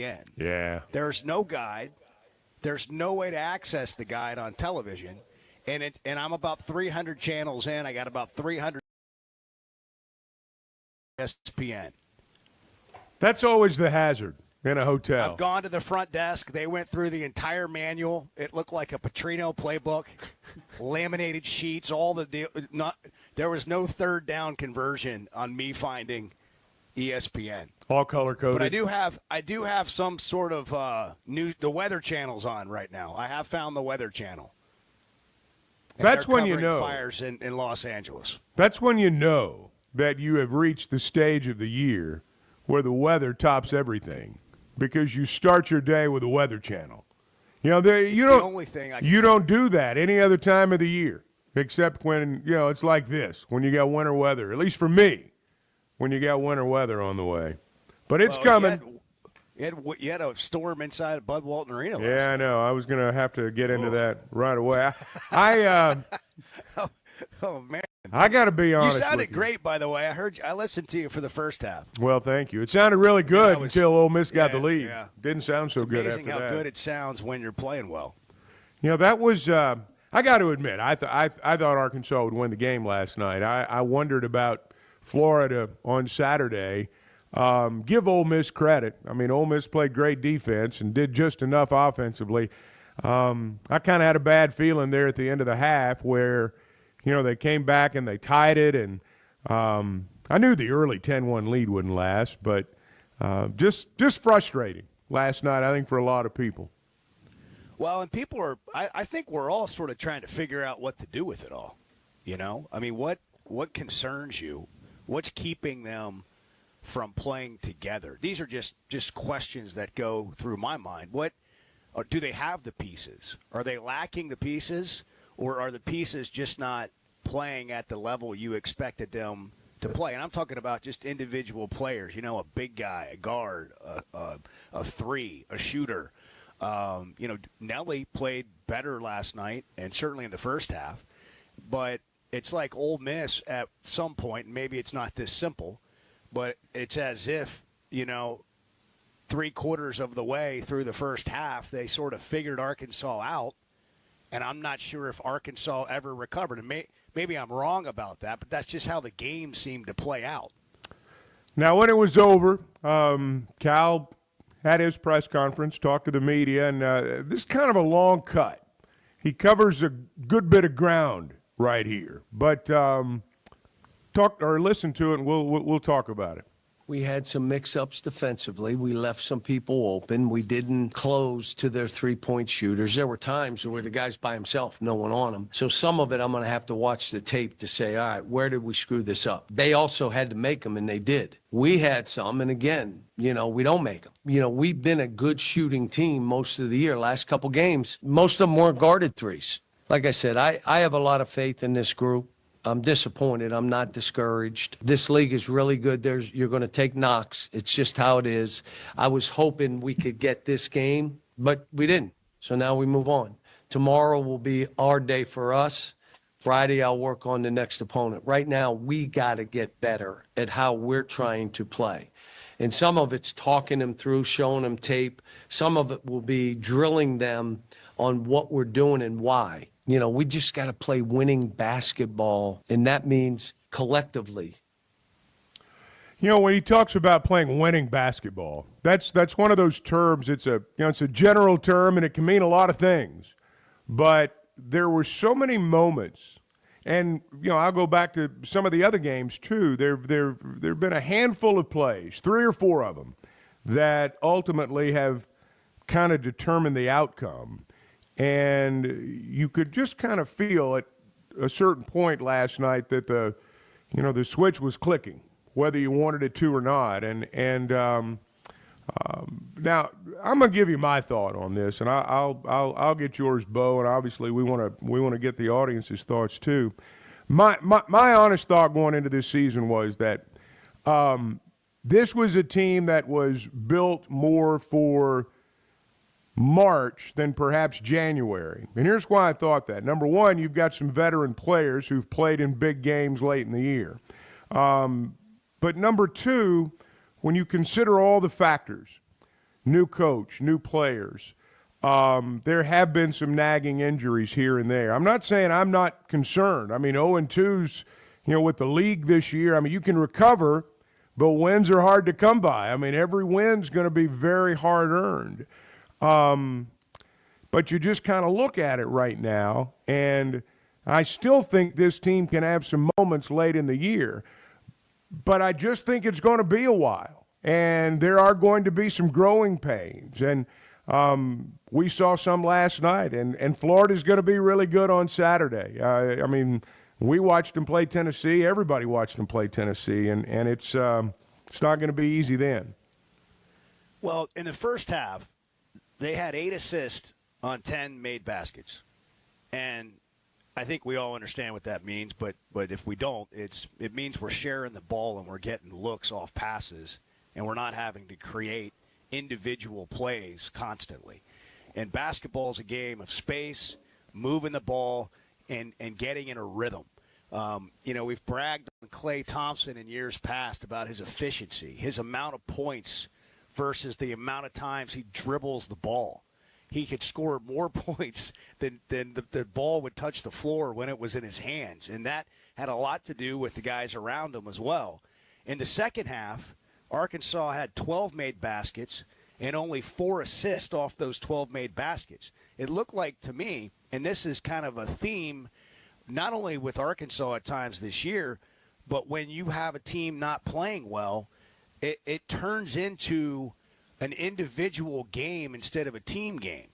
ESPN. Yeah. There's no guide. There's no way to access the guide on television. And I'm about 300 channels in. I got about 300 ESPN. That's always the hazard in a hotel. I've gone to the front desk. They went through the entire manual. It looked like a Petrino playbook, laminated sheets, there was no third down conversion on me finding ESPN. All color-coded. But I do have some sort of the Weather Channel's on right now. I have found the Weather Channel. And that's when you know. Fires in Los Angeles. That's when you know that you have reached the stage of the year where the weather tops everything, because you start your day with the Weather Channel. You know, the only thing you don't do that any other time of the year, except when, it's like this, when you got winter weather, at least for me, when you got winter weather on the way. But it's coming. You had a storm inside Bud Walton Arena last night. I know. I was going to have to get into that right away. Oh, man. I got to be honest with you. You sounded great, by the way. I listened to you for the first half. Well, thank you. It sounded really good until Ole Miss got the lead. Yeah. Didn't sound so good after that. It's amazing how good it sounds when you're playing well. That was I got to admit, I thought Arkansas would win the game last night. I wondered about Florida on Saturday. Give Ole Miss credit. I mean, Ole Miss played great defense and did just enough offensively. I kind of had a bad feeling there at the end of the half where – they came back and they tied it, and I knew the early 10-1 lead wouldn't last, but just frustrating last night, I think, for a lot of people. Well, and people I think we're all sort of trying to figure out what to do with it all. I mean, what concerns you? What's keeping them from playing together? These are just questions that go through my mind. Do they have the pieces? Are they lacking the pieces? Or are the pieces just not playing at the level you expected them to play? And I'm talking about just individual players, a big guy, a guard, a three, a shooter. Nelly played better last night and certainly in the first half. But it's like Ole Miss at some point, and maybe it's not this simple, but it's as if, 3/4 of the way through the first half, they sort of figured Arkansas out. And I'm not sure if Arkansas ever recovered. And maybe I'm wrong about that, but that's just how the game seemed to play out. Now, when it was over, Cal had his press conference, talked to the media, and this is kind of a long cut. He covers a good bit of ground right here. But listen to it, and we'll talk about it. We had some mix-ups defensively. We left some people open. We didn't close to their three-point shooters. There were times where the guy's by himself, no one on him. So some of it I'm going to have to watch the tape to say, all right, where did we screw this up? They also had to make them, and they did. We had some, and again, we don't make them. We've been a good shooting team most of the year. Last couple games, most of them weren't guarded threes. Like I said, I have a lot of faith in this group. I'm disappointed. I'm not discouraged. This league is really good. You're going to take knocks. It's just how it is. I was hoping we could get this game, but we didn't. So now we move on. Tomorrow will be our day for us. Friday, I'll work on the next opponent. Right now, we got to get better at how we're trying to play. And some of it's talking them through, showing them tape. Some of it will be drilling them on what we're doing and why. We just got to play winning basketball, and that means collectively. When he talks about playing winning basketball, that's one of those terms. It's a general term, and it can mean a lot of things. But there were so many moments, and I'll go back to some of the other games too. There've been a handful of plays, 3 or 4 of them, that ultimately have kind of determined the outcome. And you could just kind of feel at a certain point last night that the switch was clicking, whether you wanted it to or not. And now I'm gonna give you my thought on this, and I'll get yours, Bo. And obviously we want to get the audience's thoughts too. My honest thought going into this season was that this was a team that was built more for March than perhaps January. And here's why I thought that. Number one, you've got some veteran players who've played in big games late in the year. But number two, when you consider all the factors, new coach, new players. There have been some nagging injuries here and there. I'm not saying I'm not concerned. I mean, 0-2's, with the league this year, I mean, you can recover, but wins are hard to come by. I mean, every win's going to be very hard earned. But you just kind of look at it right now, and I still think this team can have some moments late in the year. But I just think it's going to be a while, and there are going to be some growing pains. And we saw some last night, and Florida's going to be really good on Saturday. I mean, we watched them play Tennessee. Everybody watched them play Tennessee, and it's not going to be easy then. Well, in the first half, they had 8 assists on 10 made baskets. And I think we all understand what that means, but if we don't, it means we're sharing the ball and we're getting looks off passes, and we're not having to create individual plays constantly. And basketball is a game of space, moving the ball, and getting in a rhythm. We've bragged on Klay Thompson in years past about his efficiency, his amount of points versus the amount of times he dribbles the ball. He could score more points than the ball would touch the floor when it was in his hands. And that had a lot to do with the guys around him as well. In the second half, Arkansas had 12 made baskets and only 4 assists off those 12 made baskets. It looked like to me, and this is kind of a theme not only with Arkansas at times this year, but when you have a team not playing well, it turns into an individual game instead of a team game.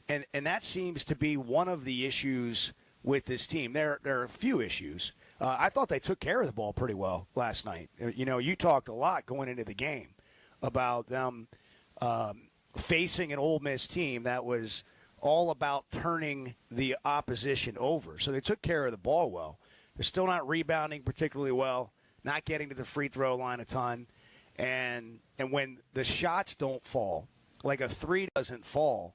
And that seems to be one of the issues with this team. There are a few issues. I thought they took care of the ball pretty well last night. You talked a lot going into the game about them facing an Ole Miss team that was all about turning the opposition over. So they took care of the ball well. They're still not rebounding particularly well, not getting to the free throw line a ton. And when the shots don't fall, like a 3 doesn't fall,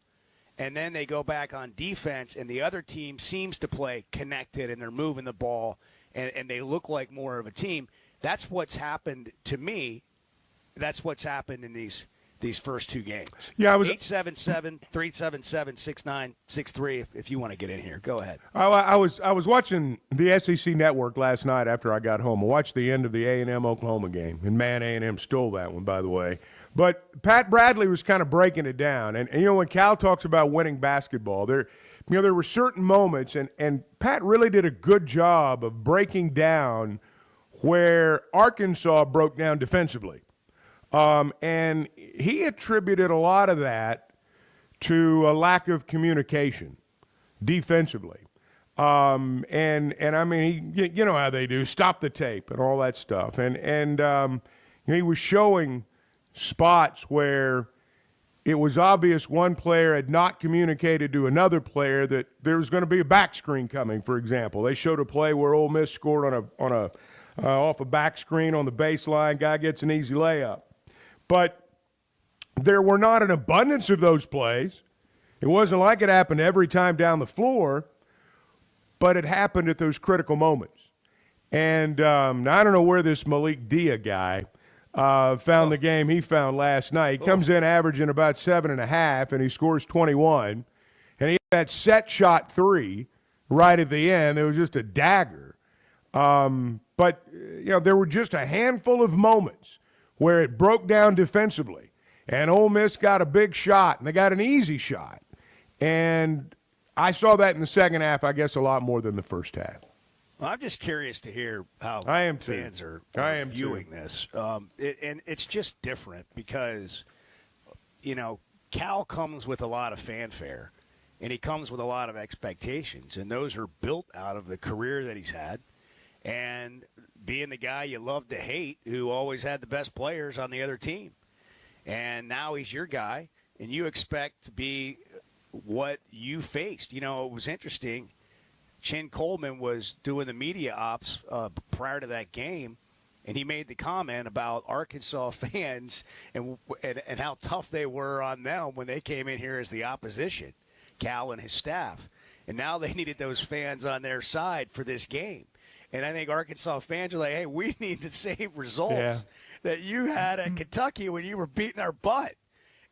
and then they go back on defense and the other team seems to play connected and they're moving the ball and they look like more of a team, that's what's happened to me. That's what's happened in these first 2 games. Yeah, I was 8-7-7, 3-7-7, 6-9, 6-3. If you want to get in here, go ahead. I was watching the SEC Network last night after I got home. I watched the end of the A&M Oklahoma game, and man, A&M stole that one, by the way. But Pat Bradley was kind of breaking it down, and when Cal talks about winning basketball, there were certain moments, and Pat really did a good job of breaking down where Arkansas broke down defensively. And he attributed a lot of that to a lack of communication defensively. And I mean, you know how they do, stop the tape and all that stuff. And he was showing spots where it was obvious one player had not communicated to another player that there was going to be a back screen coming, for example. They showed a play where Ole Miss scored on a off a back screen on the baseline. Guy gets an easy layup. But there were not an abundance of those plays. It wasn't like it happened every time down the floor, but it happened at those critical moments. And I don't know where this Malik Dia guy found the game he found last night. He comes in averaging about 7.5, and he scores 21. And he had that set shot 3 right at the end. It was just a dagger. But there were just a handful of moments where it broke down defensively, and Ole Miss got a big shot, and they got an easy shot. And I saw that in the second half, I guess, a lot more than the first half. Well, I'm just curious to hear how fans are viewing this. And it's just different because, Cal comes with a lot of fanfare, and he comes with a lot of expectations, and those are built out of the career that he's had. And being the guy you love to hate who always had the best players on the other team. And now he's your guy, and you expect to be what you faced. It was interesting. Chin Coleman was doing the media ops prior to that game, and he made the comment about Arkansas fans and how tough they were on them when they came in here as the opposition, Cal and his staff. And now they needed those fans on their side for this game. And I think Arkansas fans are like, hey, we need the same results that you had at Kentucky when you were beating our butt.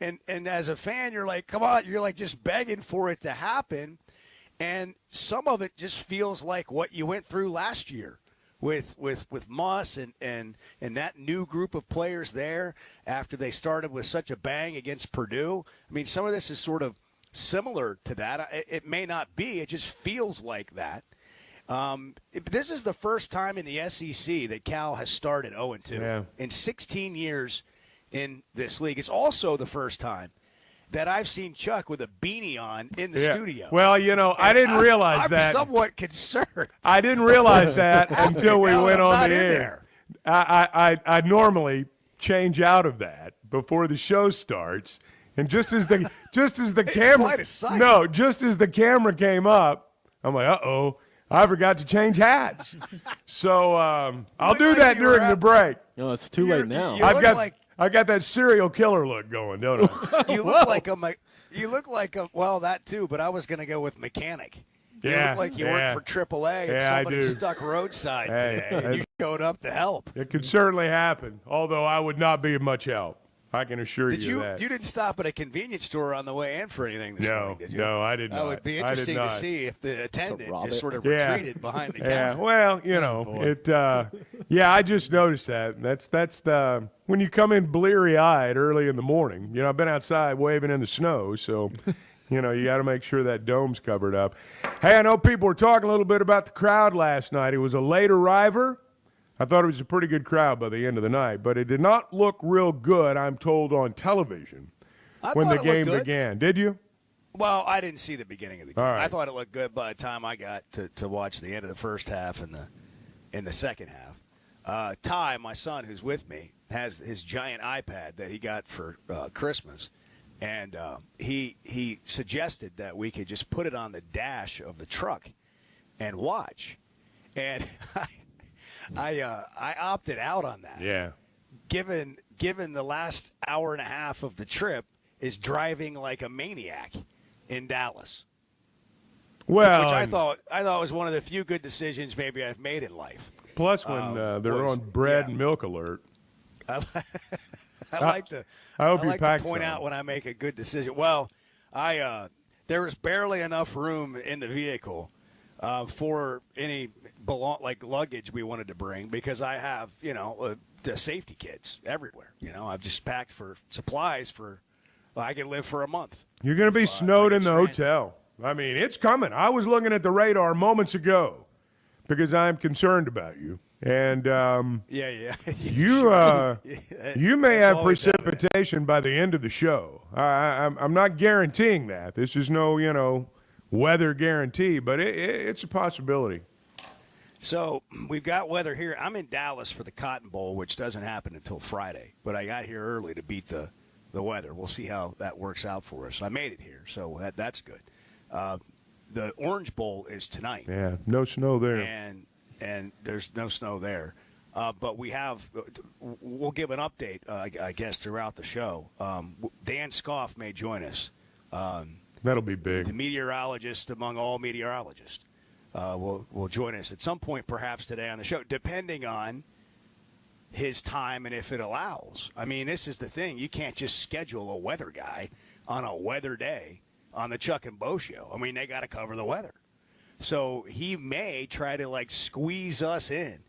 And as a fan, you're like, come on, you're like just begging for it to happen. And some of it just feels like what you went through last year with Muss and that new group of players there after they started with such a bang against Purdue. I mean, some of this is sort of similar to that. It may not be. It just feels like that. This is the first time in the SEC that Cal has started 0-2 in 16 years in this league. It's also the first time that I've seen Chuck with a beanie on in the studio. Well, you know, I didn't realize that. I'm somewhat concerned. I didn't realize that until we went on the air. There. I normally change out of that before the show starts, and just as the camera came up, I'm like, uh-oh, I forgot to change hats. So I'll do that during the break. No, it's too late now. I got that serial killer look going, don't I? You look like well, that too, but I was going to go with mechanic. You look like you work for AAA and somebody stuck roadside today and you showed up to help. It could certainly happen, although I would not be of much help. I can assure you that. You didn't stop at a convenience store on the way in for anything this morning, did you? No, I did not. That would be interesting to see if the attendant just sort of Yeah. retreated behind the counter. Yeah, well, you know, I just noticed that. That's the when you come in bleary-eyed early in the morning. You know, I've been outside waving in the snow, so you know, you got to make sure that dome's covered up. Hey, I know people were talking a little bit about the crowd last night. It was a late arriver. I thought it was a pretty good crowd by the end of the night, but it did not look real good, I'm told, on television when the game began. Did you? Well, I didn't see the beginning of the game. All right. I thought it looked good by the time I got to watch the end of the first half and the second half. Ty, my son, who's with me, has his giant iPad that he got for Christmas, and he suggested that we could just put it on the dash of the truck and watch. And I opted out on that. Yeah. Given the last hour and a half of the trip is driving like a maniac in Dallas. Well, which I thought was one of the few good decisions maybe I've made in life. Plus, when they're on bread and milk alert. I like to point out when I make a good decision. Well, there was barely enough room in the vehicle for any luggage we wanted to bring because I have, the safety kits everywhere. I've just packed for supplies I can live for a month. You're going to be snowed in the hotel. I mean, it's coming. I was looking at the radar moments ago because I'm concerned about you. And you may have precipitation by the end of the show. I'm not guaranteeing that. This is no, weather guarantee, but it's a possibility. So we've got weather here. I'm in Dallas for the Cotton Bowl, which doesn't happen until Friday. But I got here early to beat the weather. We'll see how that works out for us. I made it here, so that's good. The Orange Bowl is tonight. Yeah, no snow there. And there's no snow there. But we'll give an update, I guess, throughout the show. Dan Scoff may join us. That'll be big. The meteorologist among all meteorologists will join us at some point, perhaps today on the show, depending on his time and if it allows. I mean, this is the thing. You can't just schedule a weather guy on a weather day on the Chuck and Bo show. I mean, they got to cover the weather. So he may try to, squeeze us in,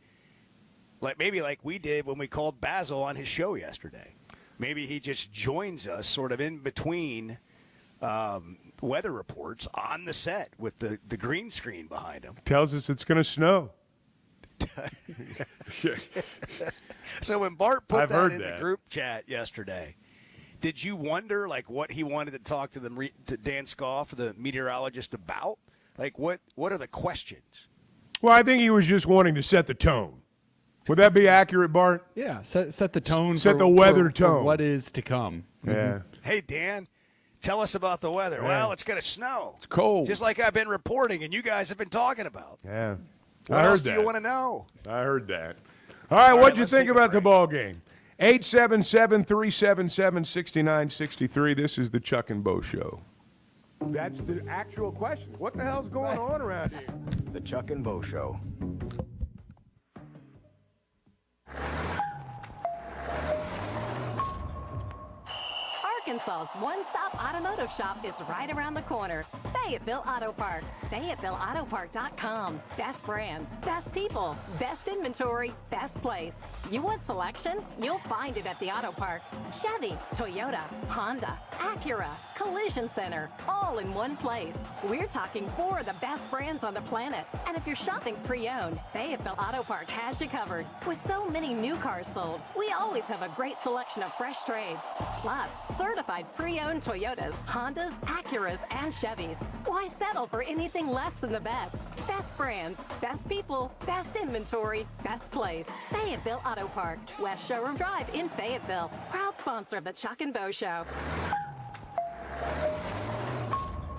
maybe like we did when we called Basil on his show yesterday. Maybe he just joins us sort of in between weather reports on the set with the green screen behind him. Tells us it's going to snow. So when Bart put that in the group chat yesterday, did you wonder what he wanted to talk to Dan Scoff, the meteorologist, about? What are the questions? Well, I think he was just wanting to set the tone. Would that be accurate, Bart? Yeah, set the tone. Set the weather tone. For what is to come. Yeah. Hey, Dan, tell us about the weather. Yeah. Well, it's going to snow. It's cold. Just like I've been reporting and you guys have been talking about. Yeah. What else do you want to know? I heard that. All right, what'd you think about the ball game? 877-377-6963. This is the Chuck and Bo Show. That's the actual question. What the hell's going on around here? The Chuck and Bo Show. Our Arkansas's one-stop automotive shop is right around the corner. Fayetteville Auto Park. FayettevilleAutoPark.com. Best brands, best people, best inventory, best place. You want selection? You'll find it at the Auto Park. Chevy, Toyota, Honda, Acura, Collision Center, all in one place. We're talking 4 of the best brands on the planet. And if you're shopping pre-owned, Fayetteville Auto Park has you covered. With so many new cars sold, we always have a great selection of fresh trades. Plus, certified pre-owned Toyotas, Hondas, Acuras, and Chevys. Why settle for anything less than the best? Best brands, best people, best inventory, best place. Fayetteville Auto Park, West Showroom Drive in Fayetteville. Proud sponsor of the Chuck and Bo Show.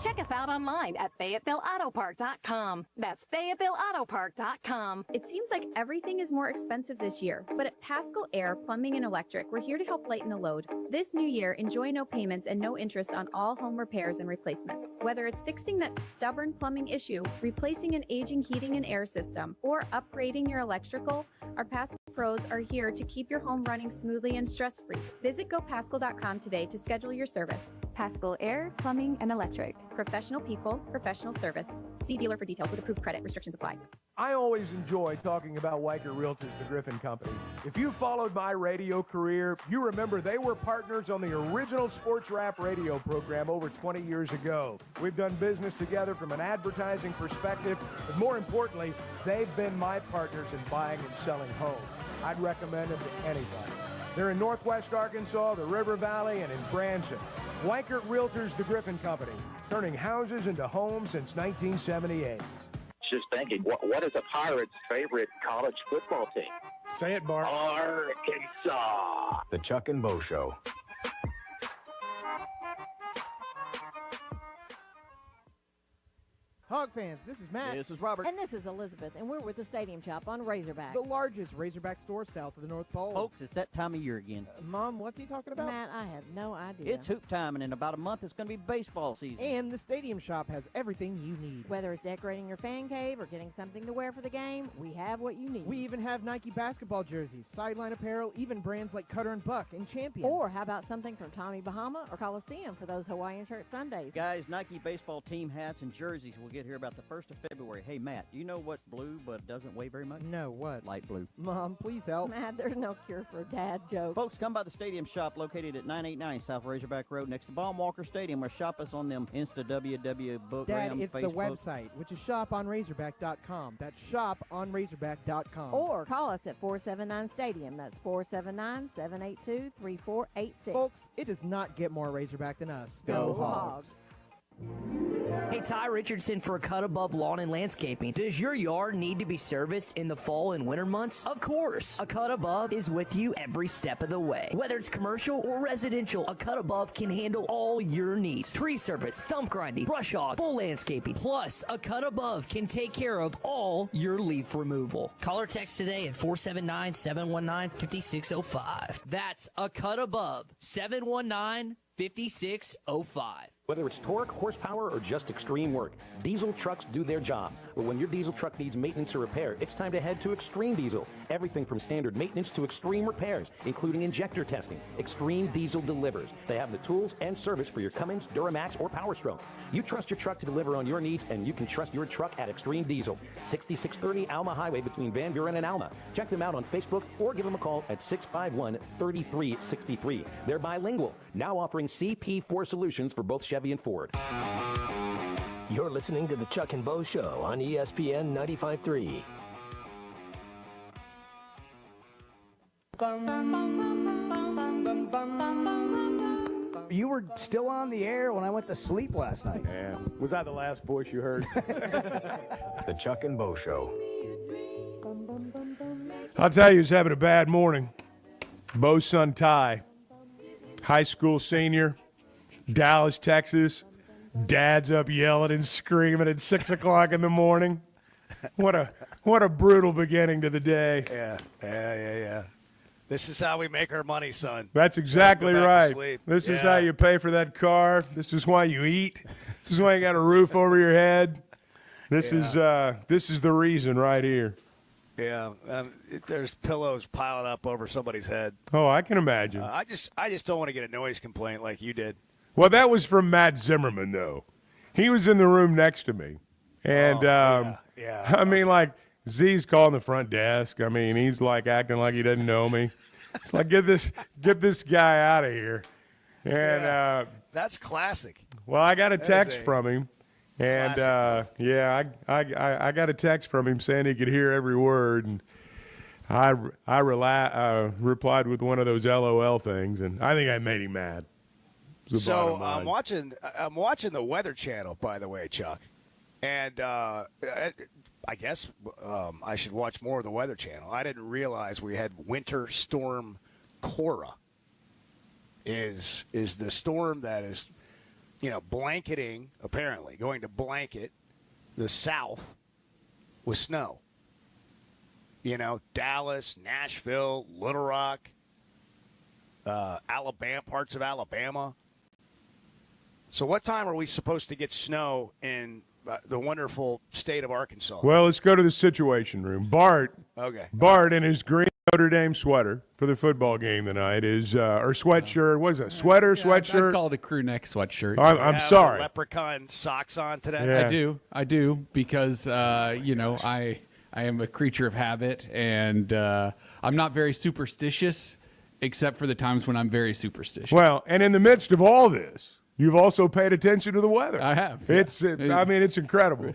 Check us out online at FayettevilleAutoPark.com. That's FayettevilleAutoPark.com. It seems like everything is more expensive this year, but at Paschal Air Plumbing and Electric, we're here to help lighten the load. This new year, enjoy no payments and no interest on all home repairs and replacements. Whether it's fixing that stubborn plumbing issue, replacing an aging heating and air system, or upgrading your electrical, our Paschal pros are here to keep your home running smoothly and stress-free. Visit GoPaschal.com today to schedule your service. Paschal Air, Plumbing, and Electric. Professional people, professional service. See dealer for details with approved credit. Restrictions apply. I always enjoy talking about Weicker Realtors, the Griffin Company. If you followed my radio career, you remember they were partners on the original sports rap radio program over 20 years ago. We've done business together from an advertising perspective, but more importantly, they've been my partners in buying and selling homes. I'd recommend them to anybody. They're in Northwest Arkansas, the River Valley, and in Branson. Weicker Realtors, the Griffin Company, turning houses into homes since 1978. Just thinking, what is a Pirates' favorite college football team? Say it, Bart. Arkansas. The Chuck and Bo Show. Hog fans, this is Matt. This is Robert. And this is Elizabeth, and we're with the Stadium Shop on Razorback. The largest Razorback store south of the North Pole. Folks, it's that time of year again. Mom, what's he talking about? Matt, I have no idea. It's hoop time, and in about a month, it's going to be baseball season. And the Stadium Shop has everything you need. Whether it's decorating your fan cave or getting something to wear for the game, we have what you need. We even have Nike basketball jerseys, sideline apparel, even brands like Cutter and Buck and Champion. Or how about something from Tommy Bahama or Coliseum for those Hawaiian shirt Sundays? Guys, Nike baseball team hats and jerseys will get here about the 1st of February. Hey, Matt, do you know what's blue but doesn't weigh very much? No, what? Light blue. Mom, please help. Matt, there's no cure for a dad joke. Folks, come by the Stadium Shop located at 989 South Razorback Road next to Baum-Walker Stadium, or shop us on them Insta WW book. Dad, it's Facebook. the website, which is shoponrazorback.com. That's shoponrazorback.com. Or call us at 479-STADIUM. That's 479-782-3486. Folks, it does not get more Razorback than us. Go Hogs. Hey, Ty Richardson for A Cut Above Lawn and Landscaping. Does your yard need to be serviced in the fall and winter months? Of course. A Cut Above is with you every step of the way. Whether it's commercial or residential, A Cut Above can handle all your needs. Tree service, stump grinding, brush hog, full landscaping. Plus, A Cut Above can take care of all your leaf removal. Call or text today at 479-719-5605. That's A Cut Above, 719-5605. Whether it's torque, horsepower, or just extreme work, diesel trucks do their job. But when your diesel truck needs maintenance or repair, it's time to head to Extreme Diesel. Everything from standard maintenance to extreme repairs, including injector testing. Extreme Diesel delivers. They have the tools and service for your Cummins, Duramax, or Power Stroke. You trust your truck to deliver on your needs, and you can trust your truck at Extreme Diesel. 6630 Alma Highway between Van Buren and Alma. Check them out on Facebook or give them a call at 651-3363. They're bilingual, now offering CP4 solutions for both Chevy and Ford. You're listening to the Chuck and Bo Show on ESPN 95.3. You were still on the air when I went to sleep last night. Yeah. Was that the last voice you heard? The Chuck and Bo Show. I'll tell you, he's having a bad morning. Bo's son Ty, high school senior, Dallas, Texas. Dad's up yelling and screaming at 6 o'clock in the morning. What a brutal beginning to the day. Yeah. This is how we make our money, son. That's exactly right. This is Yeah. how you pay for that car. This is why you eat. This is why you got a roof over your head. This is the reason right here. Yeah, there's pillows piled up over somebody's head. Oh, I can imagine. I just don't want to get a noise complaint like you did. Well, that was from Matt Zimmerman, though. He was in the room next to me. And, yeah. I mean, like, Z's calling the front desk. I mean, he's, like, acting like he doesn't know me. It's like, get this guy out of here. And that's classic. Well, I got a text from him. And, I got a text from him saying he could hear every word. And I replied with one of those LOL things, and I think I made him mad. So I'm watching the Weather Channel, by the way, Chuck. And I guess I should watch more of the Weather Channel. I didn't realize we had Winter Storm Cora. Is the storm that is, blanketing, apparently, going to blanket the South with snow. Dallas, Nashville, Little Rock, Alabama, parts of Alabama. So what time are we supposed to get snow in the wonderful state of Arkansas? Well, let's go to the Situation Room. Bart in his green Notre Dame sweater for the football game tonight is, or sweatshirt. What is that? Sweatshirt? I call it a crew neck sweatshirt. I'm sorry. Leprechaun socks on today? Yeah. I do, because, I am a creature of habit, and I'm not very superstitious, except for the times when I'm very superstitious. Well, and in the midst of all this, you've also paid attention to the weather. I have. Yeah. It's incredible.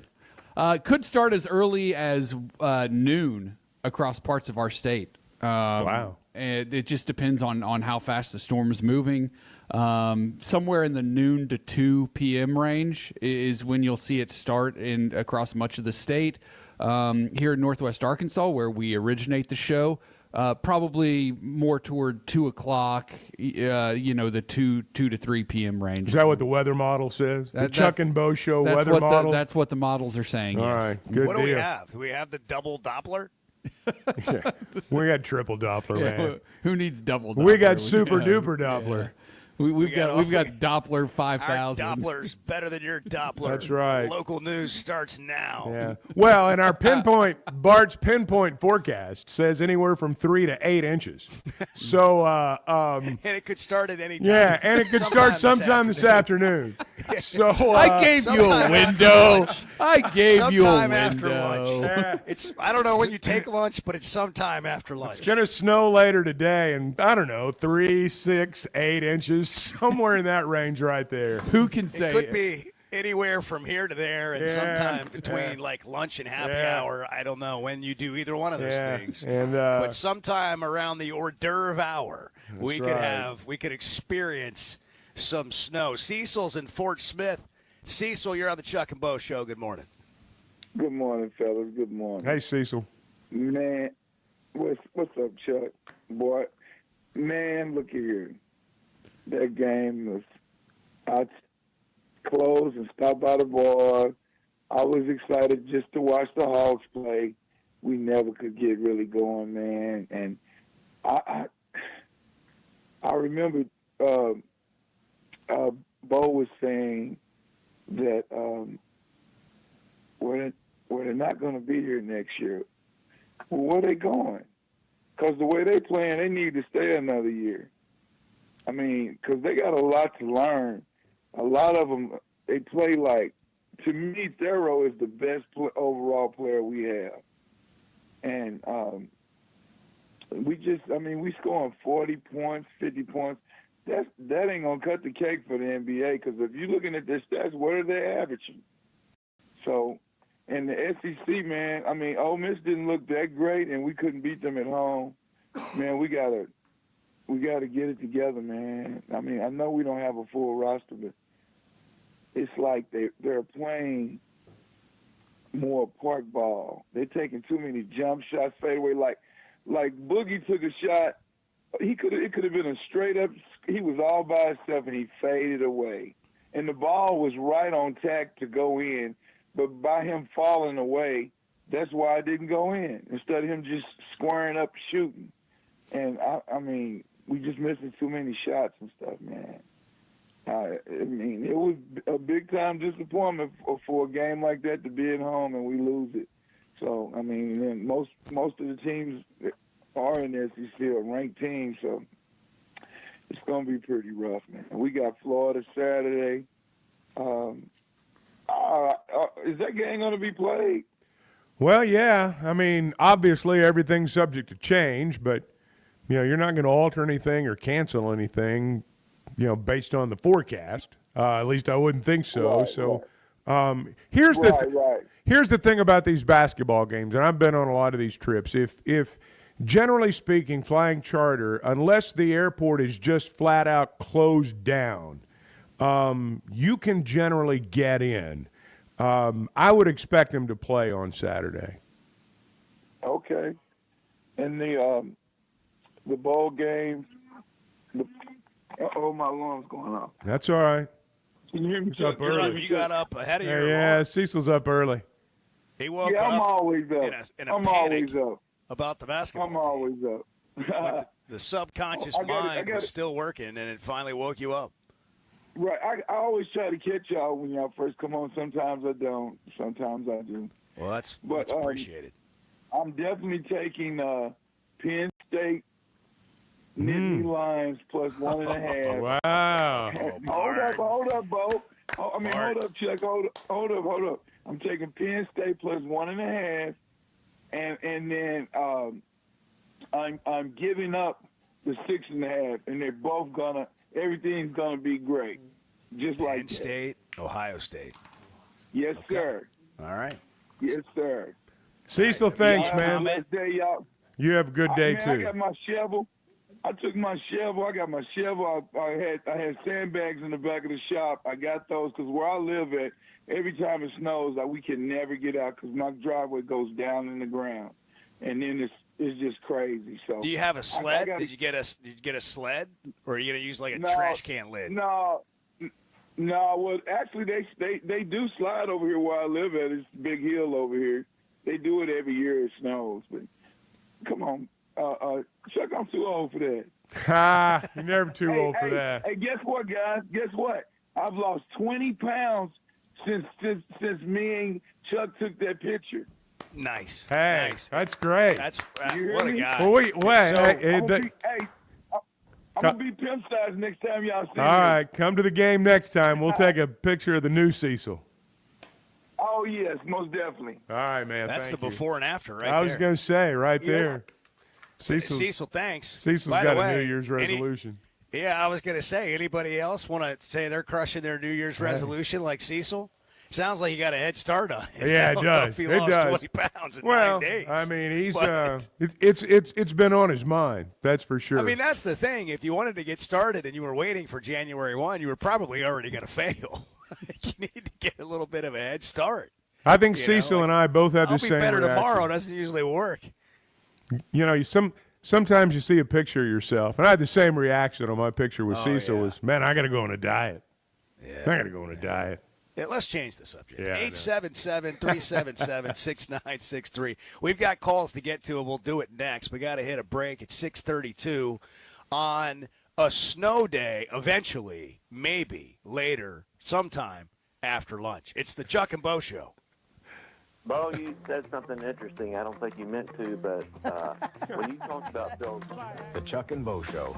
Could start as early as noon across parts of our state. Wow. And it just depends on how fast the storm is moving. Somewhere in the noon to 2 p.m. range is when you'll see it start across much of the state. Here in Northwest Arkansas, where we originate the show, probably more toward 2 o'clock, the 2 to 3 p.m. range. Is that what the weather model says? The Chuck and Bo Show weather model? That's what the models are saying, All yes. right, good What deal. do we have? Do we have the double Doppler? Yeah. We got triple Doppler, man. Who needs double Doppler? We got super duper Doppler. Yeah. We've got Doppler 5000. Our Doppler's better than your Doppler. That's right. Local news starts now. Yeah. Well, and our Bart's pinpoint forecast says anywhere from 3 to 8 inches. So, and it could start at any time. Yeah, and it could start sometime this afternoon. So I gave you a window. I gave you a Sometime after window. lunch. I don't know when you take lunch, but it's sometime after lunch. It's going to snow later today, and I don't know, 3, 6, 8 inches, somewhere in that range right there. Who can say it? Could be anywhere from here to there, and sometime between like lunch and happy hour. I don't know when you do either one of those things. And but sometime around the hors d'oeuvre hour, we could experience some snow. Cecil's in Fort Smith. Cecil, you're on the Chuck and Bo Show. Good morning. Good morning, fellas. Good morning. Hey, Cecil. Man, what's up, Chuck? Boy, man, look here. That game was I closed and stopped by the bar. I was excited just to watch the Hawks play. We never could get really going, man. And I remember Bo was saying that we're not going to be here next year. Well, where are they going? Because the way they playing, they need to stay another year. I mean, because they got a lot to learn. A lot of them, they play like, to me, Thero is the best overall player we have. And we scoring 40 points, 50 points. That ain't going to cut the cake for the NBA, because if you're looking at their stats, what are they averaging? So, in the SEC, man, I mean, Ole Miss didn't look that great, and we couldn't beat them at home. Man, we gotta get it together, man. I mean, I know we don't have a full roster, but it's like they're playing more park ball. They're taking too many jump shots, fadeaway. Like Boogie took a shot. It could have been a straight up. He was all by himself and he faded away, and the ball was right on tack to go in. But by him falling away, that's why it didn't go in. Instead of him just squaring up shooting. And, I mean, we just missing too many shots and stuff, man. I mean, it was a big-time disappointment for a game like that to be at home and we lose it. So, I mean, then most of the teams are in the SEC are ranked teams, so it's going to be pretty rough, man. We got Florida Saturday. Is that game going to be played? Well, yeah. I mean, obviously everything's subject to change, but you're not going to alter anything or cancel anything, based on the forecast. At least I wouldn't think so. Right, so right. Here's Right. the thing about these basketball games, and I've been on a lot of these trips. If generally speaking, flying charter, unless the airport is just flat out closed down, you can generally get in. I would expect him to play on Saturday. Okay. And the bowl game. My alarm's going off. That's all right. Can you hear me? He's up early. You got up ahead of your Yeah, alarm. Cecil's up early. He woke Yeah, up I'm always up. in a I'm panic always up. about the basketball. I'm always up. But the subconscious mind was still working, and it finally woke you up. Right. I always try to catch y'all when y'all first come on. Sometimes I don't. Sometimes I do. Well, that's appreciated. I'm definitely taking Penn State Nittany Lions plus 1.5. Wow. Hold up, Bo. Hold up, Chuck. Hold up. I'm taking Penn State plus 1.5, and then I'm giving up the 6.5, and they're both everything's gonna be great, just like Penn State, Ohio State. Yes, sir. All right. Yes, sir. Cecil, thanks, man. You have a good day too. I got my shovel. I took my shovel. I got my shovel. I had sandbags in the back of the shop. I got those because where I live at, every time it snows, we can never get out because my driveway goes down in the ground, and then it's just crazy. So, do you have a sled? Did you get a sled, or are you gonna use like a trash can lid? No. Well, actually, they do slide over here where I live at. It's a big hill over here. They do it every year it snows. But come on. Chuck, I'm too old for that. Ha! You're never too old for that. Hey, guess what, guys? Guess what? I've lost 20 pounds since me and Chuck took that picture. Nice. Hey, nice. That's great. That's what a guy. Well, wait. I'm going to be pimp size next time y'all see me. All right, come to the game next time. We'll take a picture of the new Cecil. Oh, yes, most definitely. All right, man. That's the before and after, right there. I was going to say, there. Cecil, thanks. Cecil's got a New Year's resolution. I was going to say, anybody else want to say they're crushing their New Year's resolution like Cecil? Sounds like he got a head start on it. Yeah, it does. He lost 20 pounds in 9 days. I mean, he's it's been on his mind. That's for sure. I mean, that's the thing. If you wanted to get started and you were waiting for January 1, you were probably already going to fail. You need to get a little bit of a head start. I think Cecil and I both have the same reaction. I'll be better tomorrow. Doesn't usually work. Sometimes you see a picture of yourself, and I had the same reaction on my picture with Cecil. Was, man, I got to go on a diet. Yeah, I got to go on a diet. Yeah, let's change the subject. Yeah, 877-377-6963. We've got calls to get to, and we'll do it next. We got to hit a break at 6:32 on a snow day. Eventually, maybe later, sometime after lunch. It's the Chuck and Bo Show. Bo, you said something interesting. I don't think you meant to, but when you talked about Bill, The Chuck and Bo Show.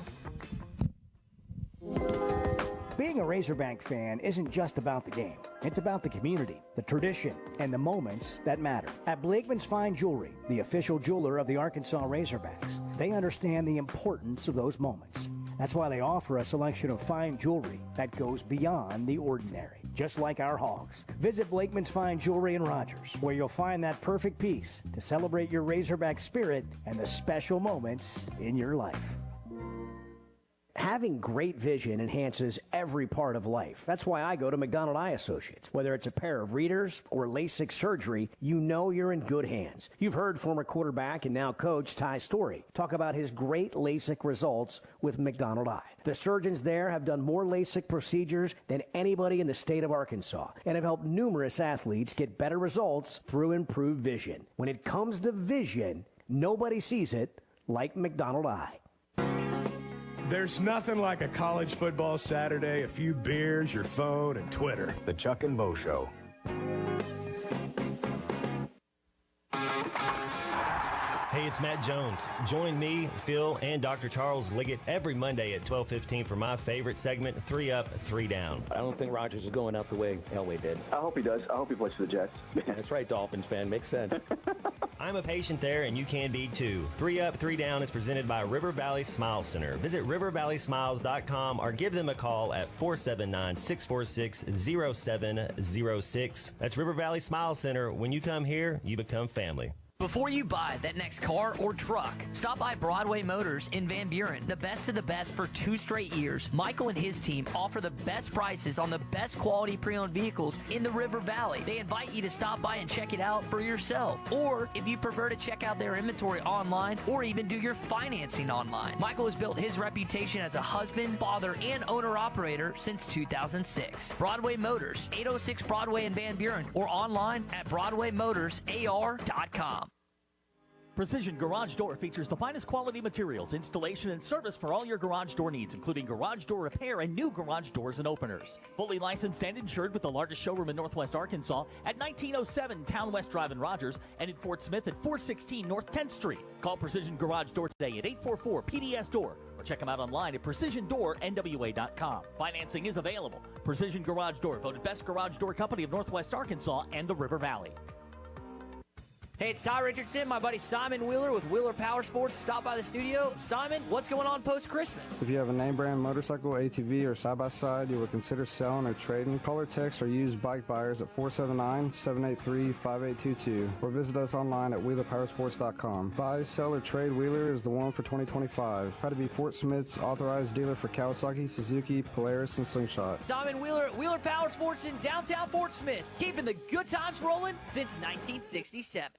Being a Razorback fan isn't just about the game. It's about the community, the tradition, and the moments that matter. At Blakeman's Fine Jewelry, the official jeweler of the Arkansas Razorbacks, they understand the importance of those moments. That's why they offer a selection of fine jewelry that goes beyond the ordinary, just like our hogs. Visit Blakeman's Fine Jewelry in Rogers, where you'll find that perfect piece to celebrate your Razorback spirit and the special moments in your life. Having great vision enhances every part of life. That's why I go to McDonald Eye Associates. Whether it's a pair of readers or LASIK surgery, you know you're in good hands. You've heard former quarterback and now coach Ty Story talk about his great LASIK results with McDonald Eye. The surgeons there have done more LASIK procedures than anybody in the state of Arkansas and have helped numerous athletes get better results through improved vision. When it comes to vision, nobody sees it like McDonald Eye. There's nothing like a college football Saturday, a few beers, your phone, and Twitter. The Chuck and Bo Show. Hey, it's Matt Jones. Join me, Phil, and Dr. Charles Liggett every Monday at 12:15 for my favorite segment, 3 Up, 3 Down. I don't think Rodgers is going out the way Elway did. I hope he does. I hope he plays for the Jets. That's right, Dolphins fan. Makes sense. I'm a patient there, and you can be too. 3 Up, 3 Down is presented by River Valley Smile Center. Visit rivervalleysmiles.com or give them a call at 479-646-0706. That's River Valley Smile Center. When you come here, you become family. Before you buy that next car or truck, stop by Broadway Motors in Van Buren. The best of the best for 2 straight years. Michael and his team offer the best prices on the best quality pre-owned vehicles in the River Valley. They invite you to stop by and check it out for yourself. Or if you prefer to check out their inventory online or even do your financing online. Michael has built his reputation as a husband, father, and owner-operator since 2006. Broadway Motors, 806 Broadway in Van Buren, or online at BroadwayMotorsAR.com. Precision Garage Door features the finest quality materials, installation, and service for all your garage door needs, including garage door repair and new garage doors and openers. Fully licensed and insured with the largest showroom in Northwest Arkansas at 1907 Town West Drive in Rogers and in Fort Smith at 416 North 10th Street. Call Precision Garage Door today at 844-PDS-DOOR or check them out online at PrecisionDoorNWA.com. Financing is available. Precision Garage Door, voted Best Garage Door Company of Northwest Arkansas and the River Valley. Hey, it's Ty Richardson, my buddy Simon Wheeler with Wheeler Power Sports. Stop by the studio. Simon, what's going on post-Christmas? If you have a name brand motorcycle, ATV, or side-by-side you would consider selling or trading, call or text or use bike buyers at 479-783-5822 or visit us online at wheelerpowersports.com. Buy, sell, or trade Wheeler is the one for 2025. Try to be Fort Smith's authorized dealer for Kawasaki, Suzuki, Polaris, and Slingshot. Simon Wheeler at Wheeler Power Sports in downtown Fort Smith, keeping the good times rolling since 1967.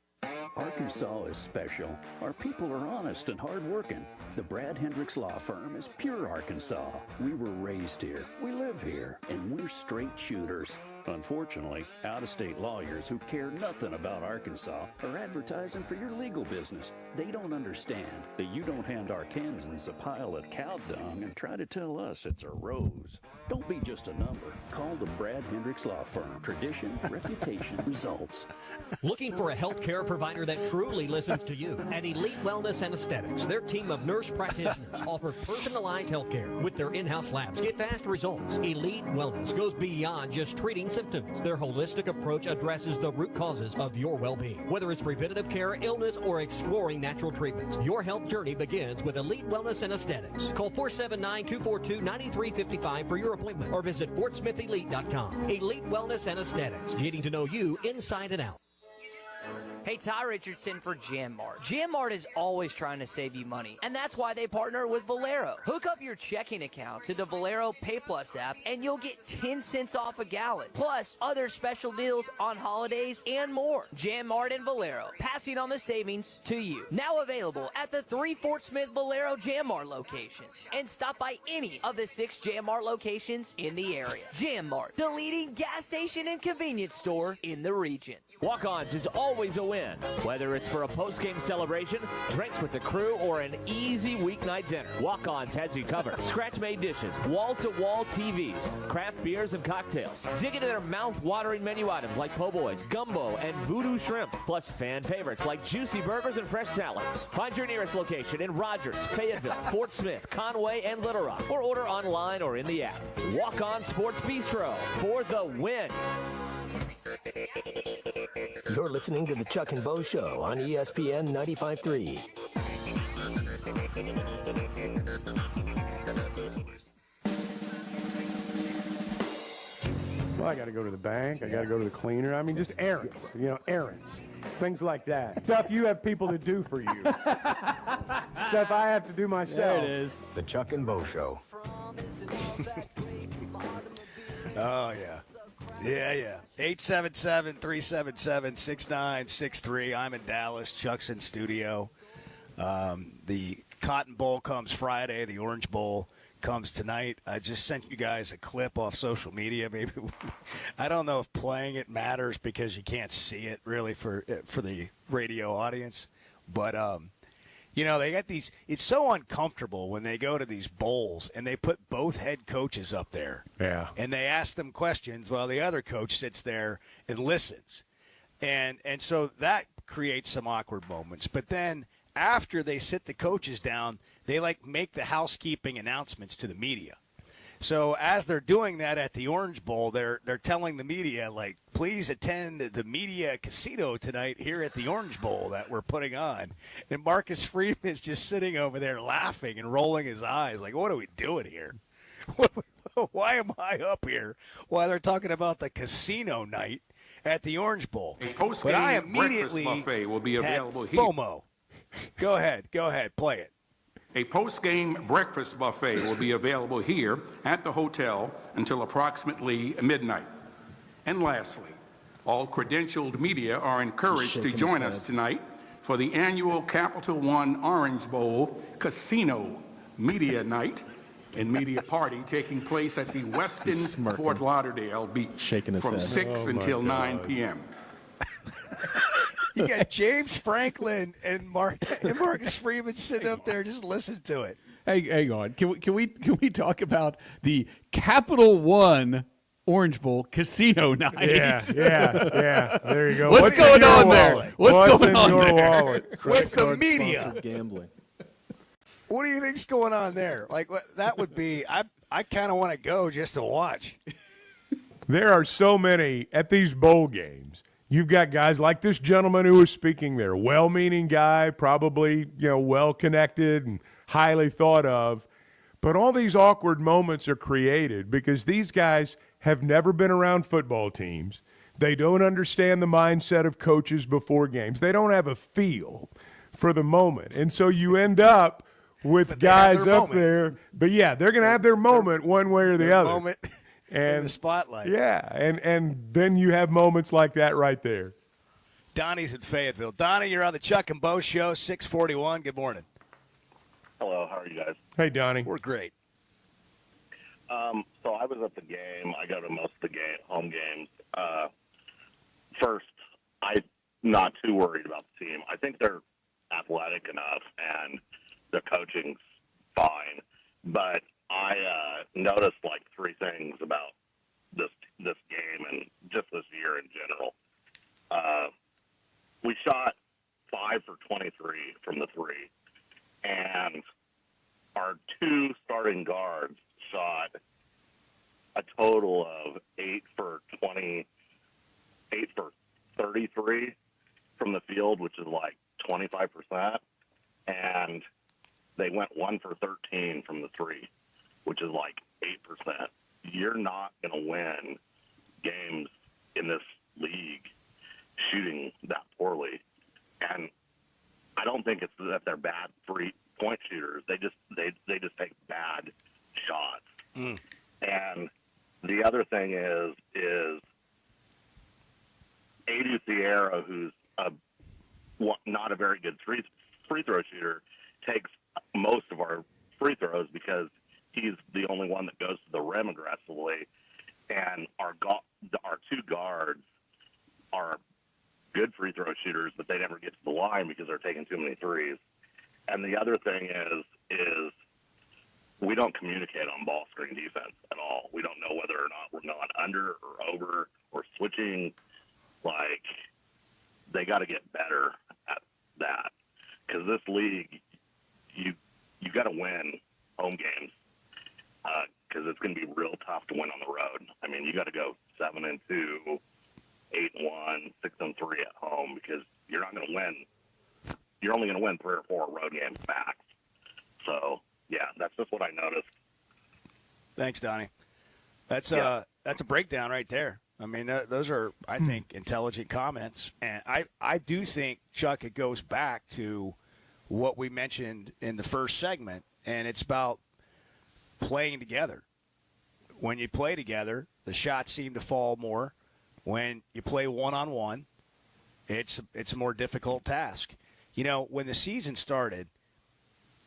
Arkansas is special. Our people are honest and hardworking. The Brad Hendricks Law Firm is pure Arkansas. We were raised here, we live here, and we're straight shooters. Unfortunately, out-of-state lawyers who care nothing about Arkansas are advertising for your legal business. They don't understand that you don't hand Arkansans a pile of cow dung and try to tell us it's a rose. Don't be just a number. Call the Brad Hendricks Law Firm. Tradition, reputation, results. Looking for a healthcare provider that truly listens to you? At Elite Wellness and Aesthetics, their team of nurse practitioners offer personalized healthcare with their in-house labs. Get fast results. Elite Wellness goes beyond just treating symptoms. Their holistic approach addresses the root causes of your well-being. Whether it's preventative care, illness, or exploring natural treatments, your health journey begins with Elite Wellness and Aesthetics. Call 479-242-9355 for your appointment or visit FortSmithElite.com. Elite Wellness and Aesthetics, getting to know you inside and out. Hey, Ty Richardson for Jam Mart. Jam Mart is always trying to save you money, and that's why they partner with Valero. Hook up your checking account to the Valero Pay Plus app, and you'll get 10 cents off a gallon, plus other special deals on holidays and more. Jam Mart and Valero, passing on the savings to you. Now available at the 3 Fort Smith Valero Jam Mart locations, and stop by any of the 6 Jam Mart locations in the area. Jam Mart, the leading gas station and convenience store in the region. Walk-Ons is always a win. Whether it's for a post-game celebration, drinks with the crew, or an easy weeknight dinner, Walk-Ons has you covered. Scratch-made dishes, wall-to-wall TVs, craft beers and cocktails. Dig into their mouth-watering menu items like po' boys, gumbo, and voodoo shrimp, plus fan favorites like juicy burgers and fresh salads. Find your nearest location in Rogers, Fayetteville, Fort Smith, Conway, and Little Rock, or order online or in the app. Walk-On Sports Bistro for the win. You're listening to the Chuck and Bo Show on ESPN 95.3. Well, I got to go to the bank. I got to go to the cleaner. I mean, just errands, errands, things like that. Stuff you have people to do for you. Stuff I have to do myself. There it is. The Chuck and Bo Show. Oh, yeah. Yeah. 877-377-6963. I'm in Dallas. Chuck's in studio. The Cotton Bowl comes Friday. The Orange Bowl comes tonight. I just sent you guys a clip off social media. Maybe I don't know if playing it matters because you can't see it really for the radio audience. But they got these. It's so uncomfortable when they go to these bowls and they put both head coaches up there. Yeah. And they ask them questions while the other coach sits there and listens. And so that creates some awkward moments. But then after they sit the coaches down, they make the housekeeping announcements to the media. So as they're doing that at the Orange Bowl, they're telling the media, please attend the media casino tonight here at the Orange Bowl that we're putting on. And Marcus Freeman's just sitting over there laughing and rolling his eyes like, what are we doing here? Why am I up here while they're talking about the casino night at the Orange Bowl? But I immediately breakfast buffet will be available had here. FOMO. Go ahead, play it. A post-game breakfast buffet will be available here at the hotel until approximately midnight. And lastly, all credentialed media are encouraged to join us tonight for the annual Capital One Orange Bowl Casino Media Night and Media Party taking place at the Westin Fort Lauderdale Beach from 6 until 9 p.m. You got James Franklin and Marcus Freeman sitting up there just listening to it. Hey, hang on. Can we talk about the Capital One Orange Bowl Casino Night? Yeah. There you go. What's going on there? What's going in on your there? wallet? With the media. Gambling. What do you think's going on there? That would be. I kind of want to go just to watch. There are so many at these bowl games. You've got guys like this gentleman who was speaking there, well-meaning guy, probably well-connected and highly thought of. But all these awkward moments are created because these guys have never been around football teams. They don't understand the mindset of coaches before games. They don't have a feel for the moment. And so you end up with guys up there. But, yeah, they're going to have their moment one way or the other. Moment. In the spotlight. Yeah, and then you have moments like that right there. Donnie's in Fayetteville. Donnie, you're on the Chuck and Bo Show, 641. Good morning. Hello, how are you guys? Hey, Donnie. We're great. So I was at the game. I go to most of the home games. First, I'm not too worried about the team. I think they're athletic enough, and the coaching's fine. But I noticed three things about this game and just this year in general. We shot 5 for 23 from the three, and our two starting guards shot a total of 8 for 33 from the field, which is 25%, and they went 1 for 13 from the three, which is 8%. You're not going to win games in this league shooting that poorly. And I don't think it's that they're bad three-point shooters. They just take bad shots. And the other thing is Adu Sierra, who's not a very good free throw shooter, takes most of our free throws because he's the only one that goes to the rim aggressively, and our two guards are good free throw shooters, but they never get to the line because they're taking too many threes. And the other thing is we don't communicate on ball screen defense at all. We don't know whether or not we're going under or over or switching. They got to get better at that because this league, you got to win home games. Because it's going to be real tough to win on the road. I mean, you got to go 7-2, 8-1, 6-3 at home because you're not going to win. You're only going to win 3 or 4 road games max. So, yeah, that's just what I noticed. Thanks, Donnie. That's a breakdown right there. I mean, those are, I think, intelligent comments. And I do think, Chuck, it goes back to what we mentioned in the first segment, and it's about playing together. When you play together, the shots seem to fall more. When you play one-on-one, it's a more difficult task. When the season started,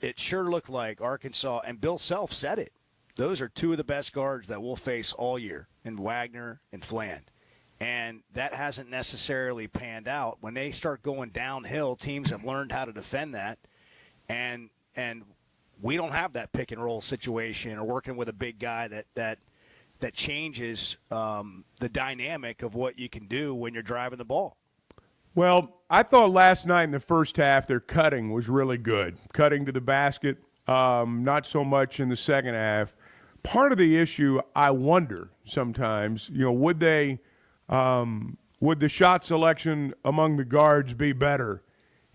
it sure looked like Arkansas, and Bill Self said it, those are two of the best guards that we'll face all year, in Wagner and Fland. And that hasn't necessarily panned out. When they start going downhill, teams have learned how to defend that. And we don't have that pick and roll situation or working with a big guy that changes the dynamic of what you can do when you're driving the ball. Well, I thought last night in the first half their cutting was really good. Cutting to the basket, not so much in the second half. Part of the issue, I wonder sometimes, would the shot selection among the guards be better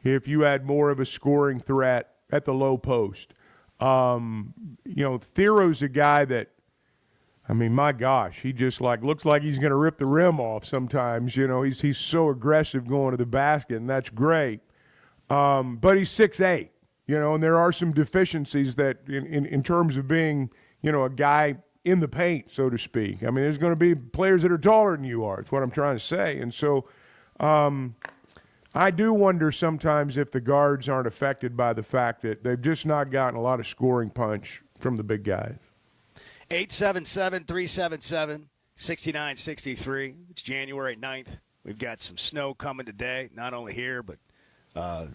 if you had more of a scoring threat at the low post? Thero's a guy that, my gosh, he just looks like he's going to rip the rim off sometimes. He's so aggressive going to the basket, and that's great. But he's 6'8", and there are some deficiencies that in terms of being, a guy in the paint, so to speak. There's going to be players that are taller than you are. It's what I'm trying to say. And so I do wonder sometimes if the guards aren't affected by the fact that they've just not gotten a lot of scoring punch from the big guys. 877-377-6963. It's January 9th. We've got some snow coming today, not only here, but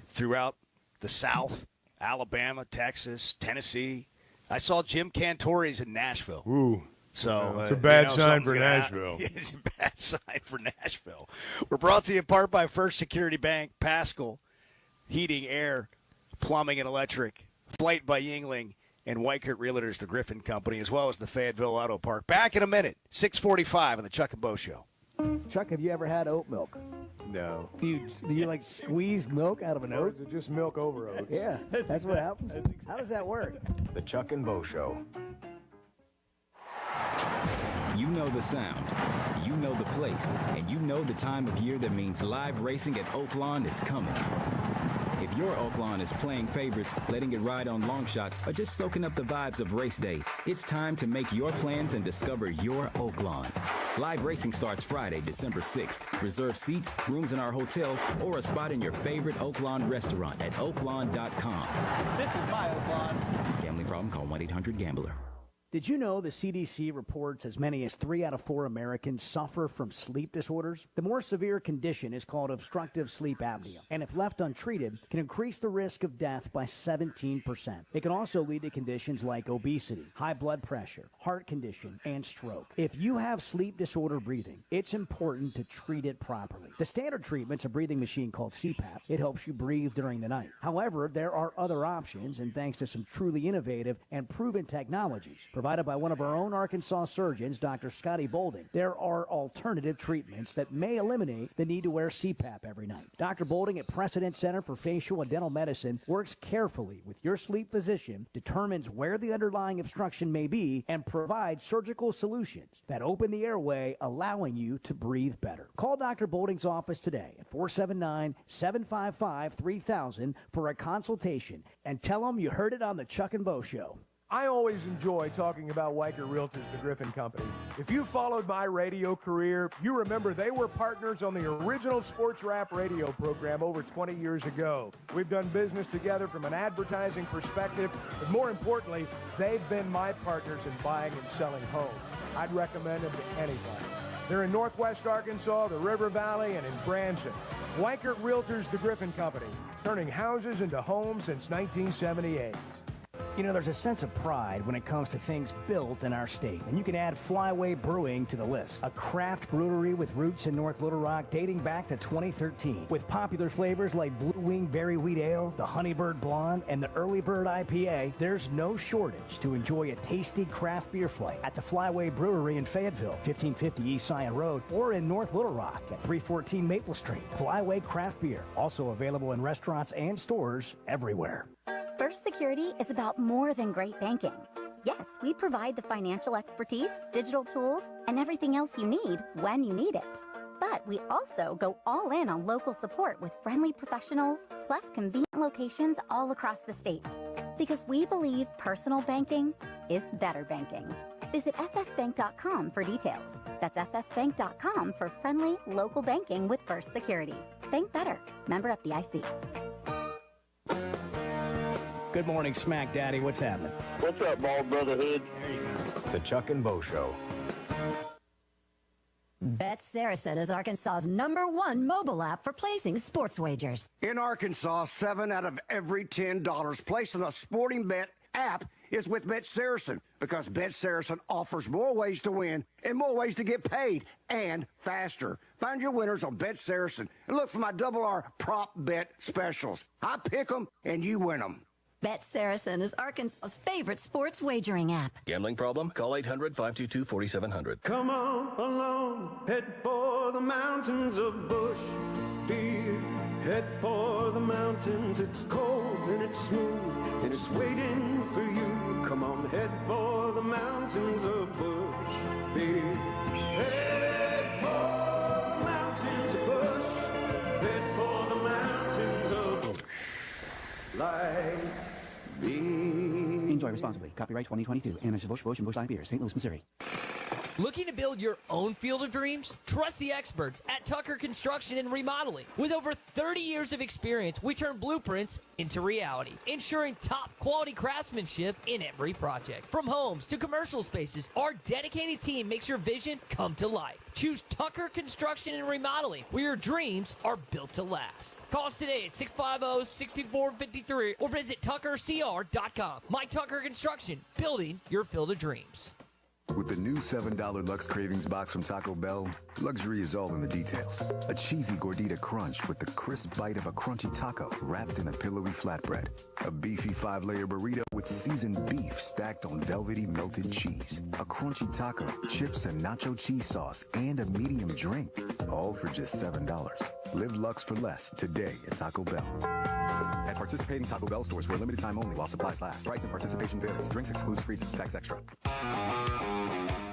throughout the South, Alabama, Texas, Tennessee. I saw Jim Cantori's in Nashville. Ooh. So it's a bad sign for Nashville. It's a bad sign for Nashville. We're brought to you in part by First Security Bank, Pascal, Heating, Air, Plumbing, and Electric, Flight by Yingling, and Weichert Realtors, the Griffin Company, as well as the Fayetteville Auto Park. Back in a minute, 6:45 on the Chuck and Bo Show. Chuck, have you ever had oat milk? No. Do you squeeze milk out of an Or oat? is it just milk over oats? Yeah, that's what happens. How does that work? The Chuck and Bo Show. You know the sound, you know the place, and you know the time of year that means live racing at Oaklawn is coming. If your Oaklawn is playing favorites, letting it ride on long shots, or just soaking up the vibes of race day, it's time to make your plans and discover your Oaklawn. Live racing starts Friday, December 6th. Reserve seats, rooms in our hotel, or a spot in your favorite Oaklawn restaurant at oaklawn.com. This is my Oaklawn. Gambling problem? Call 1-800-GAMBLER. Did you know the CDC reports as many as 3 out of 4 Americans suffer from sleep disorders? The more severe condition is called obstructive sleep apnea, and if left untreated, can increase the risk of death by 17%. It can also lead to conditions like obesity, high blood pressure, heart condition, and stroke. If you have sleep disorder breathing, it's important to treat it properly. The standard treatment's a breathing machine called CPAP. It helps you breathe during the night. However, there are other options, and thanks to some truly innovative and proven technologies provided by one of our own Arkansas surgeons, Dr. Scotty Bolding, there are alternative treatments that may eliminate the need to wear CPAP every night. Dr. Bolding at Precedent Center for Facial and Dental Medicine works carefully with your sleep physician, determines where the underlying obstruction may be, and provides surgical solutions that open the airway, allowing you to breathe better. Call Dr. Bolding's office today at 479-755-3000 for a consultation and tell them you heard it on the Chuck and Bo Show. I always enjoy talking about Weichert Realtors, the Griffin Company. If you followed my radio career, you remember they were partners on the original sports rap radio program over 20 years ago. We've done business together from an advertising perspective, but more importantly, they've been my partners in buying and selling homes. I'd recommend them to anybody. They're in Northwest Arkansas, the River Valley, and in Branson. Weichert Realtors, the Griffin Company, turning houses into homes since 1978. You know, there's a sense of pride when it comes to things built in our state, and you can add Flyway Brewing to the list. A craft brewery with roots in North Little Rock dating back to 2013. With popular flavors like Blue Wing Berry Wheat Ale, the Honeybird Blonde, and the Early Bird IPA, there's no shortage to enjoy a tasty craft beer flight at the Flyway Brewery in Fayetteville, 1550 East Scion Road, or in North Little Rock at 314 Maple Street. Flyway Craft Beer, also available in restaurants and stores everywhere. First Security is about more than great banking. Yes, we provide the financial expertise, digital tools, and everything else you need when you need it. But we also go all in on local support with friendly professionals, plus convenient locations all across the state. Because we believe personal banking is better banking. Visit fsbank.com for details. That's fsbank.com for friendly local banking with First Security. Bank better. Member FDIC. Good morning, Smack Daddy. What's happening? What's up, Bald Brotherhood? There you go. The Chuck and Bo Show. Bet Saracen is Arkansas's #1 mobile app for placing sports wagers. In Arkansas, 7 out of every $10 placed on a sporting bet app is with Bet Saracen, because Bet Saracen offers more ways to win and more ways to get paid, and faster. Find your winners on Bet Saracen and look for my Double R prop bet specials. I pick them and you win them. Bet Saracen is Arkansas's favorite sports wagering app. Gambling problem? Call 800-522-4700. Come on along, head for the mountains of Bush Beer. Head for the mountains, it's cold and it's smooth, and it's waiting for you. Come on, head for the mountains of Bush Beer. Head for the mountains of Bush. Head for the mountains of Bush. Like Enjoy responsibly. Copyright 2022. Anheuser-Busch, Busch, and Busch Light Beer, St. Louis, Missouri. Looking to build your own field of dreams? Trust the experts at Tucker Construction and Remodeling. With over 30 years of experience, we turn blueprints into reality, ensuring top quality craftsmanship in every project. From homes to commercial spaces, our dedicated team makes your vision come to life. Choose Tucker Construction and Remodeling, where your dreams are built to last. Call us today at 650-6453 or visit tuckercr.com. My Tucker Construction, building your field of dreams. With the new $7 Lux Cravings box from Taco Bell, luxury is all in the details. A cheesy gordita crunch with the crisp bite of a crunchy taco wrapped in a pillowy flatbread. A beefy 5-layer burrito with seasoned beef stacked on velvety melted cheese. A crunchy taco, chips and nacho cheese sauce, and a medium drink. All for just $7. Live Lux for less today at Taco Bell. At participating Taco Bell stores for a limited time only while supplies last. Price and participation varies. Drinks excludes freezes. Tax extra.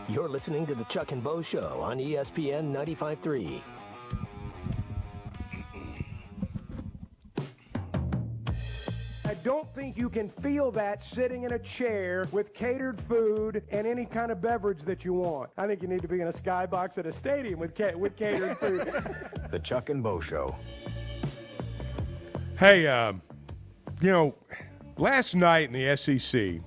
You're listening to the Chuck and Bo Show on ESPN 95.3. I don't think you can feel that sitting in a chair with catered food and any kind of beverage that you want. I think you need to be in a skybox at a stadium with catered food. The Chuck and Bo Show. Hey, last night in the SEC,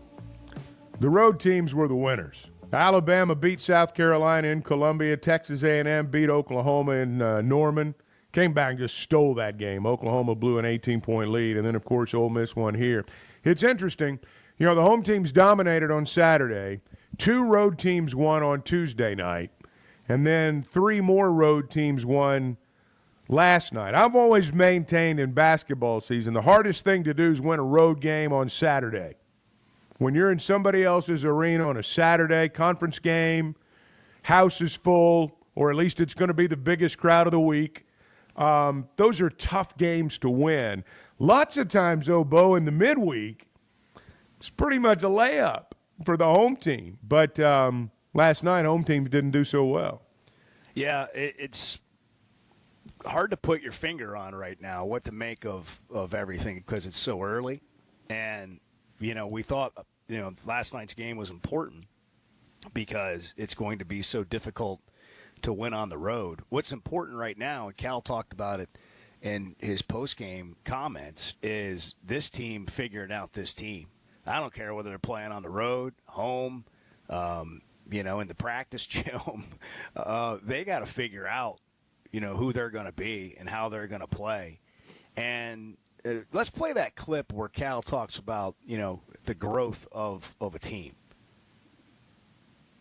the road teams were the winners. Alabama beat South Carolina in Columbia. Texas A&M beat Oklahoma in Norman. Came back and just stole that game. Oklahoma blew an 18-point lead, and then, of course, Ole Miss won here. It's interesting. The home teams dominated on Saturday. 2 road teams won on Tuesday night, and then 3 more road teams won last night. I've always maintained in basketball season the hardest thing to do is win a road game on Saturday. When you're in somebody else's arena on a Saturday conference game, house is full, or at least it's going to be the biggest crowd of the week. Those are tough games to win. Lots of times, though, Bo, in the midweek, it's pretty much a layup for the home team. But last night, home teams didn't do so well. Yeah, it's hard to put your finger on right now what to make of everything because it's so early. And, we thought, last night's game was important because it's going to be so difficult to win on the road. What's important right now, and Cal talked about it in his post-game comments, is this team figuring out this team. I don't care whether they're playing on the road, home, in the practice gym. They got to figure out, who they're going to be and how they're going to play. And let's play that clip where Cal talks about, the growth of a team.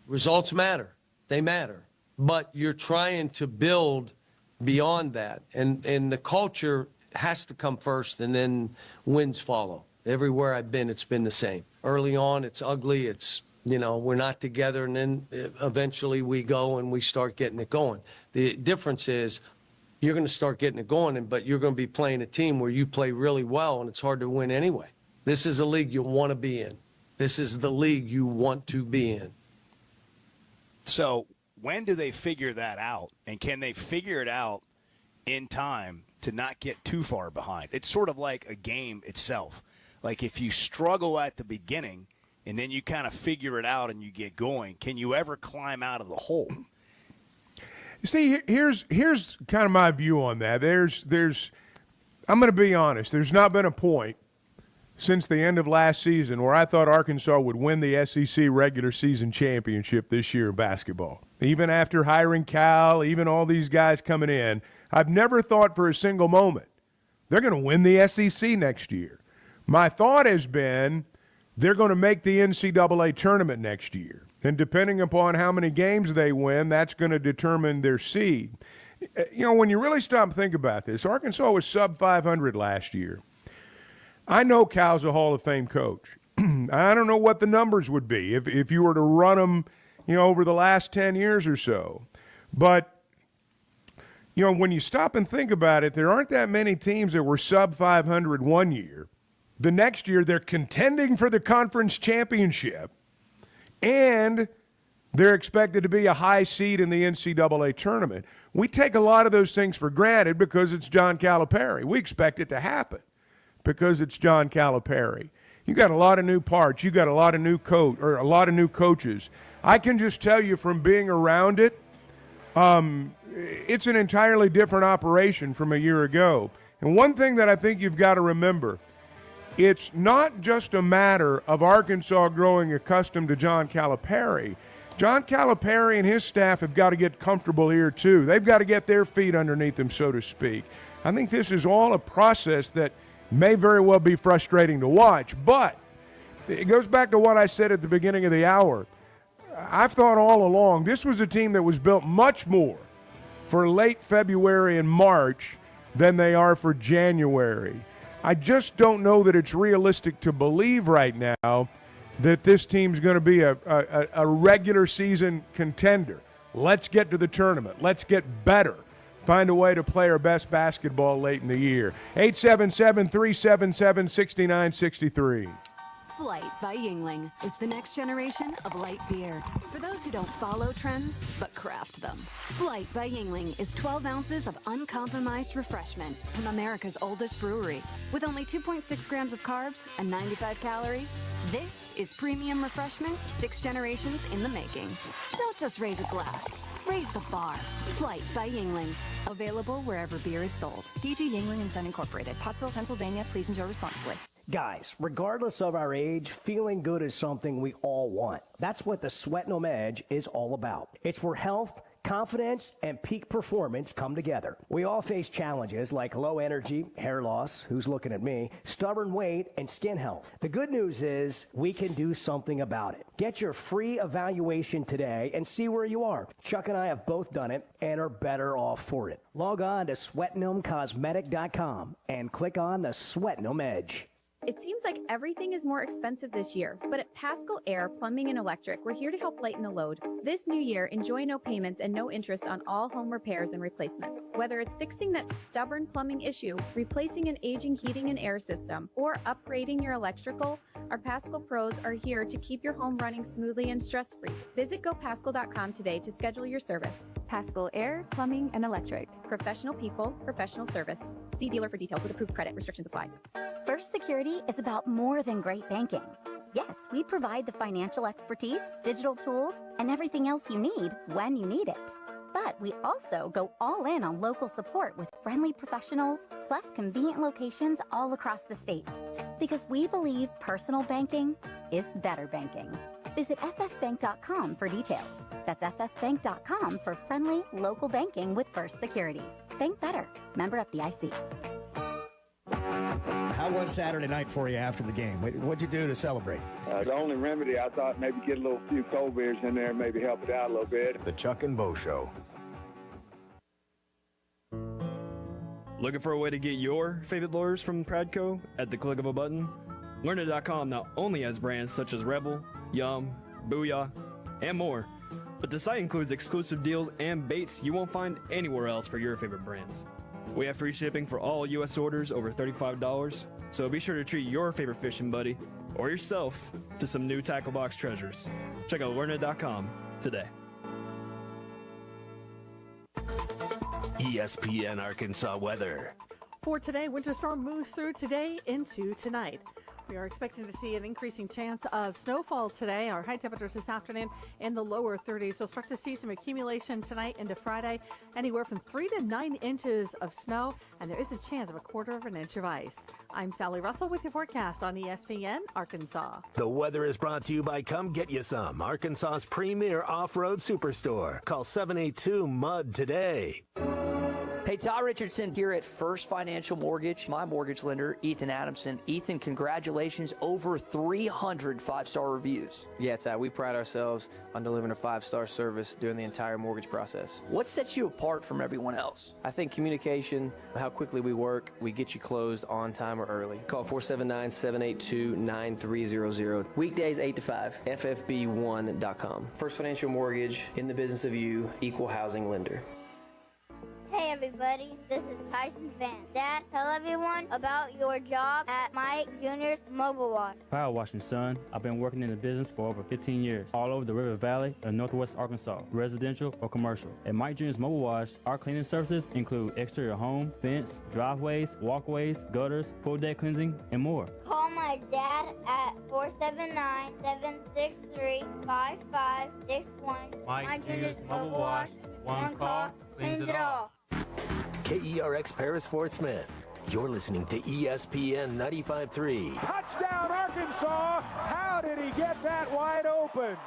Results matter. They matter. But you're trying to build beyond that. And the culture has to come first, and then wins follow. Everywhere I've been, it's been the same. Early on, it's ugly. It's, we're not together, and then eventually we go and we start getting it going. The difference is you're going to start getting it going, but you're going to be playing a team where you play really well, and it's hard to win anyway. This is a league you want to be in. This is the league you want to be in. So when do they figure that out, and can they figure it out in time to not get too far behind? It's sort of like a game itself. Like if you struggle at the beginning and then you kind of figure it out and you get going, can you ever climb out of the hole? See, here's kind of my view on that. I'm going to be honest. There's not been a point since the end of last season where I thought Arkansas would win the SEC regular season championship this year in basketball. Even after hiring Cal, even all these guys coming in, I've never thought for a single moment they're going to win the SEC next year. My thought has been they're going to make the NCAA tournament next year. And depending upon how many games they win, that's going to determine their seed. You know, when you really stop and think about this, Arkansas was sub 500 last year. I know Cal's a Hall of Fame coach. I don't know what the numbers would be if you were to run them, you know, over the last 10 years or so. But, you know, when you stop and think about it, there aren't that many teams that were sub 500 one year. The next year, they're contending for the conference championship, and they're expected to be a high seed in the NCAA tournament. We take a lot of those things for granted because it's John Calipari. We expect it to happen because it's John Calipari. You got a lot of new parts. You got a lot of new coaches. I can just tell you from being around it, it's an entirely different operation from a year ago. And one thing that I think you've got to remember, it's not just a matter of Arkansas growing accustomed to John Calipari. John Calipari and his staff have got to get comfortable here too. They've got to get their feet underneath them, so to speak. I think this is all a process that may very well be frustrating to watch, but it goes back to what I said at the beginning of the hour. I've thought all along this was a team that was built much more for late February and March than they are for January. I just don't know that it's realistic to believe right now that this team's going to be a regular season contender. Let's get to the tournament. Let's get better. Find a way to play our best basketball late in the year. 877-377-6963. Flight by Yingling is the next generation of light beer. For those who don't follow trends, but craft them. Flight by Yingling is 12 ounces of uncompromised refreshment from America's oldest brewery. With only 2.6 grams of carbs and 95 calories, this is premium refreshment 6 generations in the making. Don't just raise a glass. Raise the bar. Flight by Yingling. Available wherever beer is sold. DG Yingling & Son Incorporated. Pottsville, Pennsylvania. Please enjoy responsibly. Guys, regardless of our age, feeling good is something we all want. That's what the Sweatnum Edge is all about. It's where health, confidence, and peak performance come together. We all face challenges like low energy, hair loss, who's looking at me, stubborn weight, and skin health. The good news is we can do something about it. Get your free evaluation today and see where you are. Chuck and I have both done it and are better off for it. Log on to SweatnumCosmetic.com and click on the Sweatnum Edge. It seems like everything is more expensive this year, but at Pascal Air Plumbing and Electric, we're here to help lighten the load. This new year, enjoy no payments and no interest on all home repairs and replacements. Whether it's fixing that stubborn plumbing issue, replacing an aging heating and air system, or upgrading your electrical, our Pascal pros are here to keep your home running smoothly and stress-free. Visit GoPascal.com today to schedule your service. Pascal Air Plumbing and Electric. Professional people, professional service. See dealer for details with approved credit. Restrictions apply. First Security is about more than great banking. Yes, we provide the financial expertise, digital tools, and everything else you need when you need it. But we also go all in on local support with friendly professionals, plus convenient locations all across the state. Because we believe personal banking is better banking. Visit fsbank.com for details. That's fsbank.com for friendly local banking with First Security. Bank better. Member FDIC. How was Saturday night for you after the game? What'd you do to celebrate? The only remedy, I thought maybe get a few cold beers in there and maybe help it out a little bit. The Chuck and Bo Show. Looking for a way to get your favorite lures from Pradco at the click of a button? Learnit.com not only has brands such as Rebel, Yum, Booyah, and more, but the site includes exclusive deals and baits you won't find anywhere else for your favorite brands. We have free shipping for all U.S. orders over $35, so be sure to treat your favorite fishing buddy or yourself to some new tackle box treasures. Check out Learnit.com today. ESPN Arkansas weather. For today, winter storm moves through today into tonight. We are expecting to see an increasing chance of snowfall today. Our high temperatures this afternoon in the lower 30s. We'll start to see some accumulation tonight into Friday, anywhere from 3 to 9 inches of snow, and there is a chance of a 1/4 inch of ice. I'm Sally Russell with your forecast on ESPN Arkansas. The weather is brought to you by Come Get You Some, Arkansas's premier off-road superstore. Call 782-MUD today. Hey, Ty Richardson here at First Financial Mortgage, my mortgage lender, Ethan Adamson. Ethan, congratulations, over 300 five-star reviews. Yeah, Ty, we pride ourselves on delivering a 5-star service during the entire mortgage process. What sets you apart from everyone else? I think communication, how quickly we work, we get you closed on time or early. Call 479-782-9300. Weekdays 8 to 5, ffb1.com. First Financial Mortgage, in the business of you, equal housing lender. Hey everybody, this is Tyson Van. Dad, tell everyone about your job at Mike Jr.'s Mobile Wash. Power washing, son. I've been working in the business for over 15 years, all over the River Valley and Northwest Arkansas, residential or commercial. At Mike Jr.'s Mobile Wash, our cleaning services include exterior home, fence, driveways, walkways, gutters, pool deck cleansing, and more. Call my dad at 479-763-5561. Mike Jr.'s Mobile Wash. One call, cleans it all. KERX Paris Fort Smith. You're listening to ESPN 95.3. Touchdown, Arkansas! How did he get that wide open?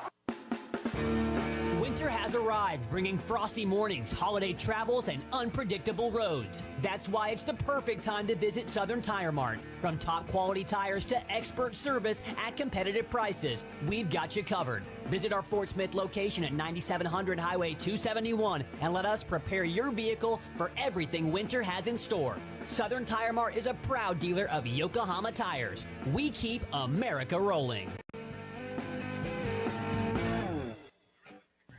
Winter has arrived, bringing frosty mornings, holiday travels, and unpredictable roads. That's why it's the perfect time to visit Southern Tire Mart. From top quality tires to expert service at competitive prices, we've got you covered. Visit our Fort Smith location at 9700 Highway 271 and let us prepare your vehicle for everything winter has in store. Southern Tire Mart is a proud dealer of Yokohama tires. We keep America rolling.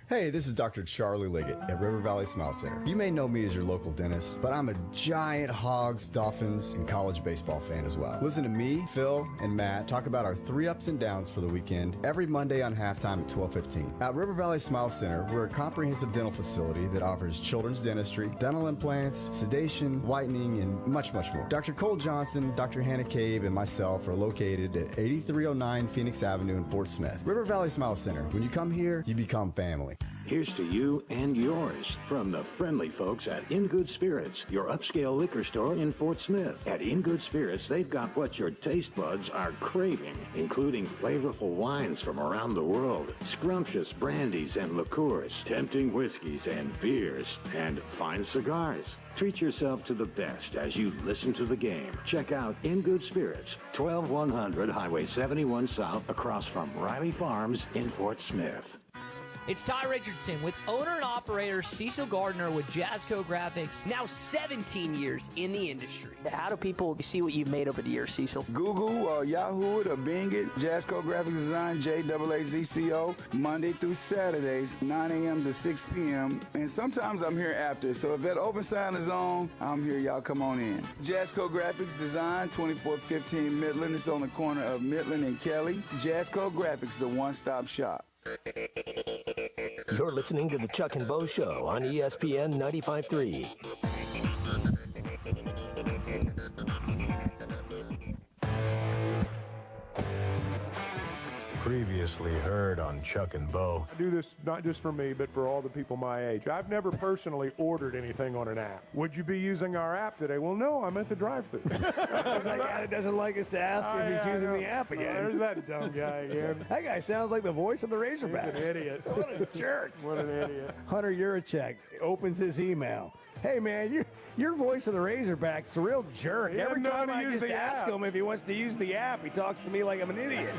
Hey, this is Dr. Charlie Liggett at River Valley Smile Center. You may know me as your local dentist, but I'm a giant Hogs, Dolphins, and college baseball fan as well. Listen to me, Phil, and Matt talk about our 3 ups and downs for the weekend every Monday on halftime at 12:15. At River Valley Smile Center, we're a comprehensive dental facility that offers children's dentistry, dental implants, sedation, whitening, and much, much more. Dr. Cole Johnson, Dr. Hannah Cabe, and myself are located at 8309 Phoenix Avenue in Fort Smith. River Valley Smile Center. When you come here, you become family. Here's to you and yours from the friendly folks at In Good Spirits, your upscale liquor store in Fort Smith. At In Good Spirits, they've got what your taste buds are craving, including flavorful wines from around the world, scrumptious brandies and liqueurs, tempting whiskeys and beers, and fine cigars. Treat yourself to the best as you listen to the game. Check out In Good Spirits, 12100 Highway 71 South, across from Riley Farms in Fort Smith. It's Ty Richardson with owner and operator Cecil Gardner with Jazzco Graphics, now 17 years in the industry. How do people see what you've made over the years, Cecil? Google, Yahoo it, or Bing it. Jazzco Graphics Design, JAAZCO, Monday through Saturdays, 9 a.m. to 6 p.m. And sometimes I'm here after, so if that open sign is on, I'm here. Y'all come on in. Jazzco Graphics Design, 2415 Midland. It's on the corner of Midland and Kelly. Jazzco Graphics, the one-stop shop. You're listening to the Chuck and Bo Show on ESPN 95.3. Previously heard on Chuck and Bo. I do this not just for me, but for all the people my age. I've never personally ordered anything on an app. Would you be using our app today? Well, no, I'm at the drive-thru. That guy doesn't like us to ask if he's using the app again. There's that dumb guy again. That guy sounds like the voice of the Razorbacks. He's an idiot. What a jerk. What an idiot. Hunter Yurachek opens his email. Hey, man, your voice of the Razorbacks, a real jerk. Every time I just ask him if he wants to use the app, he talks to me like I'm an idiot.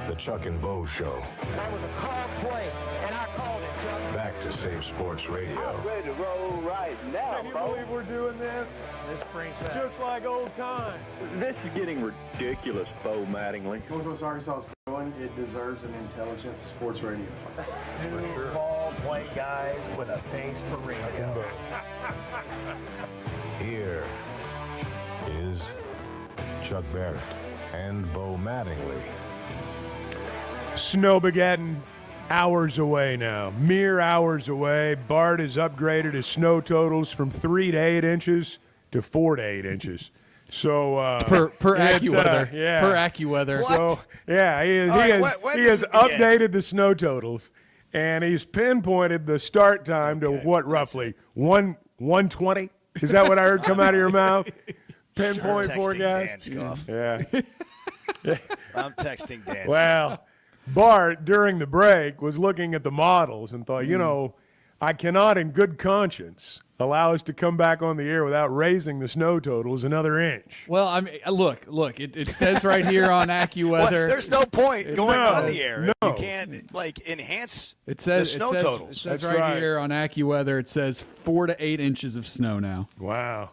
The Chuck and Bo Show. That was a call play, and I called it, Chuck. Back to Save Sports Radio. I'm ready to roll right now, Can you Bo. believe we're doing this? This brings back. Just like old times. This is getting ridiculous, Bo Mattingly. Northwest Arkansas is growing. It deserves an intelligent sports radio. Two ball play guys with a face for radio. Here is Chuck Barrett and Bo Mattingly. Snowmageddon, hours away now. Mere hours away. Bart has upgraded his snow totals from 3 to 8 inches to 4 to 8 inches. So per AccuWeather. Yeah. Per AccuWeather. So yeah, he has updated the snow totals, and he's pinpointed the start time to what, roughly 1:20? Is that what I heard come out of your mouth? Pinpoint forecast. Yeah. I'm texting Dan. Well, Bart, during the break, was looking at the models and thought, I cannot in good conscience allow us to come back on the air without raising the snow totals another inch. Well, I mean, look. It says right here on AccuWeather. Well, there's no point going on the air. No. You can't enhance It says the snow totals. It says right here on AccuWeather. It says 4 to 8 inches of snow now. Wow.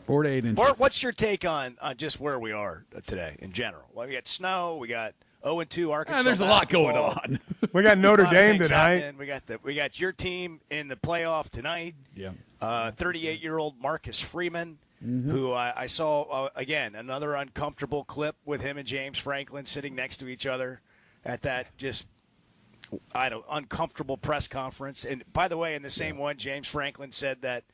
4 to 8 inches. Bart, what's your take on just where we are today in general? Well, we got snow. We got 0-2 Arkansas. There's a lot going on. We got Notre Dame tonight. happening. We got your team in the playoff tonight. Yeah. 38-year-old Marcus Freeman, who I saw again another uncomfortable clip with him and James Franklin sitting next to each other at that uncomfortable press conference. And by the way, in the same one, James Franklin said that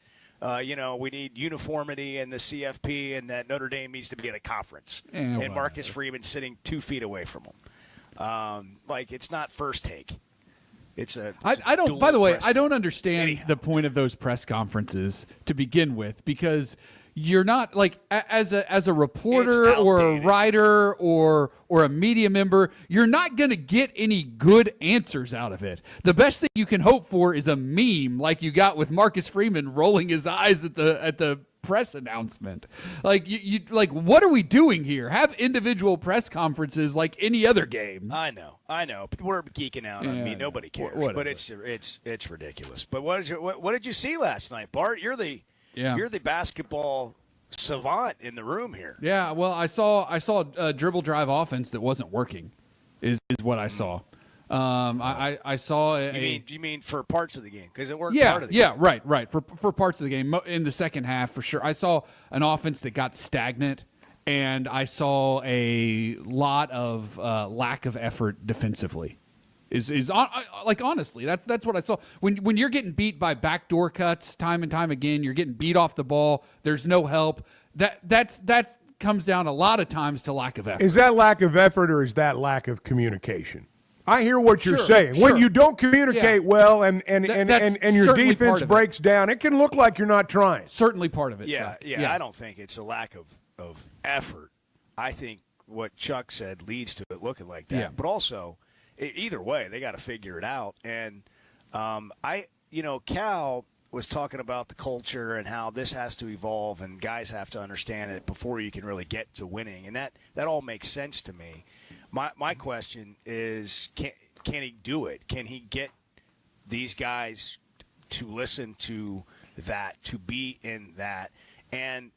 we need uniformity in the CFP and that Notre Dame needs to be in a conference. And Marcus Freeman sitting 2 feet away from him. It's not first take. I don't. By the way, I don't understand the point of those press conferences to begin with, because you're not as a reporter or a writer or a media member, you're not going to get any good answers out of it. The best thing you can hope for is a meme like you got with Marcus Freeman rolling his eyes at the press announcement. What are we doing here? Have individual press conferences like any other game. I know. But we're geeking out on me. Nobody cares. But it's ridiculous. But what did you see last night, Bart? You're the basketball savant in the room here. Yeah. Well, I saw a dribble drive offense that wasn't working. Is what I saw. I saw you mean for parts of the game, because it worked part of the game. Right. For parts of the game in the second half, for sure. I saw an offense that got stagnant, and I saw a lot of lack of effort defensively. Honestly, that's what I saw. When you're getting beat by backdoor cuts time and time again, you're getting beat off the ball. There's no help. That comes down a lot of times to lack of effort. Is that lack of effort, or is that lack of communication? I hear what you're saying. When you don't communicate well and your defense breaks down, it can look like you're not trying. Certainly part of it, Chuck. Yeah. I don't think it's a lack of effort. I think what Chuck said leads to it looking like that. Yeah. But also, either way, they got to figure it out. And Cal was talking about the culture and how this has to evolve and guys have to understand it before you can really get to winning. And that all makes sense to me. My question is, can he do it? Can he get these guys to listen to that, to be in that? And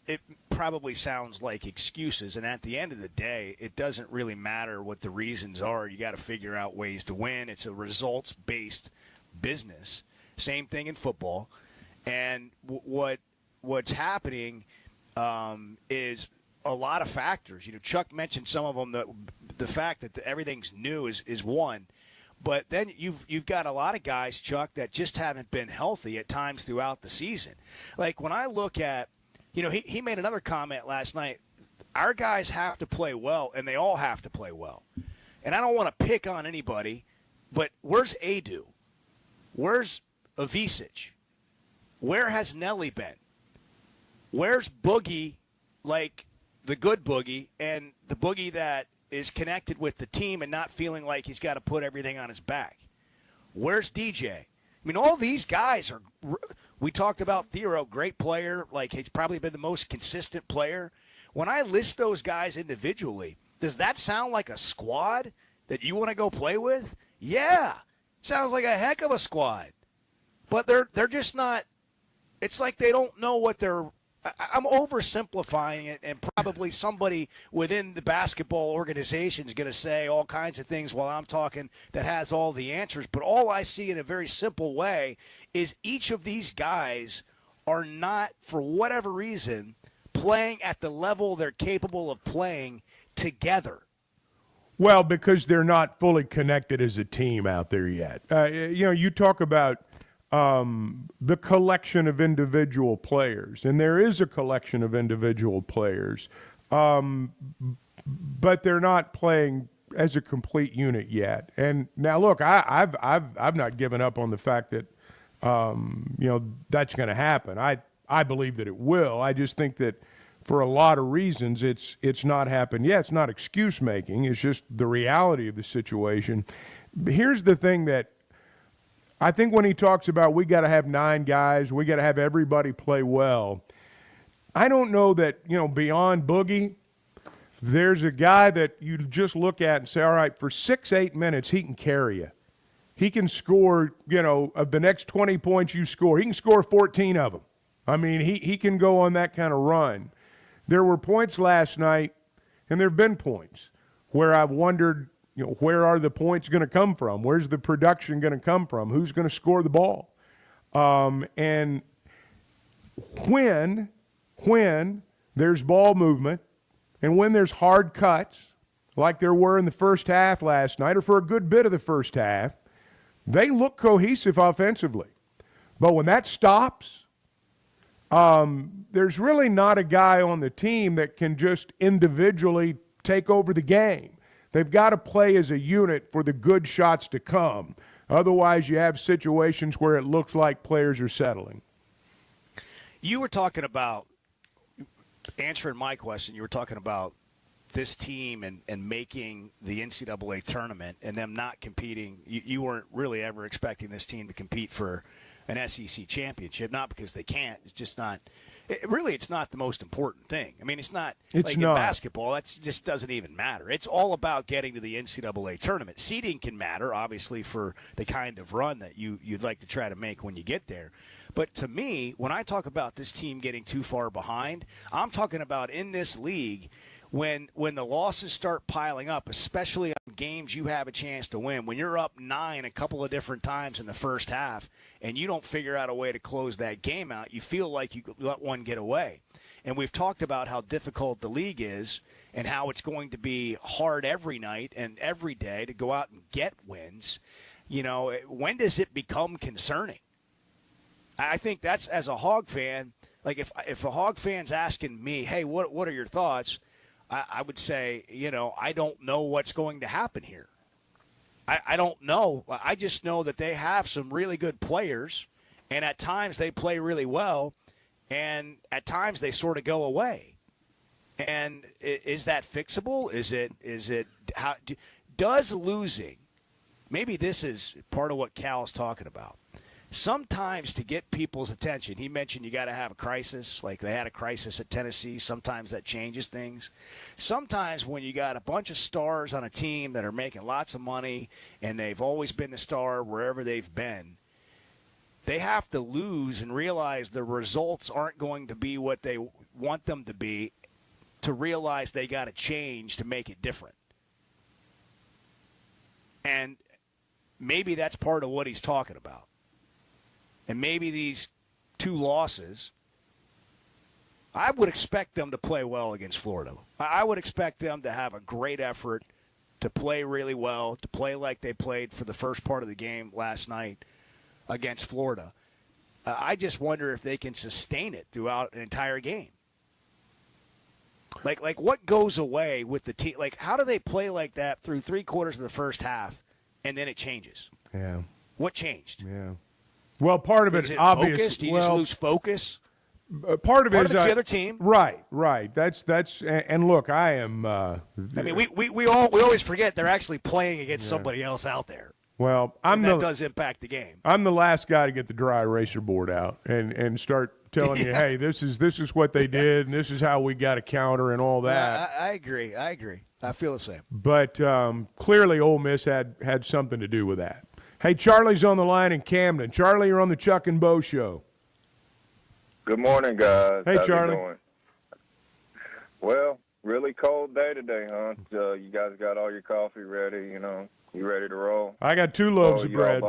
it probably sounds like excuses, and at the end of the day, it doesn't really matter what the reasons are. You got to figure out ways to win. It's a results-based business. Same thing in football. And what's happening is a lot of factors. Chuck mentioned some of them. The fact that everything's new is one. But then you've got a lot of guys, Chuck, that just haven't been healthy at times throughout the season. Like when I look at, he made another comment last night. Our guys have to play well, and they all have to play well. And I don't want to pick on anybody, but where's Adu? Where's Avicic? Where has Nelly been? Where's Boogie, like the good Boogie, and the Boogie that is connected with the team and not feeling like he's got to put everything on his back? Where's DJ? I mean, all these guys are – we talked about Theo, great player. Like, he's probably been the most consistent player. When I list those guys individually, does that sound like a squad that you want to go play with? Yeah. Sounds like a heck of a squad. But they're just not – it's like they don't know what they're – I'm oversimplifying it, and probably somebody within the basketball organization is going to say all kinds of things while I'm talking that has all the answers. But all I see in a very simple way is each of these guys are not, for whatever reason, playing at the level they're capable of playing together. Well, because they're not fully connected as a team out there yet. You talk about the collection of individual players, and there is a collection of individual players, but they're not playing as a complete unit yet. And now, look, I've not given up on the fact that that's going to happen. I believe that it will. I just think that for a lot of reasons, it's not happened yet. It's not excuse making. It's just the reality of the situation. Here's the thing that I think when he talks about we got to have 9 guys, we got to have everybody play well, I don't know that, beyond Boogie, there's a guy that you just look at and say, all right, for 6-8 minutes, he can carry you. He can score, of the next 20 points you score, he can score 14 of them. I mean, he can go on that kind of run. There were points last night, and there have been points where I've wondered, where are the points going to come from? Where's the production going to come from? Who's going to score the ball? And when there's ball movement and when there's hard cuts, like there were in the first half last night or for a good bit of the first half, they look cohesive offensively. But when that stops, there's really not a guy on the team that can just individually take over the game. They've got to play as a unit for the good shots to come. Otherwise, you have situations where it looks like players are settling. You were talking about, answering my question, you were talking about this team and making the NCAA tournament and them not competing. You weren't really ever expecting this team to compete for an SEC championship, not because they can't. It's just not – it's not the most important thing. I mean, it's not like in basketball. That just doesn't even matter. It's all about getting to the NCAA tournament. Seeding can matter, obviously, for the kind of run that you'd like to try to make when you get there. But to me, when I talk about this team getting too far behind, I'm talking about in this league when the losses start piling up, especially on games you have a chance to win, when you're up 9 a couple of different times in the first half and you don't figure out a way to close that game out, you feel like you let one get away. And we've talked about how difficult the league is and how it's going to be hard every night and every day to go out and get wins. When does it become concerning? I think that's, as a Hog fan, like if a Hog fan's asking me, hey, what are your thoughts? I would say, I don't know what's going to happen here. I don't know. I just know that they have some really good players, and at times they play really well, and at times they sort of go away. And is that fixable? Is it how does losing? Maybe this is part of what Cal's talking about. Sometimes to get people's attention, he mentioned you got to have a crisis, like they had a crisis at Tennessee. Sometimes that changes things. Sometimes when you got a bunch of stars on a team that are making lots of money and they've always been the star wherever they've been, they have to lose and realize the results aren't going to be what they want them to be, to realize they got to change to make it different. And maybe that's part of what he's talking about. And maybe these 2 losses, I would expect them to play well against Florida. I would expect them to have a great effort, to play really well, to play like they played for the first part of the game last night against Florida. I just wonder if they can sustain it throughout an entire game. Like what goes away with the team? Like, how do they play like that through 3 quarters of the first half, and then it changes? Yeah. What changed? Yeah. Well, part of it obvious. Focus? Do you just lose focus? Part of it is it's the other team. Right. That's and look, I am. I mean, we always forget they're actually playing against somebody else out there. Well, that does impact the game. I'm the last guy to get the dry eraser board out and start telling you, hey, this is what they did, and this is how we got to counter and all that. I agree. I feel the same. But clearly, Ole Miss had something to do with that. Hey, Charlie's on the line in Camden. Charlie, you're on the Chuck and Bo Show. Good morning, guys. Hey, How's Charlie. it going? Well, really cold day today, huh? You guys got all your coffee ready, you ready to roll? I got 2 loaves of bread.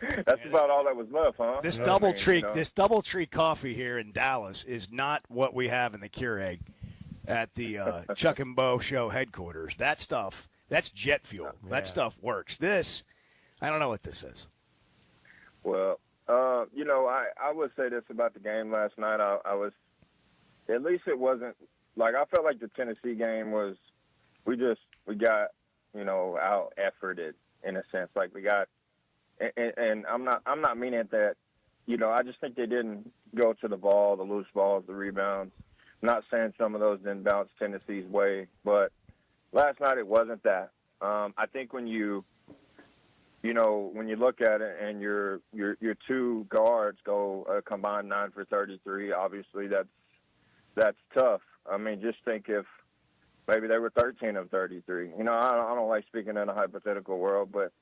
That's about all that was left, huh? This DoubleTree coffee here in Dallas is not what we have in the Keurig at the Chuck and Bo Show headquarters. That stuff, that's jet fuel. Yeah. That stuff works. This, I don't know what this is. Well, I would say this about the game last night. I was, at least it wasn't, like, I felt like the Tennessee game was, we got, out efforted in a sense. Like we got, and I'm not meaning that, I just think they didn't go to the ball, the loose balls, the rebounds. I'm not saying some of those didn't bounce Tennessee's way, but last night it wasn't that. I think when you when you look at it and your two guards go a combined 9 for 33, obviously that's tough. I mean, just think if maybe they were 13 of 33. I don't like speaking in a hypothetical world, but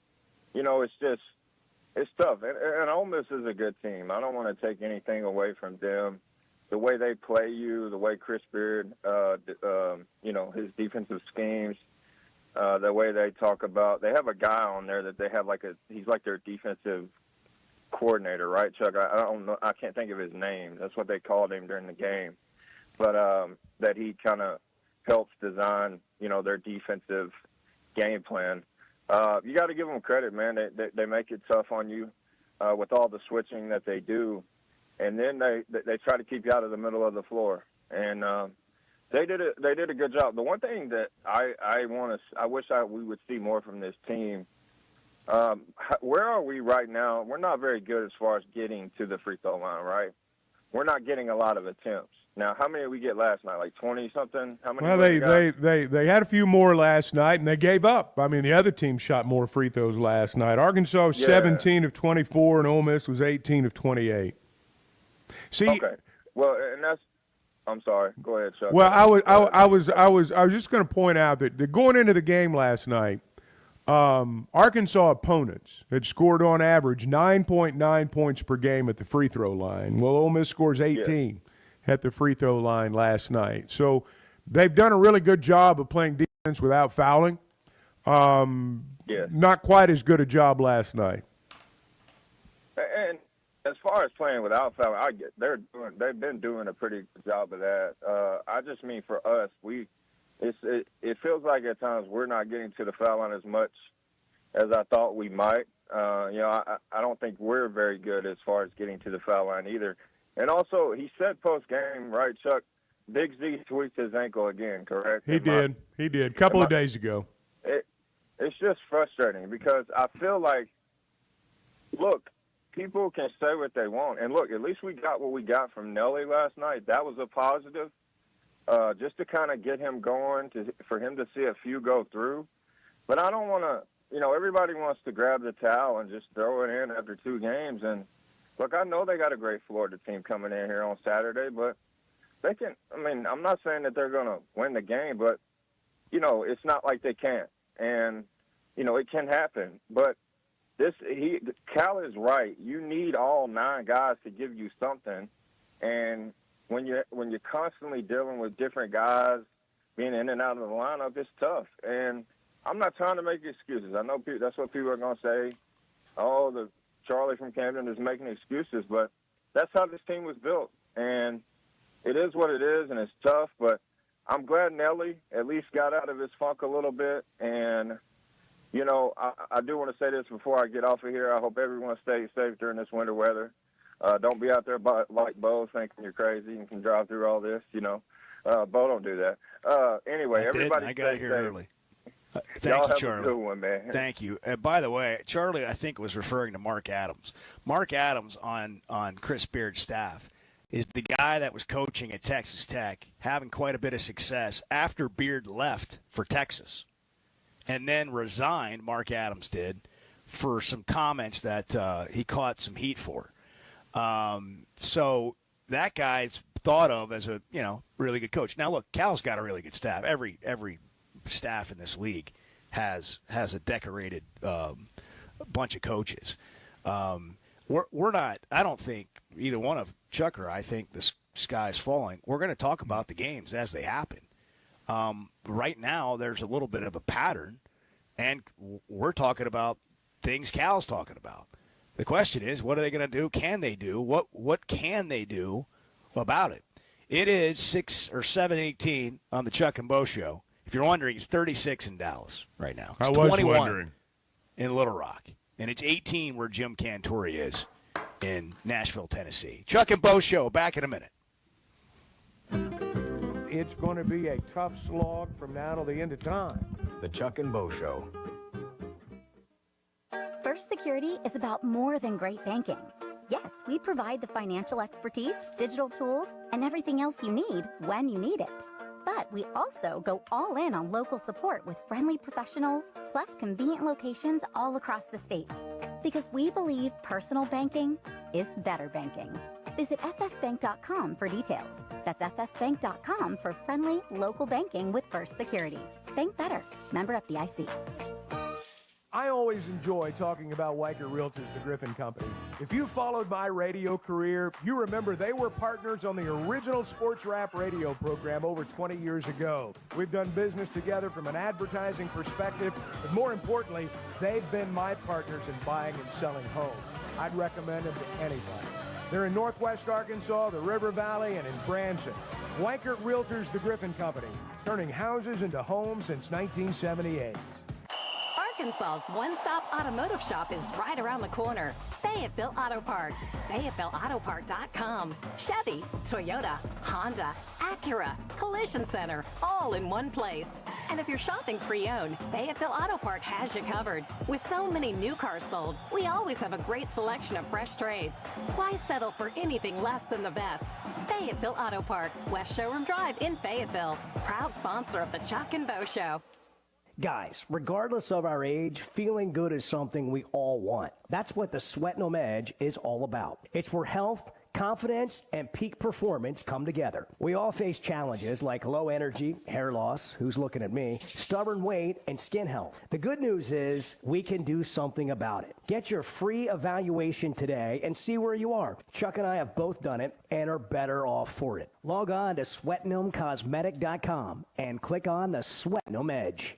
it's tough. And Ole Miss is a good team. I don't want to take anything away from them. The way they play you, the way Chris Beard, his defensive schemes, the way they talk about, they have a guy on there that they have he's like their defensive coordinator, right, Chuck? I don't know. I can't think of his name. That's what they called him during the game. But that he kind of helps design, their defensive game plan. You got to give them credit, man. They make it tough on you with all the switching that they do. And then they try to keep you out of the middle of the floor. And they did a good job. The one thing that I wish we would see more from this team. Where are we right now? We're not very good as far as getting to the free throw line, right? We're not getting a lot of attempts. Now, how many did we get last night? Like 20-something? How many? Well, they had a few more last night, and they gave up. I mean, the other team shot more free throws last night. Arkansas was 17 of 24, and Ole Miss was 18 of 28. See, okay. Well, and that's. I'm sorry. Go ahead, Chuck. Well, I was just going to point out that going into the game last night, Arkansas opponents had scored on average 9.9 points per game at the free throw line. Well, Ole Miss scores 18 at the free throw line last night. So they've done a really good job of playing defense without fouling. Not quite as good a job last night. And as far as playing without fouling, they've been doing a pretty good job of that. I just mean for us, it feels like at times we're not getting to the foul line as much as I thought we might. I don't think we're very good as far as getting to the foul line either. And also, he said post-game, right, Chuck, Big Z tweaked his ankle again, correct? He did. A couple of days ago. It's just frustrating because I feel like, look, people can say what they want. And, look, at least we got what we got from Nelly last night. That was a positive. Just to kind of get him going, for him to see a few go through. But I don't want to, everybody wants to grab the towel and just throw it in after 2 games. And, look, I know they got a great Florida team coming in here on Saturday, but they can, I'm not saying that they're going to win the game, but, it's not like they can't. And, it can happen. But Cal is right. You need all 9 guys to give you something. And when you're constantly dealing with different guys being in and out of the lineup, it's tough. And I'm not trying to make excuses. I know that's what people are going to say. Oh, the Charlie from Camden is making excuses, but that's how this team was built. And it is what it is, and it's tough. But I'm glad Nelly at least got out of his funk a little bit. And, I do want to say this before I get off of here. I hope everyone stays safe during this winter weather. Don't be out there like Bo thinking you're crazy and can drive through all this, Bo, don't do that. Anyway, everybody I got here early. Thank you, Charlie. Have a good one, man. Thank you. By the way, Charlie, I think, was referring to Mark Adams. Mark Adams on Chris Beard's staff is the guy that was coaching at Texas Tech, having quite a bit of success after Beard left for Texas and then resigned, Mark Adams did, for some comments that he caught some heat for. So that guy's thought of as a, really good coach. Now, look, Cal's got a really good staff. Every staff in this league has a decorated bunch of coaches. We're not, I don't think either one of Chuck or I think the sky's falling. We're going to talk about the games as they happen. Right now, there's a little bit of a pattern, and we're talking about things Cal's talking about. The question is, what are they going to do? Can they do? What can they do about it? It is 6 or 7:18 on the Chuck and Bo Show. If you're wondering, it's 36 in Dallas right now. It's I was 21 wondering. in Little Rock, and it's 18 where Jim Cantori is in Nashville, Tennessee. Chuck and Bo Show, back in a minute. It's going to be a tough slog from now till the end of time. The Chuck and Bo Show. First Security is about more than great banking. Yes, we provide the financial expertise, digital tools, and everything else you need when you need it. But We also go all in on local support with friendly professionals, plus convenient locations all across the state. Because we believe personal banking is better banking. Visit fsbank.com for details. That's fsbank.com for friendly local banking with First Security. Bank better. Member FDIC. I always enjoy talking about Weicker Realtors, the Griffin Company. If you followed my radio career, you remember they were partners on the original sports rap radio program over 20 years ago. We've done business together from an advertising perspective, but more importantly, they've been my partners in buying and selling homes. I'd recommend them to anybody. They're in Northwest Arkansas, the River Valley, and in Branson. Weicker Realtors, the Griffin Company, turning houses into homes since 1978. Arkansas's one-stop automotive shop is right around the corner. Fayetteville Auto Park. FayettevilleAutoPark.com. Chevy, Toyota, Honda, Acura, Collision Center, all in one place. And if you're shopping pre-owned, Fayetteville Auto Park has you covered. With so many new cars sold, we always have a great selection of fresh trades. Why settle for anything less than the best? Fayetteville Auto Park, West Showroom Drive in Fayetteville. Proud sponsor of the Chuck and Bo Show. Guys, regardless of our age, feeling good is something we all want. That's what the Sweat No Edge is all about. It's where health, confidence, and peak performance come together. We all face challenges like low energy, hair loss, who's looking at me, stubborn weight, and skin health. The good news is we can do something about it. Get your free evaluation today and see where you are. Chuck and I have both done it and are better off for it. Log on to sweatgnomecosmetic.com and click on the Sweat No Edge.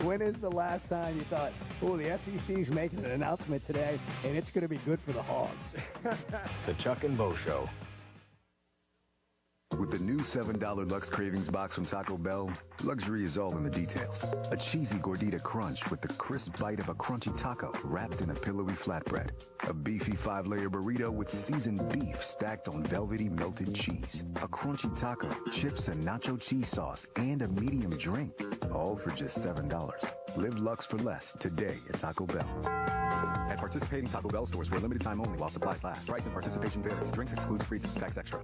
When is the last time you thought, oh, the SEC's making an announcement today, and it's going to be good for the Hogs? The Chuck and Bo Show. With the new $7 Lux Cravings box from Taco Bell, luxury is all in the details. A cheesy gordita crunch with the crisp bite of a crunchy taco wrapped in a pillowy flatbread. A beefy 5-layer burrito with seasoned beef stacked on velvety melted cheese. A crunchy taco, chips and nacho cheese sauce, and a medium drink. All for just $7. Live Lux for less today at Taco Bell. At participating Taco Bell stores for a limited time only while supplies last. Price and participation varies. Drinks excludes freezes. Tax extra.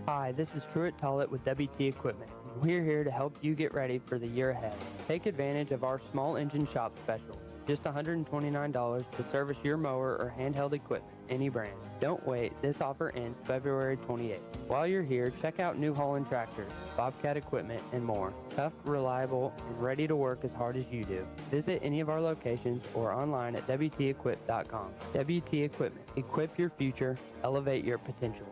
Hi, this is Truett Tollett with WT Equipment. We're here to help you get ready for the year ahead. Take advantage of our small engine shop special. Just $129 to service your mower or handheld equipment, any brand. Don't wait, this offer ends February 28th. While you're here, check out New Holland Tractors, Bobcat Equipment, and more. Tough, reliable, and ready to work as hard as you do. Visit any of our locations or online at WTEquip.com. WT Equipment. Equip your future, elevate your potential.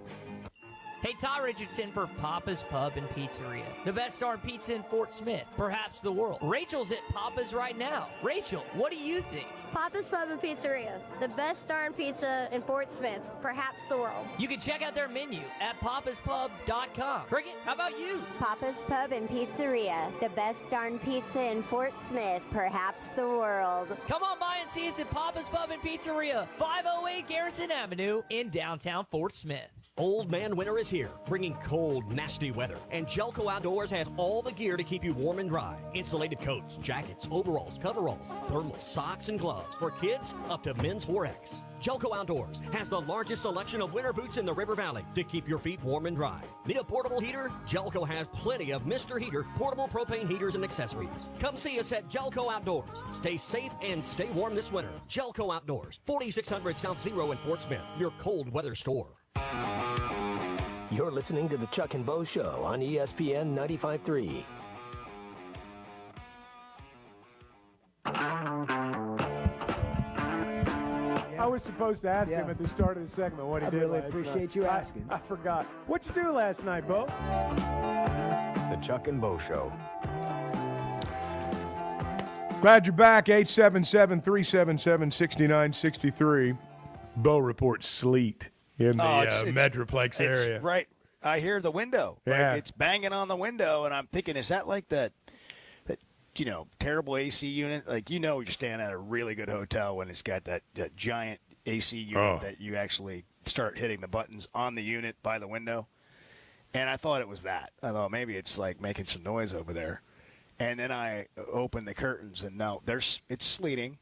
Hey, Ty Richardson for Papa's Pub and Pizzeria. The best darn pizza in Fort Smith, perhaps the world. Rachel's at Papa's right now. Rachel, what do you think? Papa's Pub and Pizzeria. The best darn pizza in Fort Smith, perhaps the world. You can check out their menu at papaspub.com. Cricket, how about you? Papa's Pub and Pizzeria. The best darn pizza in Fort Smith, perhaps the world. Come on by and see us at Papa's Pub and Pizzeria, 508 Garrison Avenue in downtown Fort Smith. Old Man Winter is here, bringing cold, nasty weather. And Jelco Outdoors has all the gear to keep you warm and dry. Insulated coats, jackets, overalls, coveralls, thermals, socks, and gloves. For kids, up to men's 4X. Jelco Outdoors has the largest selection of winter boots in the River Valley to keep your feet warm and dry. Need a portable heater? Jelco has plenty of Mr. Heater portable propane heaters and accessories. Come see us at Jelco Outdoors. Stay safe and stay warm this winter. Jelco Outdoors, 4600 South Zero in Fort Smith, your cold weather store. You're listening to the Chuck and Bo Show on ESPN 95.3. I was supposed to ask him at the start of the segment what he did really last appreciate night. you asking. I forgot. What'd you do last night, Bo? The Chuck and Bo Show. Glad you're back. 877-377-6963. Bo reports sleet in the Metroplex area. It's right. I hear the window. Yeah. Like it's banging on the window, and I'm thinking, is that like that terrible AC unit? Like, you're staying at a really good hotel when it's got that giant AC unit that you actually start hitting the buttons on the unit by the window. And I thought it was that. I thought maybe it's like making some noise over there. And then I opened the curtains, and no, it's sleeting.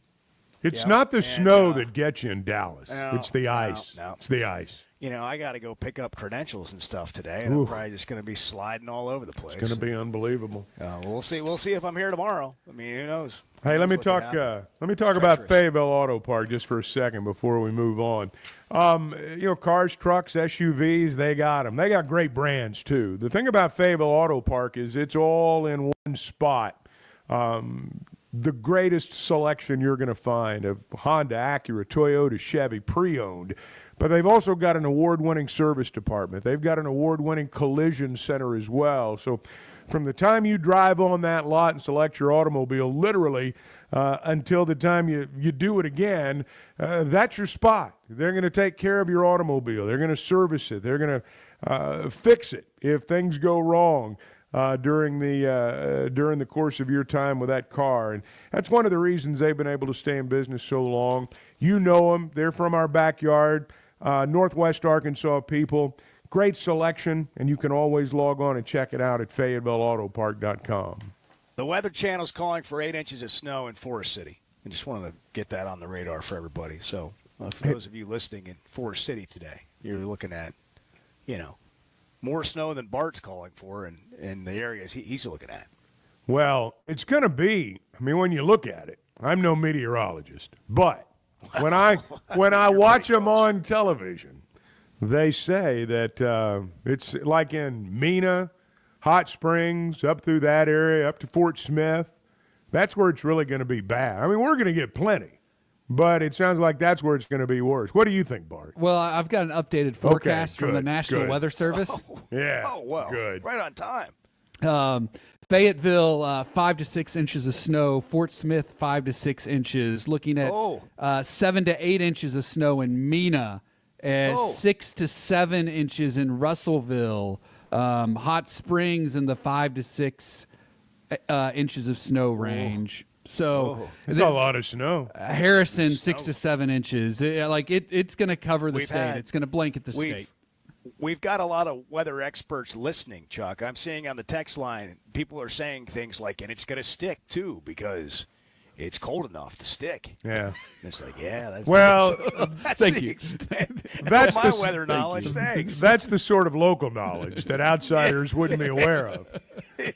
It's Yep. not the And, snow that gets you in Dallas. No, It's the ice. No. It's the ice. I got to go pick up credentials and stuff today, and I'm probably just going to be sliding all over the place. It's going to be unbelievable. We'll see. We'll see if I'm here tomorrow. I mean, who knows? Hey, let me talk about Fayetteville Auto Park just for a second before we move on. Cars, trucks, SUVs, they got them. They got great brands too. The thing about Fayetteville Auto Park is it's all in one spot. The greatest selection you're going to find of Honda, Acura, Toyota, Chevy, pre-owned. But they've also got an award-winning service department. They've got an award-winning collision center as well. So from the time you drive on that lot and select your automobile, literally until the time you do it again, that's your spot. They're going to take care of your automobile. They're going to service it. They're going to fix it if things go wrong during the course of your time with that car. And that's one of the reasons they've been able to stay in business so long. You know them. They're from our backyard. Northwest Arkansas people. Great selection, and you can always log on and check it out at FayettevilleAutoPark.com. The Weather Channel's calling for 8 inches of snow in Forest City. I just wanted to get that on the radar for everybody. So for those of you listening in Forest City today, you're looking at, more snow than Bart's calling for in the areas he's looking at. Well, it's going to be, when you look at it, I'm no meteorologist, but when I watch them on television, they say that it's like in Mena, Hot Springs, up through that area, up to Fort Smith. That's where it's really going to be bad. We're going to get plenty, but it sounds like that's where it's going to be worse. What do you think, Bart? Well, I've got an updated forecast from the National Weather Service. Yeah. Oh, well. Good. Right on time. Fayetteville, 5 to 6 inches of snow. Fort Smith, 5 to 6 inches. Looking at 7 to 8 inches of snow in Mena. 6 to 7 inches in Russellville. Hot Springs in the 5 to 6 inches of snow range. So it's a lot of snow. Harrison, 6 to 7 inches. It's going to cover the state. It's going to blanket the state. We've got a lot of weather experts listening, Chuck. I'm seeing on the text line, people are saying things like, and it's going to stick, too, because it's cold enough to stick. Yeah. And it's like, that's thank you. That's my weather knowledge. Thanks. That's the sort of local knowledge that outsiders wouldn't be aware of.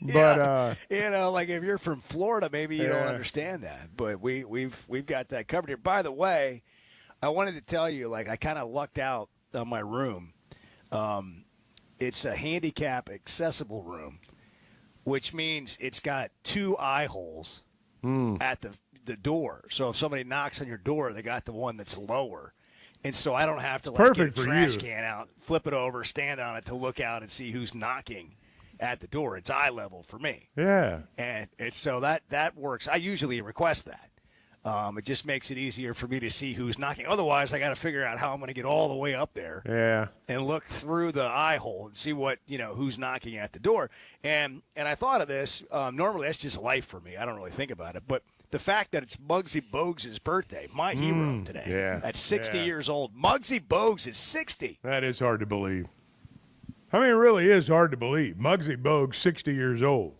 But like if you're from Florida, maybe you don't understand that. But we've got that covered here. By the way, I wanted to tell you, I kind of lucked out on my room. It's a handicap accessible room, which means it's got 2 eye holes at the door. So if somebody knocks on your door, they got the one that's lower. And so I don't have to get a trash can out, flip it over, stand on it to look out and see who's knocking at the door. It's eye level for me. Yeah. And so that works. I usually request that. It just makes it easier for me to see who's knocking. Otherwise, I got to figure out how I'm going to get all the way up there and look through the eye hole and see what, who's knocking at the door. And I thought of this. Normally, that's just life for me. I don't really think about it. But the fact that it's Muggsy Bogues' birthday, my hero today, at 60 years old. Muggsy Bogues is 60. That is hard to believe. It really is hard to believe. Muggsy Bogues, 60 years old.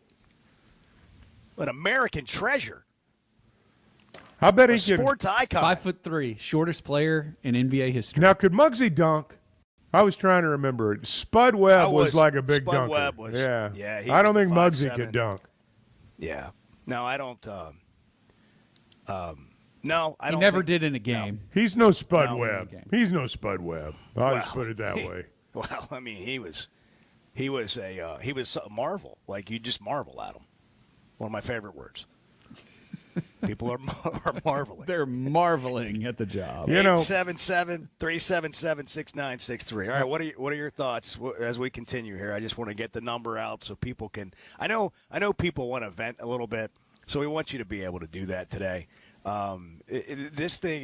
An American treasure. I bet he can. Sports icon. 5'3", shortest player in NBA history. Now, could Muggsy dunk? I was trying to remember it. Spud Webb was like a big dunker. Webb was. Yeah. I don't think Muggsy could dunk. Yeah. No, I don't. No, I don't. He never did in a game. No. He's no Spud Webb. He's no Spud Webb. I'll just put it that way. Well, he was a marvel. Like, you just marvel at him. One of my favorite words. People are marveling. They're marveling at the job. 877-377-6963. All right, what are your thoughts as we continue here? I just want to get the number out so people can. I know people want to vent a little bit, so we want you to be able to do that today. This thing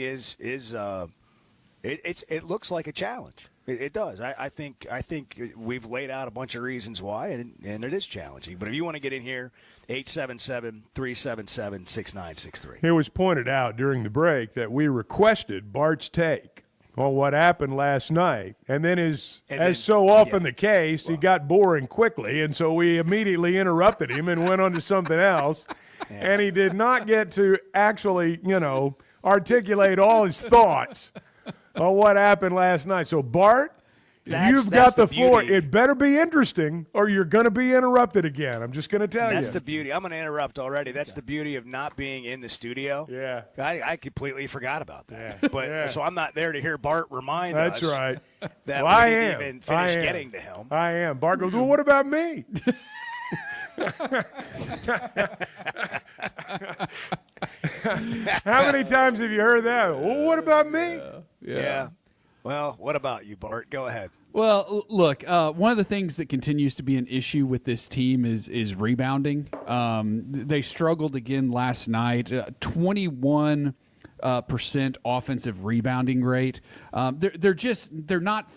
it looks like a challenge. It does. I think we've laid out a bunch of reasons why, and it is challenging. But if you want to get in here, 877-377-6963. It was pointed out during the break that we requested Bart's take on what happened last night. And then, as so often the case, he got boring quickly, and so we immediately interrupted him and went on to something else. And he did not get to actually, articulate all his thoughts on what happened last night. So, Bart, you've got the floor. It better be interesting or you're going to be interrupted again. I'm just going to tell you. That's the beauty. I'm going to interrupt already. That's the beauty of not being in the studio. Yeah. I completely forgot about that. So I'm not there to hear Bart remind us. That's right. That well, we didn't even finish getting to him. I am. Bart goes, well, what about me? How many times have you heard that? Well, what about me? Yeah. Well, what about you, Bart? Go ahead. Well, look, one of the things that continues to be an issue with this team is rebounding. They struggled again last night. 21% offensive rebounding rate. They're not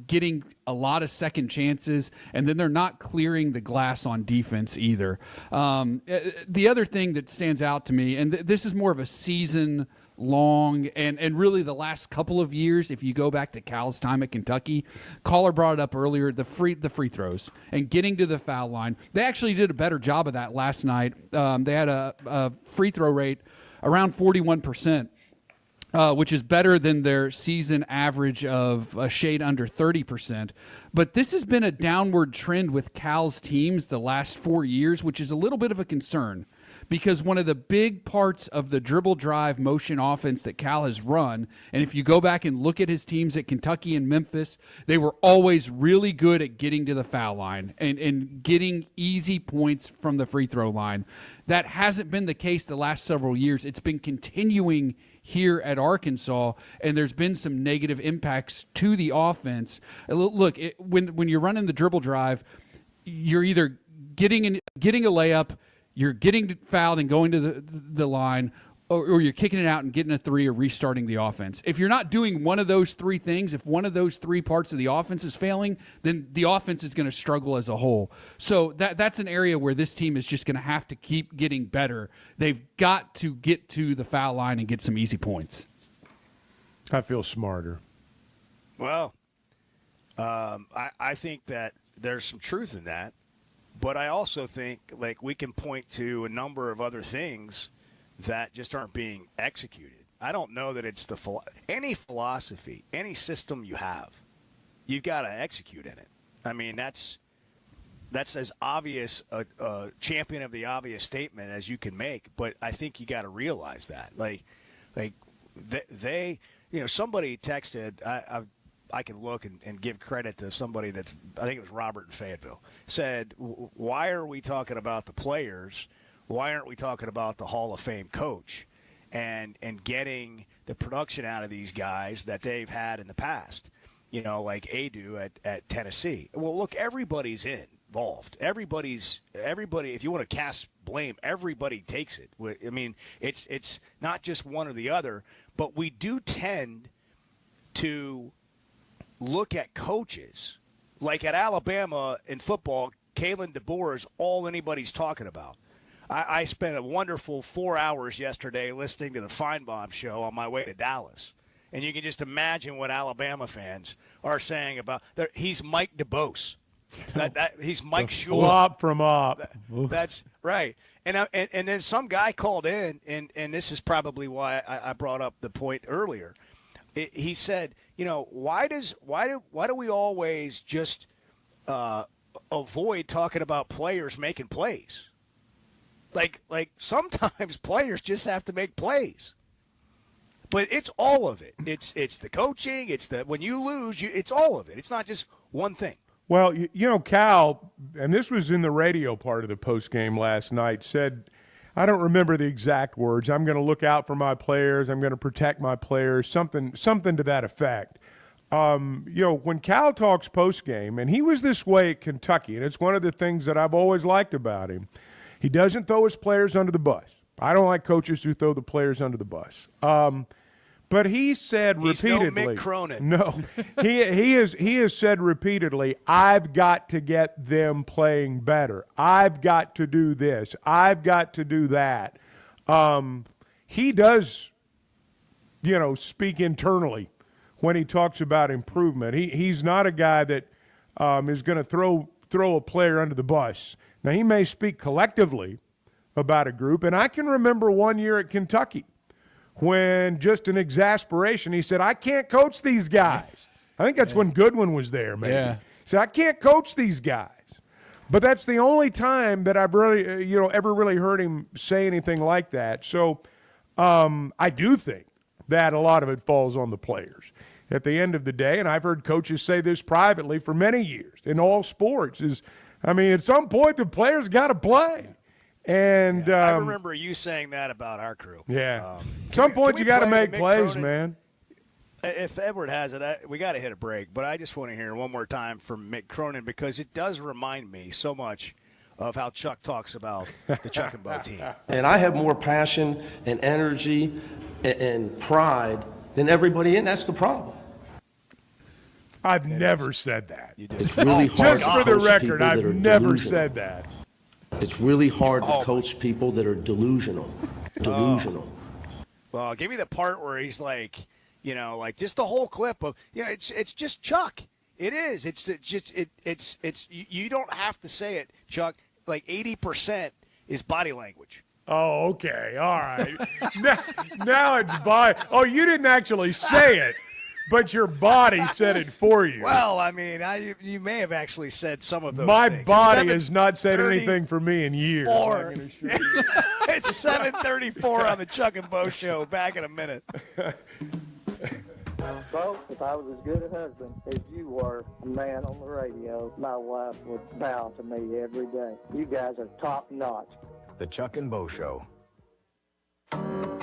getting a lot of second chances, and then they're not clearing the glass on defense either. The other thing that stands out to me, and this is more of a season long and really the last couple of years, if you go back to Cal's time at Kentucky, Caller brought it up earlier, the free throws and getting to the foul line. They actually did a better job of that last night. They had a free throw rate around 41%, which is better than their season average of a shade under 30%. But this has been a downward trend with Cal's teams the last 4 years, which is a little bit of a concern. Because one of the big parts of the dribble drive motion offense that Cal has run, and if you go back and look at his teams at Kentucky and Memphis, they were always really good at getting to the foul line and getting easy points from the free throw line. That hasn't been the case the last several years. It's been continuing here at Arkansas, and there's been some negative impacts to the offense. Look, when you're running the dribble drive, you're either getting a layup, you're getting fouled and going to the line, or you're kicking it out and getting a three or restarting the offense. If you're not doing one of those three things, if one of those three parts of the offense is failing, then the offense is going to struggle as a whole. So that's an area where this team is just going to have to keep getting better. They've got to get to the foul line and get some easy points. I feel smarter. Well, I think that there's some truth in that. But I also think, like, we can point to a number of other things that just aren't being executed. I don't know that it's any philosophy, any system you have, you've got to execute in it. I mean, that's as obvious a champion of the obvious statement as you can make. But I think you got to realize that, like they, somebody texted. I can look and give credit to somebody I think it was Robert in Fayetteville, said, why are we talking about the players? Why aren't we talking about the Hall of Fame coach and getting the production out of these guys that they've had in the past, like Adu at Tennessee? Well, look, everybody's involved. Everybody, if you want to cast blame, everybody takes it. I mean, it's not just one or the other, but we do tend to look at coaches. Like at Alabama in football, Kalen DeBoer is all anybody's talking about. I spent a wonderful 4 hours yesterday listening to the Feinbaum show on my way to Dallas. And you can just imagine what Alabama fans are saying about he's Mike DeBose. He's Mike Shula. Flop from up. That's right. And then some guy called in, and this is probably why I brought up the point earlier. He said, why do we always just avoid talking about players making plays? Like sometimes players just have to make plays. But it's all of it. It's the coaching. It's when you lose, it's all of it. It's not just one thing. Well, Cal, and this was in the radio part of the postgame last night, said, I don't remember the exact words, I'm going to look out for my players, I'm going to protect my players, something to that effect. When Cal talks postgame, and he was this way at Kentucky, and it's one of the things that I've always liked about him, he doesn't throw his players under the bus. I don't like coaches who throw the players under the bus. But he said repeatedly, no Mick Cronin. No, he has said repeatedly, I've got to get them playing better. I've got to do this. I've got to do that. He does, speak internally when he talks about improvement. He's not a guy that is going to throw a player under the bus. Now, he may speak collectively about a group, and I can remember one year at Kentucky when just in exasperation, he said, I can't coach these guys. I think that's when Goodwin was there, maybe. Yeah. He said, I can't coach these guys. But that's the only time that I've really, ever really heard him say anything like that. So I do think that a lot of it falls on the players. At the end of the day, and I've heard coaches say this privately for many years in all sports, at some point the players got to play. And I remember you saying that about our crew. Yeah. At some point you got to make plays, man. If Edward has it, we got to hit a break. But I just want to hear one more time from Mick Cronin because it does remind me so much of how Chuck talks about the Chuck and Bo team. And I have more passion and energy and pride than everybody, and that's the problem. I've never said that. It's really hard Just to for the coach record, people that I've are never delusional. said that. It's really hard to coach people that are delusional. Delusional. Well, give me the part where he's like, just the whole clip of, it's just Chuck. It is. It's you don't have to say it, Chuck. Like 80% is body language. Oh, okay. All right. now it's body. Oh, you didn't actually say it, but your body said it for you. Well, you may have actually said some of those My things. body has not said anything for me in years. It's 7:34 on the Chuck and Bo Show. Back in a minute. Bo, if I was as good a husband as you were a man on the radio, my wife would bow to me every day. You guys are top notch. The Chuck and Bo Show.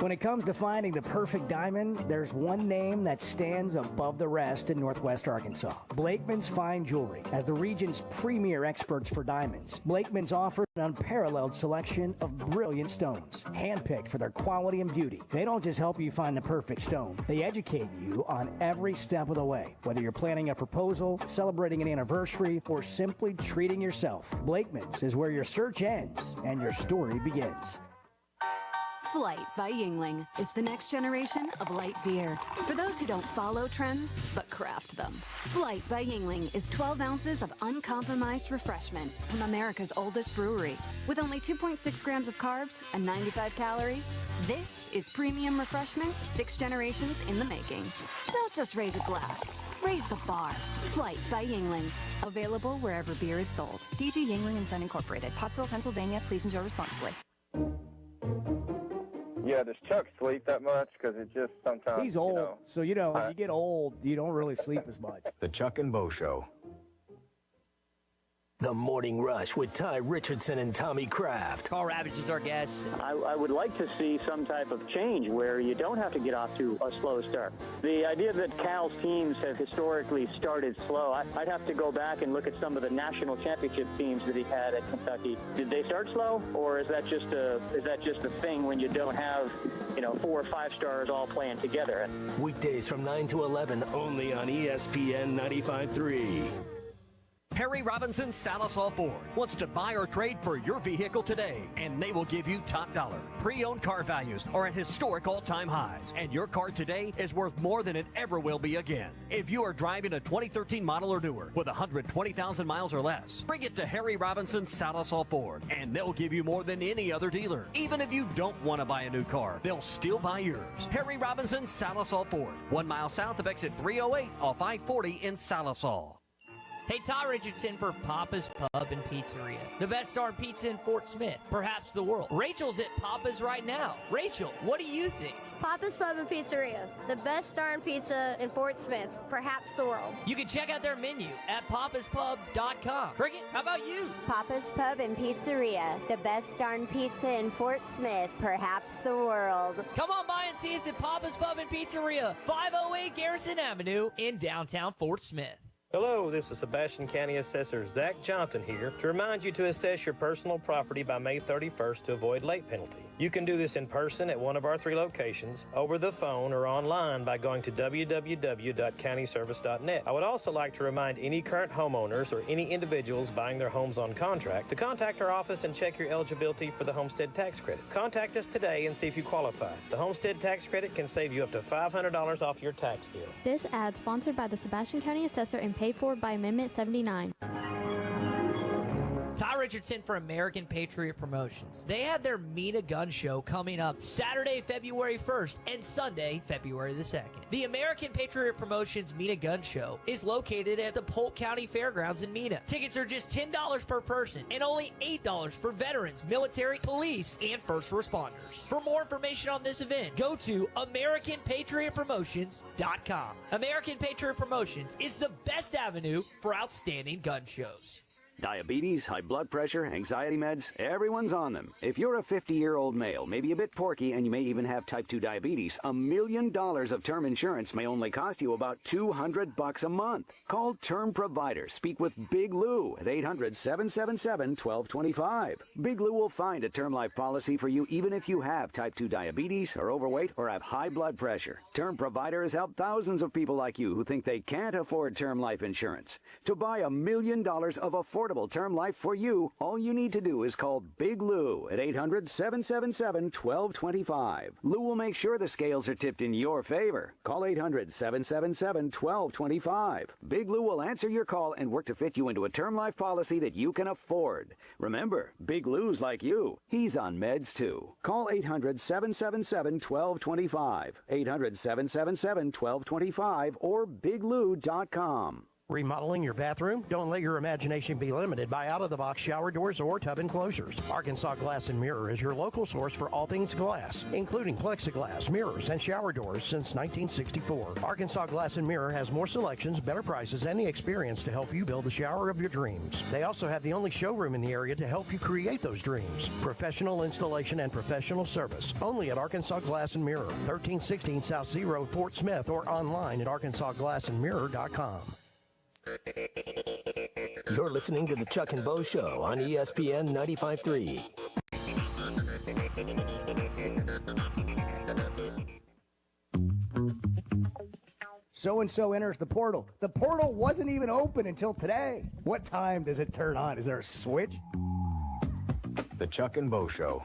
When it comes to finding the perfect diamond, there's one name that stands above the rest in Northwest Arkansas. Blakeman's Fine Jewelry. As the region's premier experts for diamonds, Blakeman's offers an unparalleled selection of brilliant stones, handpicked for their quality and beauty. They don't just help you find the perfect stone, they educate you on every step of the way. Whether you're planning a proposal, celebrating an anniversary, or simply treating yourself, Blakeman's is where your search ends and your story begins. Flight by Yingling. It's the next generation of light beer. For those who don't follow trends, but craft them. Flight by Yingling is 12 ounces of uncompromised refreshment from America's oldest brewery. With only 2.6 grams of carbs and 95 calories, this is premium refreshment 6 generations in the making. Don't just raise a glass. Raise the bar. Flight by Yingling. Available wherever beer is sold. DG Yingling and Son Incorporated. Pottsville, Pennsylvania. Please enjoy responsibly. Yeah, does Chuck sleep that much? Because it just sometimes. He's old, so when you get old, you don't really sleep as much. The Chuck and Bo Show. The Morning Rush with Ty Richardson and Tommy Kraft. Carl Ravage is our guest. I would like to see some type of change where you don't have to get off to a slow start. The idea that Cal's teams have historically started slow, I'd have to go back and look at some of the national championship teams that he had at Kentucky. Did they start slow, or is that just a thing when you don't have 4 or 5 stars all playing together? Weekdays from 9 to 11 only on ESPN 95.3. Harry Robinson Salisol Ford wants to buy or trade for your vehicle today, and they will give you top dollar. Pre-owned car values are at historic all-time highs, and your car today is worth more than it ever will be again. If you are driving a 2013 model or newer with 120,000 miles or less, bring it to Harry Robinson Salisol Ford, and they'll give you more than any other dealer. Even if you don't want to buy a new car, they'll still buy yours. Harry Robinson Salisol Ford, 1 mile south of exit 308 off I-40 in Salisol. Hey, Ty Richardson for Papa's Pub and Pizzeria. The best darn pizza in Fort Smith, perhaps the world. Rachel's at Papa's right now. Rachel, what do you think? Papa's Pub and Pizzeria, the best darn pizza in Fort Smith, perhaps the world. You can check out their menu at papaspub.com. Cricket, how about you? Papa's Pub and Pizzeria, the best darn pizza in Fort Smith, perhaps the world. Come on by and see us at Papa's Pub and Pizzeria, 508 Garrison Avenue in downtown Fort Smith. Hello, this is Sebastian County Assessor Zach Johnson here to remind you to assess your personal property by May 31st to avoid late penalty. You can do this in person at one of our 3 locations, over the phone, or online by going to www.countyservice.net. I would also like to remind any current homeowners or any individuals buying their homes on contract to contact our office and check your eligibility for the homestead tax credit. Contact us today and see if you qualify. The homestead tax credit can save you up to $500 off your tax bill. This ad sponsored by the Sebastian County Assessor and paid for by Amendment 79. Ty Richardson for American Patriot Promotions. They have their Meet a Gun show coming up Saturday, February 1st and Sunday, February the 2nd. The American Patriot Promotions Meet a Gun show is located at the Polk County Fairgrounds in Mena. Tickets are just $10 per person and only $8 for veterans, military, police, and first responders. For more information on this event, go to AmericanPatriotPromotions.com. American Patriot Promotions is the best avenue for outstanding gun shows. Diabetes, high blood pressure, anxiety meds, everyone's on them. If you're a 50-year-old male, maybe a bit porky, and you may even have type 2 diabetes, $1 million of term insurance may only cost you about $200 a month. Call Term Provider. Speak with Big Lou at 800-777-1225. Big Lou will find a term life policy for you even if you have type 2 diabetes, are overweight, or have high blood pressure. Term Provider has helped thousands of people like you who think they can't afford term life insurance. To buy $1 million of affordable term life for you, all you need to do is call Big Lou at 800-777-1225. Lou will make sure the scales are tipped in your favor. Call 800-777-1225. Big Lou will answer your call and work to fit you into a term life policy that you can afford. Remember, Big Lou's like you. He's on meds too. Call 800-777-1225. 800-777-1225 or biglou.com. Remodeling your bathroom? Don't let your imagination be limited by out-of-the-box shower doors or tub enclosures. Arkansas Glass and Mirror is your local source for all things glass, including plexiglass, mirrors, and shower doors since 1964. Arkansas Glass and Mirror has more selections, better prices, and the experience to help you build the shower of your dreams. They also have the only showroom in the area to help you create those dreams. Professional installation and professional service. Only at Arkansas Glass and Mirror, 1316 South Z Road, Fort Smith, or online at arkansasglassandmirror.com. You're listening to the Chuck and Bo Show on ESPN 95.3. So-and-so enters the portal. The portal wasn't even open until today. What time does it turn on? Is there a switch? The Chuck and Bo Show.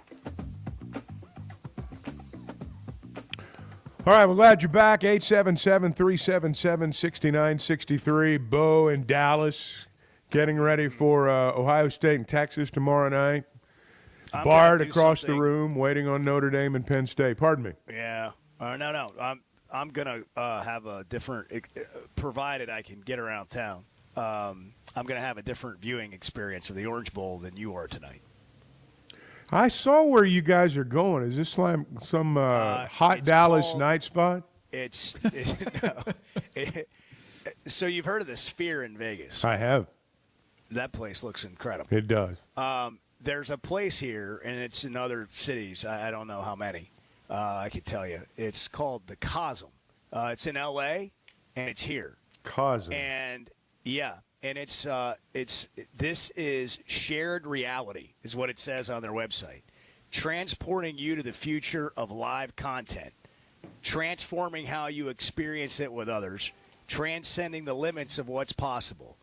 All right, we're glad you're back. 877-377-6963. Bo in Dallas getting ready for Ohio State and Texas tomorrow night. Bart across the room waiting on Notre Dame and Penn State. Pardon me. Yeah. No. I'm going to have a different provided I can get around town. I'm going to have a different viewing experience of the Orange Bowl than you are tonight. I saw where you guys are going. Is this some hot Dallas night spot? So you've heard of the Sphere in Vegas? I have. That place looks incredible. It does. There's a place here, and it's in other cities. I don't know how many. I can tell you. It's called the Cosm. It's in L.A., and it's here. Cosm. And, yeah. And this is shared reality, is what it says on their website. Transporting you to the future of live content, transforming how you experience it with others, transcending the limits of what's possible.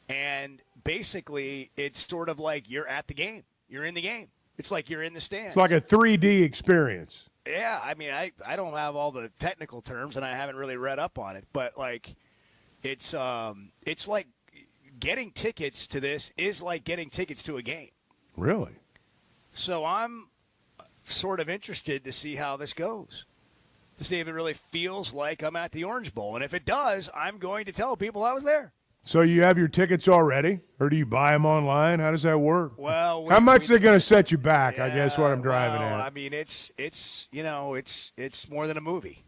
And basically, it's sort of like you're at the game. You're in the game. It's like you're in the stands. It's like a 3D experience. Yeah, I mean, I don't have all the technical terms, and I haven't really read up on it, but like it's like getting tickets to this is like getting tickets to a game. Really? So I'm sort of interested to see how this goes, to see if it really feels like I'm at the Orange Bowl. And if it does, I'm going to tell people I was there. So you have your tickets already, or do you buy them online? How does that work? Well, how much are they going to set you back? I guess what I'm driving at. I mean, it's more than a movie.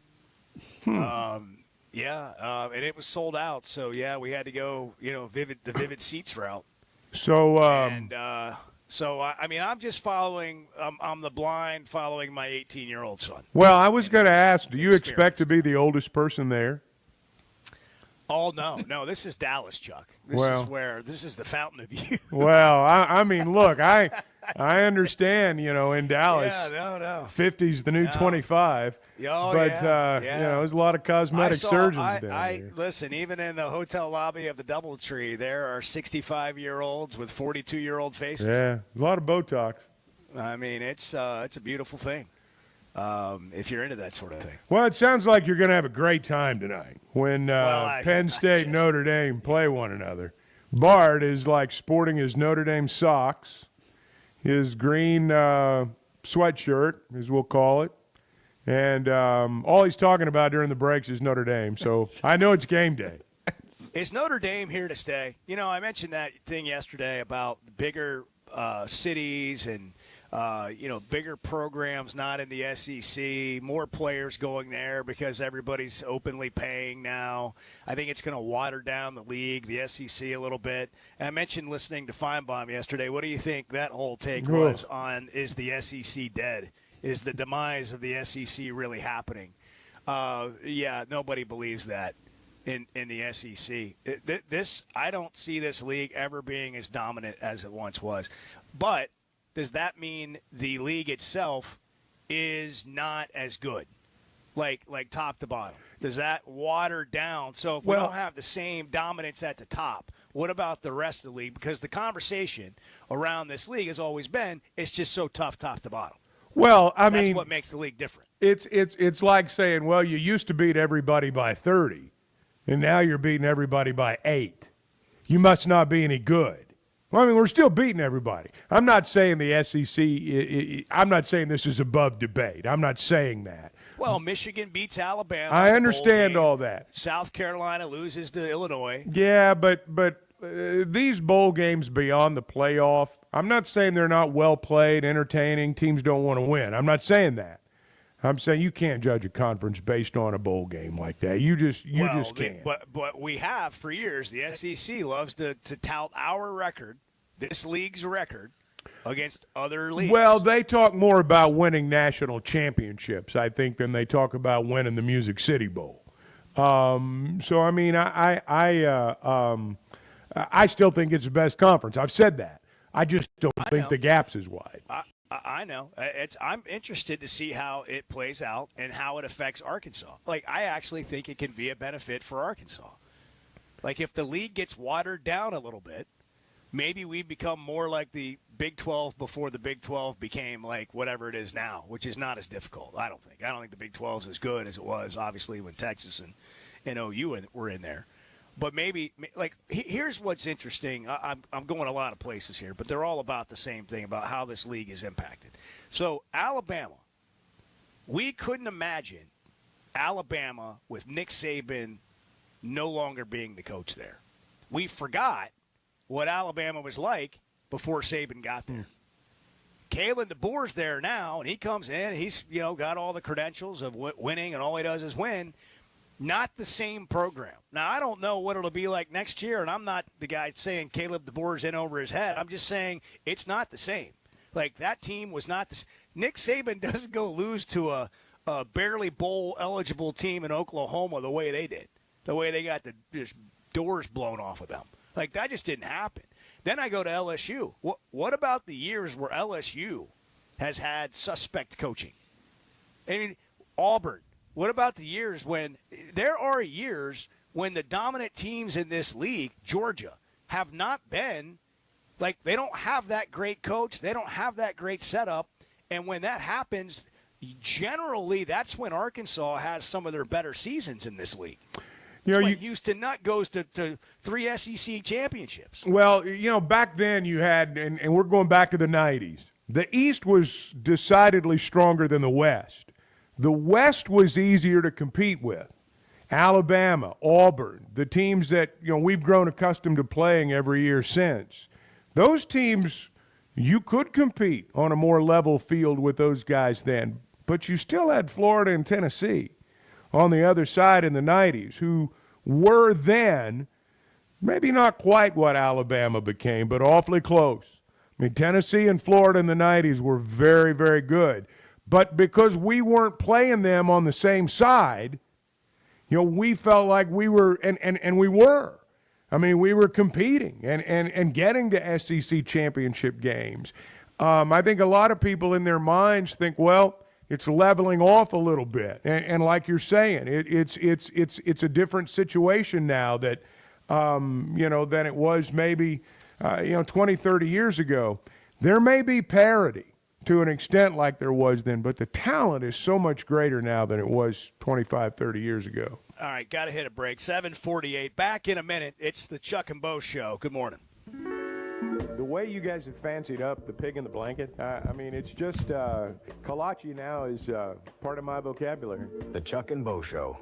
Yeah, and it was sold out. So yeah, we had to go, the Vivid Seats route. So I mean, I'm just following. I'm the blind following my 18-year-old son. Well, I was going to ask, do you expect to be the oldest person there? Oh, no. This is Dallas, Chuck. This is the fountain of youth. Well, I mean, look, I understand, in Dallas, 50's the new 25. There's a lot of cosmetic surgeons down there. Listen, even in the hotel lobby of the DoubleTree, there are 65-year-olds with 42-year-old faces. Yeah, a lot of Botox. I mean, it's a beautiful thing. If you're into that sort of thing. Well, it sounds like you're going to have a great time tonight when Penn State and Notre Dame play one another. Bart is like sporting his Notre Dame socks, his green sweatshirt, as we'll call it, and all he's talking about during the breaks is Notre Dame. So I know it's game day. Is Notre Dame here to stay? You know, I mentioned that thing yesterday about bigger cities and bigger programs not in the SEC, more players going there because everybody's openly paying now. I think it's going to water down the league, the SEC, a little bit. And I mentioned listening to Feinbaum yesterday. What do you think that whole take was on, is the SEC dead? Is the demise of the SEC really happening? Yeah, nobody believes that in the SEC. I don't see this league ever being as dominant as it once was. But does that mean the league itself is not as good, like top to bottom? Does that water down? So if we don't have the same dominance at the top, what about the rest of the league? Because the conversation around this league has always been, it's just so tough top to bottom. Well, That's what makes the league different. It's like saying, well, you used to beat everybody by 30, and now you're beating everybody by 8. You must not be any good. Well, I mean, we're still beating everybody. I'm not saying the SEC I'm not saying this is above debate. I'm not saying that. Well, Michigan beats Alabama. I understand all that. South Carolina loses to Illinois. Yeah, but these bowl games beyond the playoff, I'm not saying they're not well played, entertaining, teams don't want to win. I'm not saying that. I'm saying you can't judge a conference based on a bowl game like that. You just can't. But we have for years. The SEC loves to tout our record, this league's record, against other leagues. Well, they talk more about winning national championships, I think, than they talk about winning the Music City Bowl. So I mean, I still think it's the best conference. I've said that. I just don't think the gap's as wide. I know. I'm interested to see how it plays out and how it affects Arkansas. Like, I actually think it can be a benefit for Arkansas. Like, if the league gets watered down a little bit, maybe we become more like the Big 12 before the Big 12 became like whatever it is now, which is not as difficult, I don't think. I don't think the Big 12 is as good as it was, obviously, when Texas and OU were in there. But maybe, like, here's what's interesting. I'm going a lot of places here, but they're all about the same thing, about how this league is impacted. So, Alabama, we couldn't imagine Alabama with Nick Saban no longer being the coach there. We forgot what Alabama was like before Saban got there. Kalen DeBoer's there now, and he comes in, he's, got all the credentials of winning, and all he does is win. Not the same program. Now, I don't know what it'll be like next year, and I'm not the guy saying Caleb DeBoer's in over his head. I'm just saying it's not the same. Like, that team was not the same. Nick Saban doesn't go lose to a barely bowl-eligible team in Oklahoma the way they did, the way they got the just doors blown off of them. Like, that just didn't happen. Then I go to LSU. What about the years where LSU has had suspect coaching? I mean, Auburn. What about the years when there are years when the dominant teams in this league, Georgia, have not been, like, they don't have that great coach. They don't have that great setup. And when that happens, generally that's when Arkansas has some of their better seasons in this league. Houston Nutt goes to 3 SEC championships. Well, back then you had, and we're going back to the 90s, the East was decidedly stronger than the West. The West was easier to compete with. Alabama, Auburn, the teams that we've grown accustomed to playing every year since. Those teams, you could compete on a more level field with those guys then, but you still had Florida and Tennessee on the other side in the 90s, who were then maybe not quite what Alabama became, but awfully close. I mean, Tennessee and Florida in the 90s were very, very good. But because we weren't playing them on the same side, we felt like we were, and we were. I mean, we were competing and getting to SEC championship games. I think a lot of people in their minds think, well, it's leveling off a little bit. And like you're saying, it's a different situation now that, than it was maybe, 20, 30 years ago. There may be parity to an extent like there was then, but the talent is so much greater now than it was 25, 30 years ago. All right, got to hit a break. 7:48. Back in a minute. It's the Chuck and Bo Show. Good morning. The way you guys have fancied up the pig in the blanket, I mean, it's just kolache now is part of my vocabulary. The Chuck and Bo Show.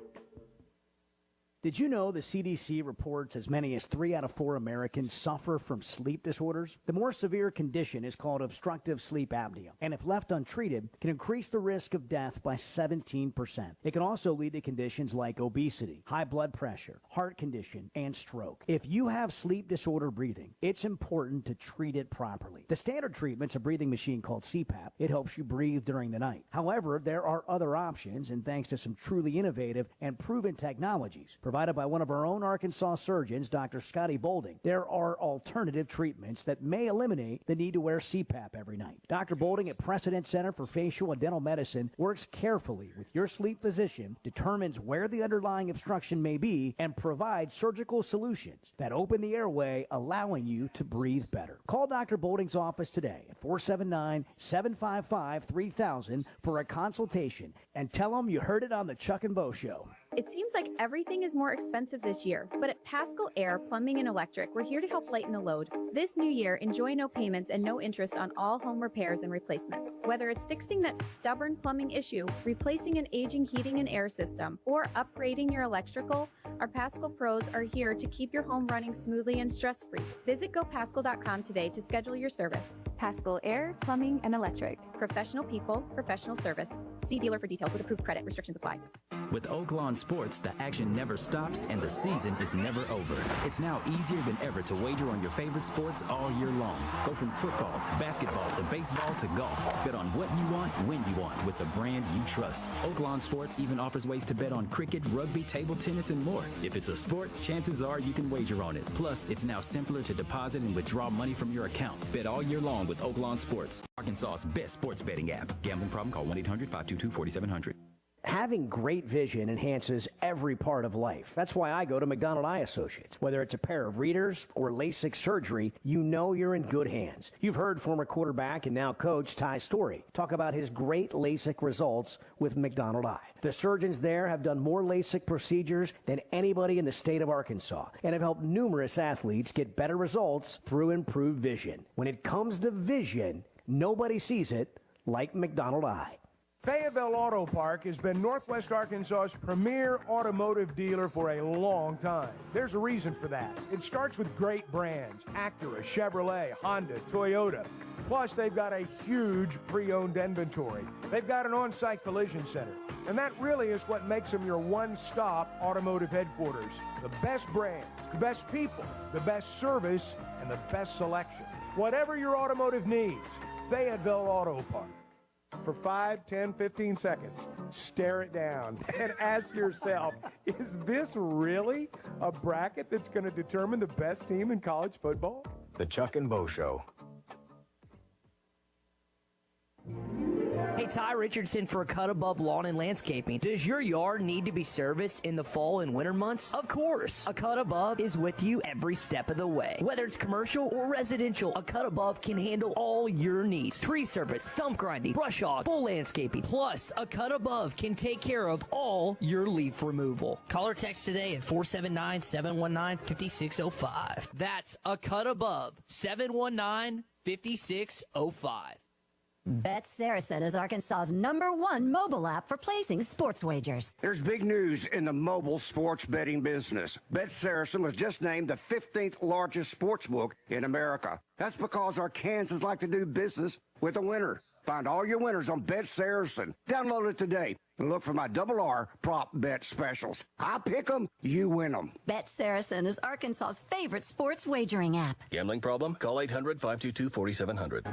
Did you know the CDC reports as many as 3 out of 4 Americans suffer from sleep disorders? The more severe condition is called obstructive sleep apnea, and if left untreated, can increase the risk of death by 17%. It can also lead to conditions like obesity, high blood pressure, heart condition, and stroke. If you have sleep disorder breathing, it's important to treat it properly. The standard treatment's a breathing machine called CPAP. It helps you breathe during the night. However, there are other options, and thanks to some truly innovative and proven technologies provided by one of our own Arkansas surgeons, Dr. Scotty Bolding, there are alternative treatments that may eliminate the need to wear CPAP every night. Dr. Bolding at Precedent Center for Facial and Dental Medicine works carefully with your sleep physician, determines where the underlying obstruction may be, and provides surgical solutions that open the airway, allowing you to breathe better. Call Dr. Bolding's office today at 479-755-3000 for a consultation and tell them you heard it on the Chuck and Bo Show. It seems like everything is more expensive this year, but at Pascal Air Plumbing and Electric, we're here to help lighten the load. This new year, enjoy no payments and no interest on all home repairs and replacements. Whether it's fixing that stubborn plumbing issue, replacing an aging heating and air system, or upgrading your electrical, our Pascal pros are here to keep your home running smoothly and stress-free. Visit gopascal.com today to schedule your service. Pascal Air Plumbing and Electric. Professional people, professional service. See dealer for details with approved credit. Restrictions apply. With Oaklawn Sports, the action never stops and the season is never over. It's now easier than ever to wager on your favorite sports all year long. Go from football to basketball to baseball to golf. Bet on what you want, when you want, with the brand you trust. Oaklawn Sports even offers ways to bet on cricket, rugby, table tennis, and more. If it's a sport, chances are you can wager on it. Plus, it's now simpler to deposit and withdraw money from your account. Bet all year long with Oaklawn Sports, Arkansas's best sports betting app. Gambling problem? Call 1-800-522-4700. Having great vision enhances every part of life. That's why I go to McDonald Eye Associates. Whether it's a pair of readers or LASIK surgery, you know you're in good hands. You've heard former quarterback and now coach Ty Story talk about his great LASIK results with McDonald Eye. The surgeons there have done more LASIK procedures than anybody in the state of Arkansas and have helped numerous athletes get better results through improved vision. When it comes to vision, nobody sees it like McDonald Eye. Fayetteville Auto Park has been Northwest Arkansas's premier automotive dealer for a long time. There's a reason for that. It starts with great brands: Acura, Chevrolet, Honda, Toyota. Plus, they've got a huge pre-owned inventory. They've got an on-site collision center. And that really is what makes them your one-stop automotive headquarters. The best brands, the best people, the best service, and the best selection. Whatever your automotive needs, Fayetteville Auto Park. For 5, 10, 15 seconds, stare it down and ask yourself, is this really a bracket that's going to determine the best team in college football? The Chuck and Bo Show. Hey, Ty Richardson for Cut Above Lawn and Landscaping. Does your yard need to be serviced in the fall and winter months? Of course. A Cut Above is with you every step of the way. Whether it's commercial or residential, a Cut Above can handle all your needs. Tree service, stump grinding, brush hog, full landscaping. Plus, a Cut Above can take care of all your leaf removal. Call or text today at 479-719-5605. That's a Cut Above, 719-5605. Bet Saracen is Arkansas's #1 mobile app for placing sports wagers. There's big news in the mobile sports betting business. Bet Saracen was just named the 15th largest sports book in America. That's because Arkansans like to do business with a winner. Find all your winners on Bet Saracen. Download it today and look for my R prop bet specials. I pick them, you win them. Bet Saracen is Arkansas's favorite sports wagering app. Gambling problem? Call 800-522-4700.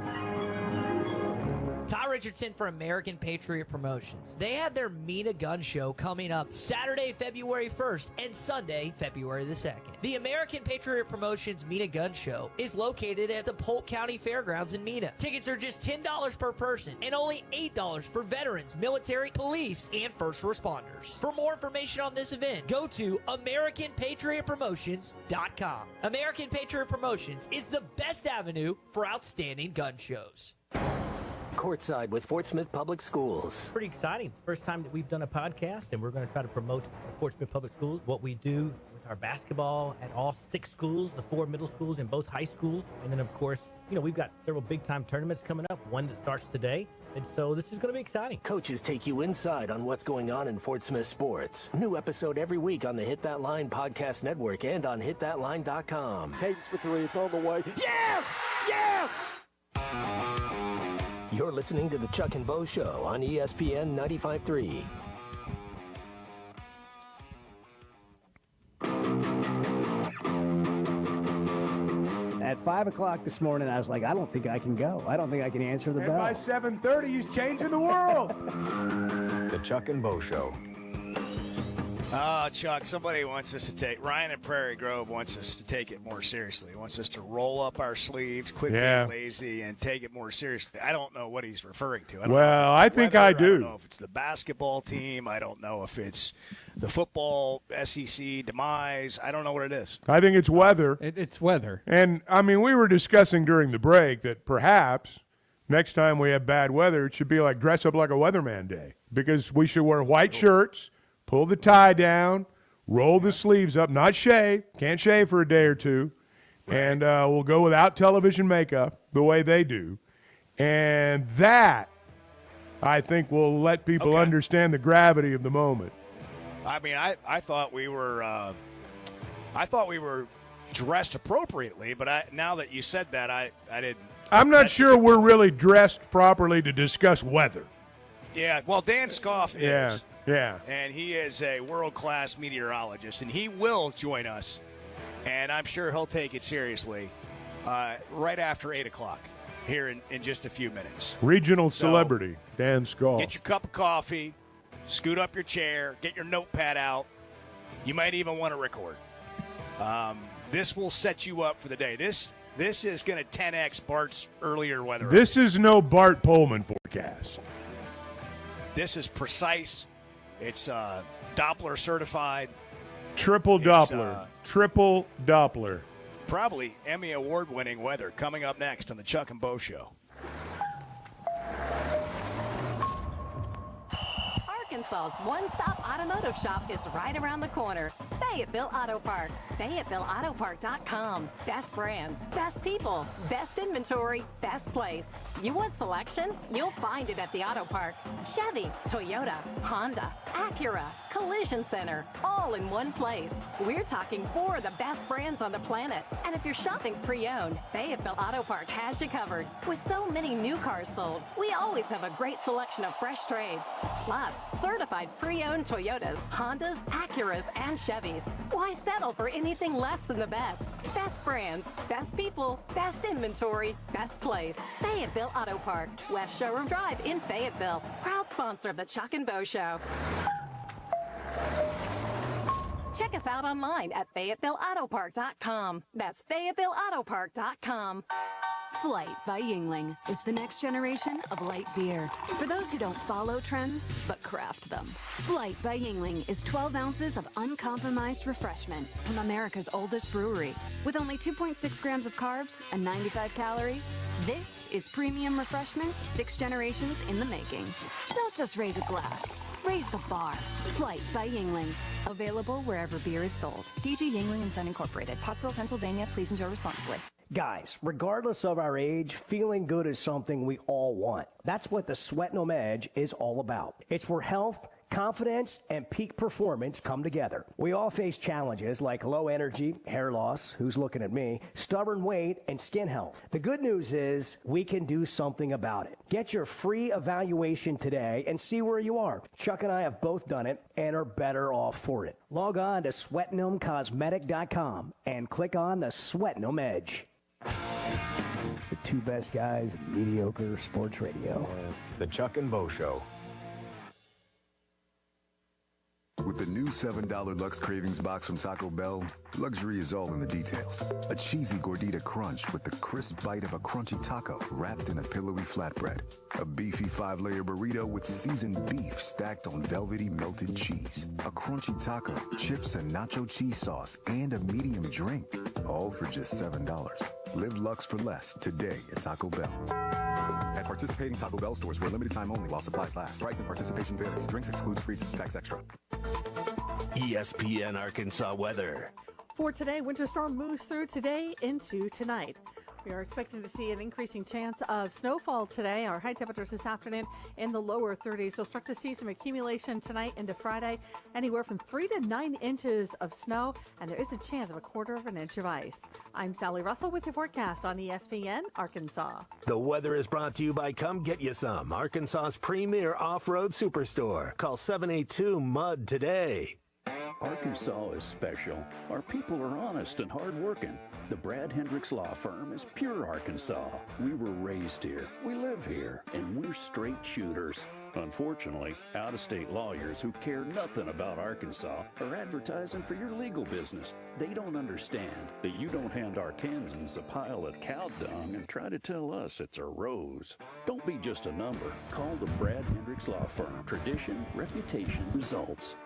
Ty Richardson for American Patriot Promotions. They have their Meet a Gun show coming up Saturday, February 1st and Sunday, February the 2nd. The American Patriot Promotions Meet a Gun show is located at the Polk County Fairgrounds in Mena. Tickets are just $10 per person and only $8 for veterans, military, police, and first responders. For more information on this event, go to AmericanPatriotPromotions.com. American Patriot Promotions is the best avenue for outstanding gun shows. Courtside with Fort Smith Public Schools. Pretty exciting. First time that we've done a podcast, and we're going to try to promote Fort Smith Public Schools, what we do with our basketball at all 6 schools, the 4 middle schools and both high schools. And then, of course, we've got several big-time tournaments coming up, one that starts today. And so this is going to be exciting. Coaches take you inside on what's going on in Fort Smith sports. New episode every week on the Hit That Line podcast network and on hitthatline.com. Cadence for 3. It's on the way. Yes! Yes! You're listening to the Chuck and Bo Show on ESPN 95.3. At 5 o'clock this morning, I was like, I don't think I can go. I don't think I can answer the And bell. by 7:30, he's changing the world. The Chuck and Bo Show. Oh, Chuck, somebody wants us to take, Ryan in Prairie Grove wants us to take it more seriously. He wants us to roll up our sleeves, quit being lazy, and take it more seriously. I don't know what he's referring to. I think I do. I don't know if it's the basketball team. I don't know if it's the football SEC demise. I don't know what it is. I think it's weather. It's weather. And, we were discussing during the break that perhaps next time we have bad weather, it should be like dress up like a weatherman day because we should wear white shirts, pull the tie down, roll the sleeves up, not shave. Can't shave for a day or two. And we'll go without television makeup the way they do. And that, I think, will let people understand the gravity of the moment. I thought we were dressed appropriately, but now that you said that, I didn't. I'm not sure we're really dressed properly to discuss weather. Yeah, well, Dan Scoff is. Yeah. And he is a world-class meteorologist, and he will join us, and I'm sure he'll take it seriously right after 8 o'clock here in just a few minutes. Regional celebrity, Dan Scoff. Get your cup of coffee, scoot up your chair, get your notepad out. You might even want to record. This will set you up for the day. This is going to 10X Bart's earlier weather. This is no Bart Pullman forecast. This is precise. It's Doppler certified. Triple Doppler. Triple Doppler. Probably Emmy award-winning weather coming up next on the Chuck and Bo Show. Arkansas's one-stop automotive shop is right around the corner. Fayetteville Auto Park. FayettevilleAutoPark.com. Best brands, best people, best inventory, best place. You want selection? You'll find it at the Auto Park. Chevy, Toyota, Honda, Acura, Collision Center, all in one place. We're talking 4 of the best brands on the planet. And if you're shopping pre-owned, Fayetteville Auto Park has you covered. With so many new cars sold, we always have a great selection of fresh trades. Plus, certified pre-owned Toyotas, Hondas, Acuras, and Chevys. Why settle for anything less than the best? Best brands, best people, best inventory, best place. Fayetteville Auto Park, West Showroom Drive in Fayetteville. Proud sponsor of the Chuck and Bo Show. Check us out online at FayettevilleAutoPark.com. That's FayettevilleAutoPark.com. Flight by Yingling is the next generation of light beer. For those who don't follow trends, but craft them. Flight by Yingling is 12 ounces of uncompromised refreshment from America's oldest brewery. With only 2.6 grams of carbs and 95 calories, this is premium refreshment 6 generations in the making. Don't just raise a glass. Raise the bar. Flight by Yingling. Available wherever beer is sold. DG Yingling and Son Incorporated. Pottsville, Pennsylvania. Please enjoy responsibly. Guys, regardless of our age, feeling good is something we all want. That's what the Sweatnum Edge is all about. It's where health, confidence, and peak performance come together. We all face challenges like low energy, hair loss, who's looking at me, stubborn weight, and skin health. The good news is we can do something about it. Get your free evaluation today and see where you are. Chuck and I have both done it and are better off for it. Log on to SweatnumCosmetic.com and click on the Sweatnum Edge. The 2 best guys in mediocre sports radio. The Chuck and Bo Show. With the new $7 Lux Cravings box from Taco Bell, luxury is all in the details. A cheesy gordita crunch with the crisp bite of a crunchy taco wrapped in a pillowy flatbread. A beefy 5-layer burrito with seasoned beef stacked on velvety melted cheese. A crunchy taco, chips and nacho cheese sauce, and a medium drink. All for just $7. Live Lux for less today at Taco Bell. At participating Taco Bell stores for a limited time only while supplies last. Price and participation varies. Drinks excludes freezes. Tax extra. ESPN Arkansas weather. For today, winter storm moves through today into tonight. We are expecting to see an increasing chance of snowfall today. Our high temperatures this afternoon in the lower 30s. We'll start to see some accumulation tonight into Friday, anywhere from 3 to 9 inches of snow, and there is a chance of a 1/4 inch of ice. I'm Sally Russell with your forecast on ESPN Arkansas. The weather is brought to you by Come Get You Some, Arkansas's premier off-road superstore. Call 782-MUD today. Arkansas is special. Our people are honest and hardworking. The Brad Hendricks Law Firm is pure Arkansas. We were raised here, we live here, and we're straight shooters. Unfortunately, out-of-state lawyers who care nothing about Arkansas are advertising for your legal business. They don't understand that you don't hand Arkansans a pile of cow dung and try to tell us it's a rose. Don't be just a number. Call the Brad Hendricks Law Firm. Tradition, reputation, results.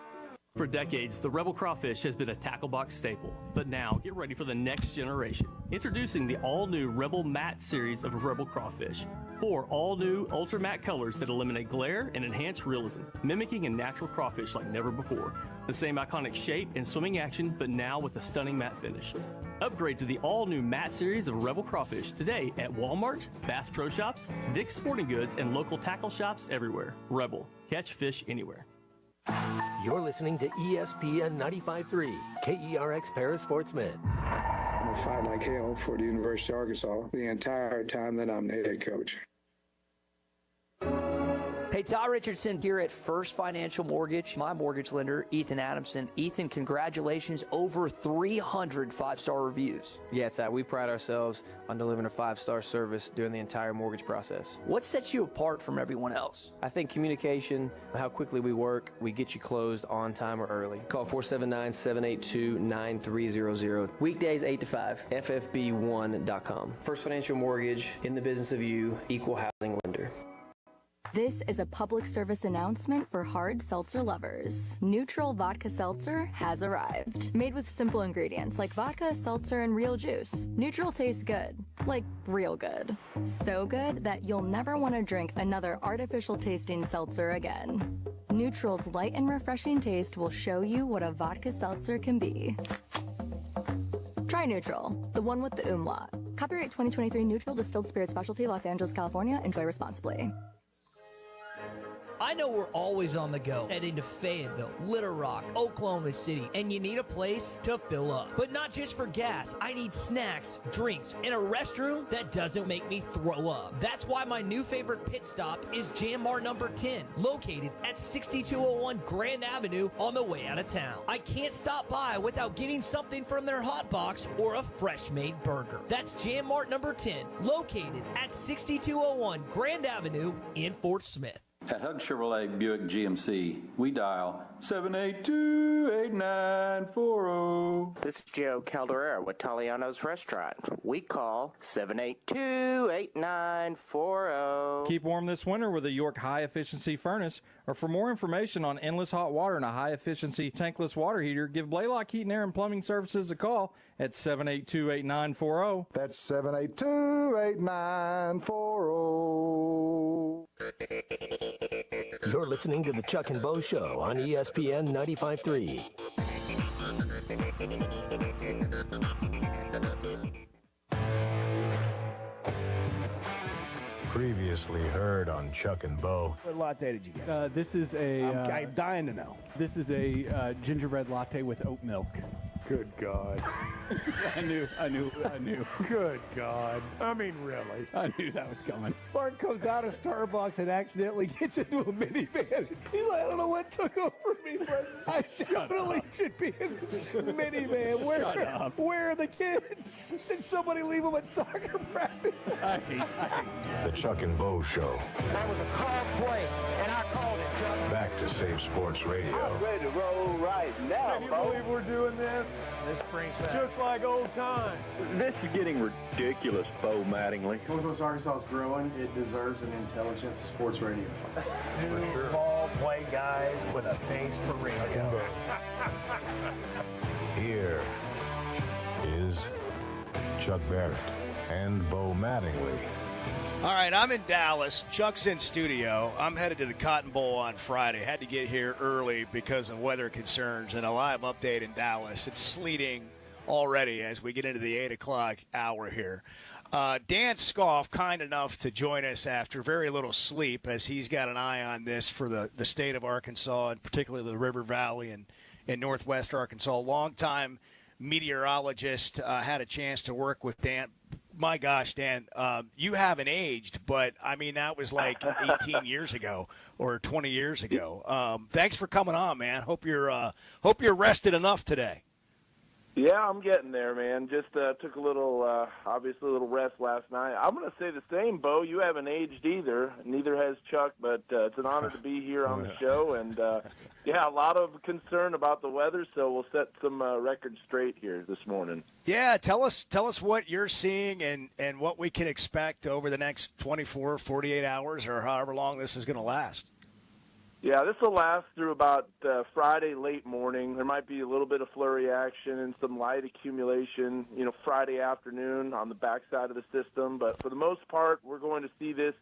For decades, the Rebel Crawfish has been a tackle box staple. But now, get ready for the next generation. Introducing the all-new Rebel Matte series of Rebel Crawfish. 4 all-new Ultra Matte colors that eliminate glare and enhance realism, mimicking a natural crawfish like never before. The same iconic shape and swimming action, but now with a stunning matte finish. Upgrade to the all-new Matte series of Rebel Crawfish today at Walmart, Bass Pro Shops, Dick's Sporting Goods, and local tackle shops everywhere. Rebel. Catch fish anywhere. You're listening to ESPN 95.3, KERX Paris Fort Smith. I'm going to fight like hell for the University of Arkansas the entire time that I'm the head coach. Hey, Todd Richardson here at First Financial Mortgage. My mortgage lender, Ethan Adamson. Ethan, congratulations. Over 300 5-star reviews. Yeah, Todd, we pride ourselves on delivering a 5-star service during the entire mortgage process. What sets you apart from everyone else? I think communication, how quickly we work, we get you closed on time or early. Call 479-782-9300. Weekdays 8 to 5, ffb1.com. First Financial Mortgage, in the business of you, equal housing lender. This is a public service announcement for hard seltzer lovers. Neutral Vodka Seltzer has arrived. Made with simple ingredients like vodka, seltzer, and real juice. Neutral tastes good. Like real good. So good that you'll never want to drink another artificial tasting seltzer again. Neutral's light and refreshing taste will show you what a vodka seltzer can be. Try Neutral, the one with the umlaut. Copyright 2023 Neutral Distilled Spirit Specialty, Los Angeles, California. Enjoy responsibly. I know we're always on the go, heading to Fayetteville, Little Rock, Oklahoma City, and you need a place to fill up. But not just for gas. I need snacks, drinks, and a restroom that doesn't make me throw up. That's why my new favorite pit stop is Jam Mart number 10, located at 6201 Grand Avenue on the way out of town. I can't stop by without getting something from their hot box or a fresh-made burger. That's Jam Mart number 10, located at 6201 Grand Avenue in Fort Smith. At Hug Chevrolet Buick GMC, we dial 782-8940. This is Joe Calderera with Taliano's Restaurant. We call 782-8940. Keep warm this winter with a York high-efficiency furnace. Or for more information on endless hot water and a high-efficiency tankless water heater, give Blaylock Heating, Air, and Plumbing Services a call at 782-8940. That's 782-8940. You're listening to the Chuck and Bo Show on ESPN 95.3. Previously heard on Chuck and Bo. What latte did you get? This is a... I'm dying to know. This is a gingerbread latte with oat milk. Good God. I knew. Good God. I mean, really. I knew that was coming. Bart comes out of Starbucks and accidentally gets into a minivan. He's like, I don't know what took over me, but I definitely should be in this minivan. Where are the kids? Did somebody leave them at soccer practice? I hate The Chuck and Bo Show. That was a call play, and I called it, Chuck. Back to Save Sports Radio. I'm ready to roll right now, Can you Bo. believe we're doing this? This brings back. Just like old times. This is getting ridiculous, Bo Mattingly. Northwest Arkansas is growing. It deserves an intelligent sports radio. Two ball play guys with a face for radio. Here is Chuck Barrett and Bo Mattingly All right, I'm in Dallas. Chuck's in studio. I'm headed to the Cotton Bowl on Friday. Had to get here early because of weather concerns and a live update in Dallas. It's sleeting already as we get into the 8 o'clock hour here. Dan Scoff, kind enough to join us after very little sleep, as he's got an eye on this for the state of Arkansas, and particularly the River Valley and northwest Arkansas. Longtime meteorologist, had a chance to work with Dan. My gosh, Dan, you haven't aged, but, I mean, that was like 18 years ago or 20 years ago. Thanks for coming on, man. Hope you're rested enough today. Yeah, I'm getting there, man. Just took a little, obviously a little rest last night. I'm going to say the same, Bo. You haven't aged either. Neither has Chuck, but it's an honor to be here on the show. And, yeah, a lot of concern about the weather, so we'll set some records straight here this morning. Yeah, tell us what you're seeing and what we can expect over the next 24, 48 hours or however long this is going to last. Yeah, this will last through about Friday late morning. There might be a little bit of flurry action and some light accumulation, Friday afternoon on the backside of the system. But for the most part, we're going to see this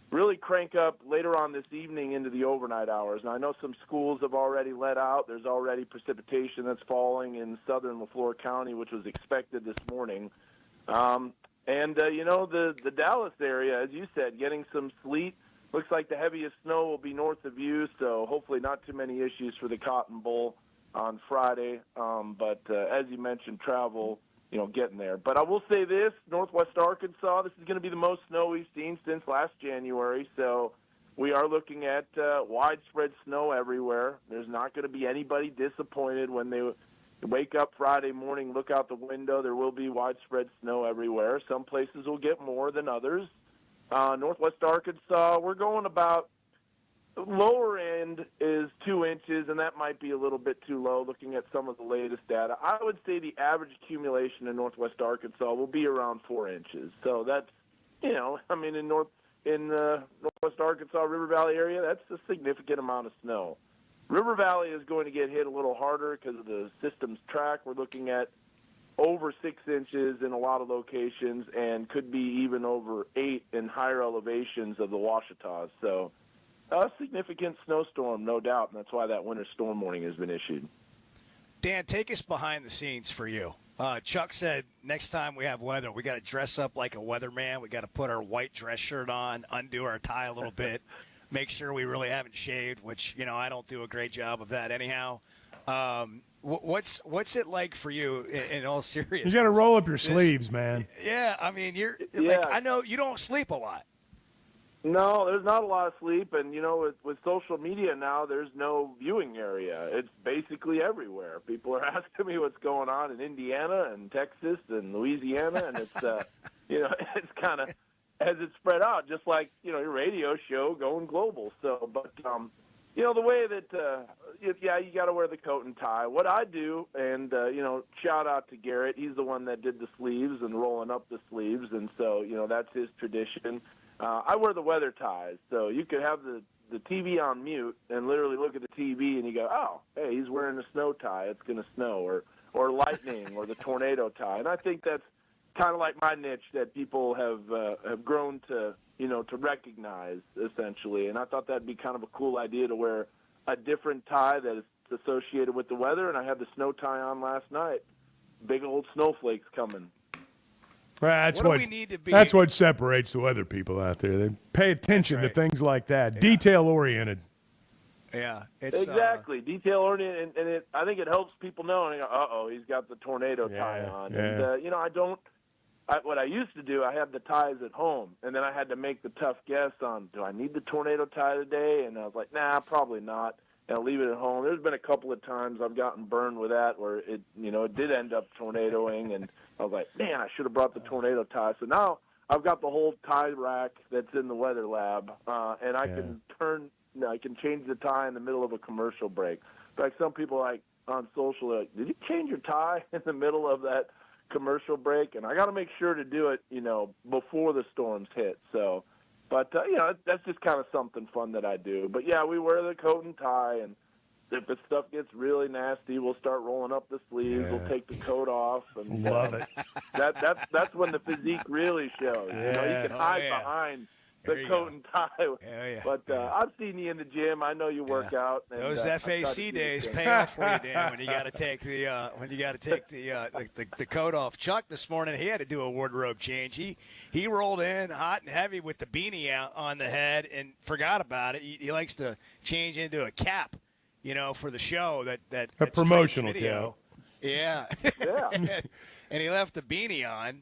really crank up later on this evening into the overnight hours. And I know some schools have already let out. There's already precipitation that's falling in southern Leflore County, which was expected this morning. The Dallas area, as you said, getting some sleet. Looks like the heaviest snow will be north of you, so hopefully not too many issues for the Cotton Bowl on Friday. But as you mentioned, travel, getting there. But I will say this, northwest Arkansas, this is going to be the most snow we've seen since last January. So we are looking at widespread snow everywhere. There's not going to be anybody disappointed when they wake up Friday morning, look out the window. There will be widespread snow everywhere. Some places will get more than others. Northwest Arkansas, we're going about lower end is 2 inches, and that might be a little bit too low looking at some of the latest data. I would say the average accumulation in Northwest Arkansas will be around 4 inches. So that's, in Northwest Arkansas, River Valley area, that's a significant amount of snow. River Valley is going to get hit a little harder because of the system's track. We're looking at over 6 inches in a lot of locations and could be even over 8 in higher elevations of the Ouachitas. So a significant snowstorm, no doubt, and that's why that winter storm warning has been issued. Dan, take us behind the scenes for you. Chuck said next time we have weather, we got to dress up like a weatherman. We got to put our white dress shirt on, undo our tie a little bit, make sure we really haven't shaved, which, I don't do a great job of that anyhow. What's it like for you in all seriousness? You got to roll up your sleeves, man. Yeah, I mean, I know you don't sleep a lot. No, there's not a lot of sleep, and with social media now, there's no viewing area. It's basically everywhere. People are asking me what's going on in Indiana and Texas and Louisiana, and it's it's kind of as it's spread out, just like your radio show going global. So, but the way that you got to wear the coat and tie. What I do, and shout out to Garrett, he's the one that did the sleeves and rolling up the sleeves, and so that's his tradition. I wear the weather ties, so you could have the TV on mute and literally look at the TV and you go, oh, hey, he's wearing a snow tie. It's going to snow, or lightning, or the tornado tie. And I think that's kind of like my niche that people have grown to recognize, essentially. And I thought that'd be kind of a cool idea to wear a different tie that is associated with the weather. And I had the snow tie on last night. Big old snowflakes coming. Well, that's what separates the weather people out there. They pay attention to things like that, detail-oriented. Yeah, exactly detail-oriented, and I think it helps people know. And uh-oh, he's got the tornado tie on. Yeah. And what I used to do, I had the ties at home, and then I had to make the tough guess on, do I need the tornado tie today? And I was like, nah, probably not. And I'll leave it at home. There's been a couple of times I've gotten burned with that where it did end up tornadoing, and I was like, man, I should have brought the tornado tie. So now I've got the whole tie rack that's in the weather lab, and I can change the tie in the middle of a commercial break. Like some people on social, did you change your tie in the middle of that commercial break? And I got to make sure to do it, before the storms hit. So. But, that's just kind of something fun that I do. But, yeah, we wear the coat and tie, and if the stuff gets really nasty, we'll start rolling up the sleeves. We'll take the coat off. And, Love it. That's when the physique really shows. You can hide behind the coat and tie. But I've seen you in the gym. I know you work out. And, those FAC days pay off for you, Dan. When you got to take the coat off. Chuck this morning, he had to do a wardrobe change. He rolled in hot and heavy with the beanie out on the head and forgot about it. He likes to change into a cap, for the show. That a promotional video. cap. Yeah. And he left the beanie on.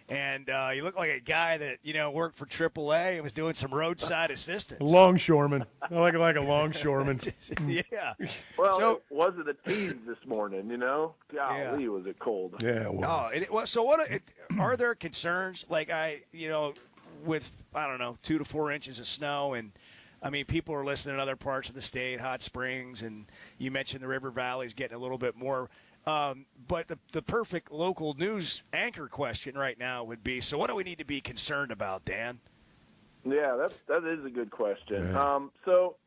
And he looked like a guy that, worked for AAA and was doing some roadside assistance. Longshoreman. I like a longshoreman. Yeah. Well, it wasn't a tease this morning, Golly, was it cold. Yeah, it was. So are there concerns, with, 2 to 4 inches of snow? And, people are listening in other parts of the state, Hot Springs, and you mentioned the River Valley's getting a little bit more. But the perfect local news anchor question right now would be, so what do we need to be concerned about, Dan? Yeah, that is a good question. Yeah. So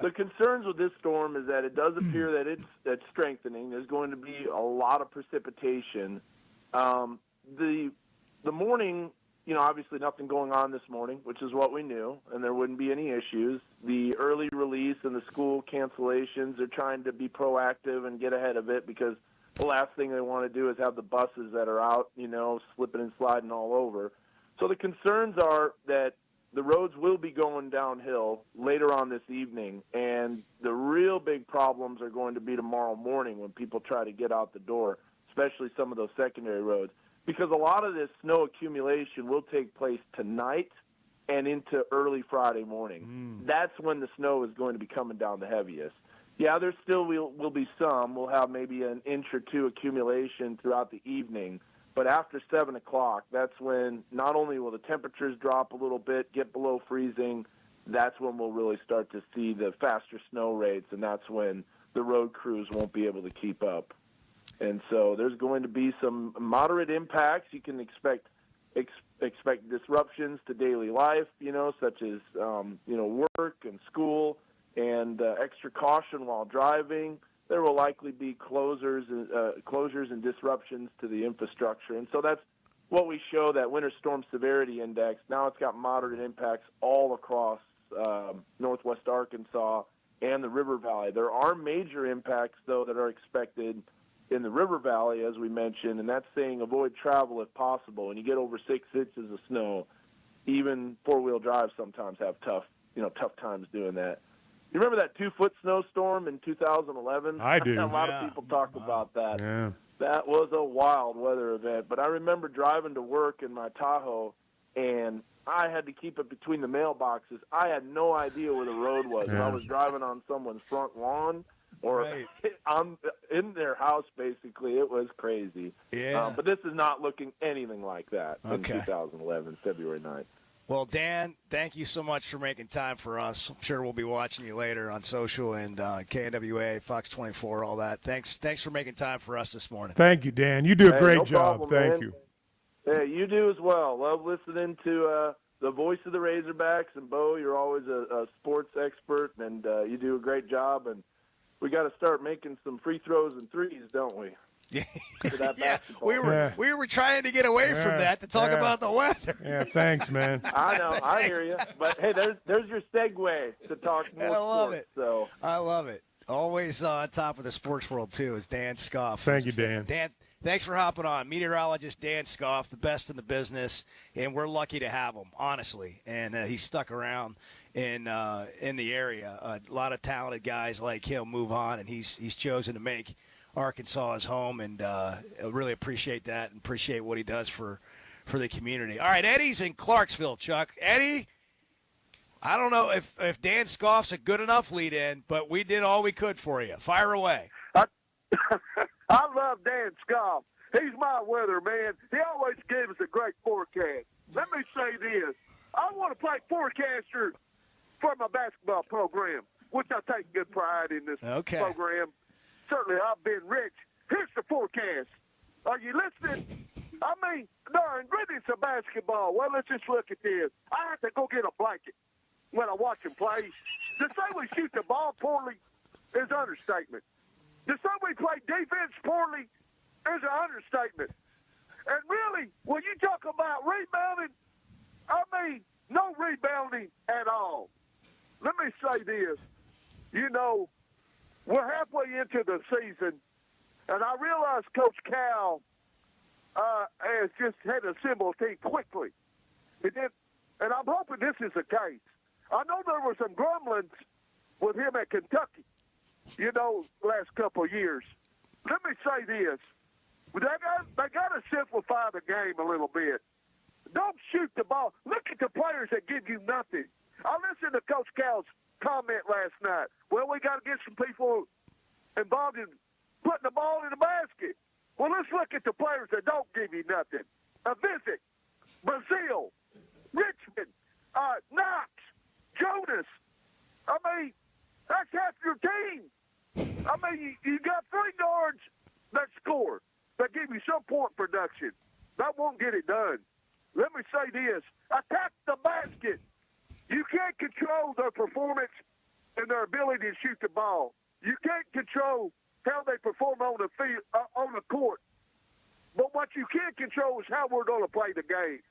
the concerns with this storm is that it does appear that it's strengthening. There's going to be a lot of precipitation. The morning, obviously nothing going on this morning, which is what we knew, and there wouldn't be any issues. The early release and the school cancellations are trying to be proactive and get ahead of it because the last thing they want to do is have the buses that are out, slipping and sliding all over. So the concerns are that the roads will be going downhill later on this evening, and the real big problems are going to be tomorrow morning when people try to get out the door, especially some of those secondary roads. Because a lot of this snow accumulation will take place tonight and into early Friday morning. That's when the snow is going to be coming down the heaviest. Yeah, there still will be some. We'll have maybe an inch or two accumulation throughout the evening. But after 7 o'clock, that's when not only will the temperatures drop a little bit, get below freezing, that's when we'll really start to see the faster snow rates, and that's when the road crews won't be able to keep up. And so there's going to be some moderate impacts. You can expect disruptions to daily life, such as, work and school and extra caution while driving. There will likely be closures and disruptions to the infrastructure. And so that's what we show, that Winter Storm Severity Index. Now it's got moderate impacts all across northwest Arkansas and the River Valley. There are major impacts, though, that are expected in the River Valley, as we mentioned, and that's saying avoid travel if possible. When you get over 6 inches of snow, even four-wheel drive sometimes have tough times doing that. You remember that 2-foot snowstorm in 2011? I do. A lot of people talk about that. Yeah. That was a wild weather event. But I remember driving to work in my Tahoe, and I had to keep it between the mailboxes. I had no idea where the road was. Yeah. If I was driving on someone's front lawn or in their house, basically. It was crazy. Yeah. But this is not looking anything like that in 2011, February 9th. Well, Dan, thank you so much for making time for us. I'm sure we'll be watching you later on social and KNWA, Fox 24, all that. Thanks for making time for us this morning. Thank you, Dan. You do a great no job. problem, Thank man. you. Hey, you do as well. Love listening to the voice of the Razorbacks. And, Bo, you're always a sports expert, and you do a great job. And we got to start making some free throws and threes, don't we? Yeah, we were trying to get away from that to talk about the weather. Yeah, thanks, man. I know, I hear you. But hey, there's your segue to talk more I love sports, it. So I love it. Always on top of the sports world too is Dan Scoff. Thank you, Dan. Dan, thanks for hopping on. Meteorologist Dan Scoff, the best in the business, and we're lucky to have him, honestly. And he's stuck around in the area. A lot of talented guys like him move on, and he's chosen to make Arkansas is home, and I really appreciate that and appreciate what he does for the community. All right, Eddie's in Clarksville, Chuck. Eddie, I don't know if Dan Scoff's a good enough lead-in, but we did all we could for you. Fire away. I love Dan Scoff. He's my weatherman. He always gives us a great forecast. Let me say this. I want to play forecaster for my basketball program, which I take good pride in this program. Certainly, I've been rich. Here's the forecast. Are you listening? I mean, darn, goodness of basketball. Well, let's just look at this. I have to go get a blanket when I watch him play. To say we shoot the ball poorly, is an understatement. To say we play defense poorly is an understatement. And really, when you talk about rebounding, I mean, no rebounding at all. Let me say this. You know, we're halfway into the season, and I realize Coach Cal has just had to assemble a team quickly. And I'm hoping this is the case. I know there were some grumblings with him at Kentucky, you know, last couple of years. Let me say this. They got to simplify the game a little bit. Don't shoot the ball. Look at the players that give you nothing. I listened to Coach Cal's comment last night. Well, we got to get some people involved in putting the ball in the basket. Well, let's look at the players that don't give you nothing. Visit, Brazil, Richmond, Knox, Jonas. I mean, that's half your team. I mean, you got 3 guards that score, that give you some point production. That won't get it done. Let me say this. Attack the basket. You can't control their performance and their ability to shoot the ball. You can't control how they perform on the field, on the court. But what you can control is how we're going to play the game.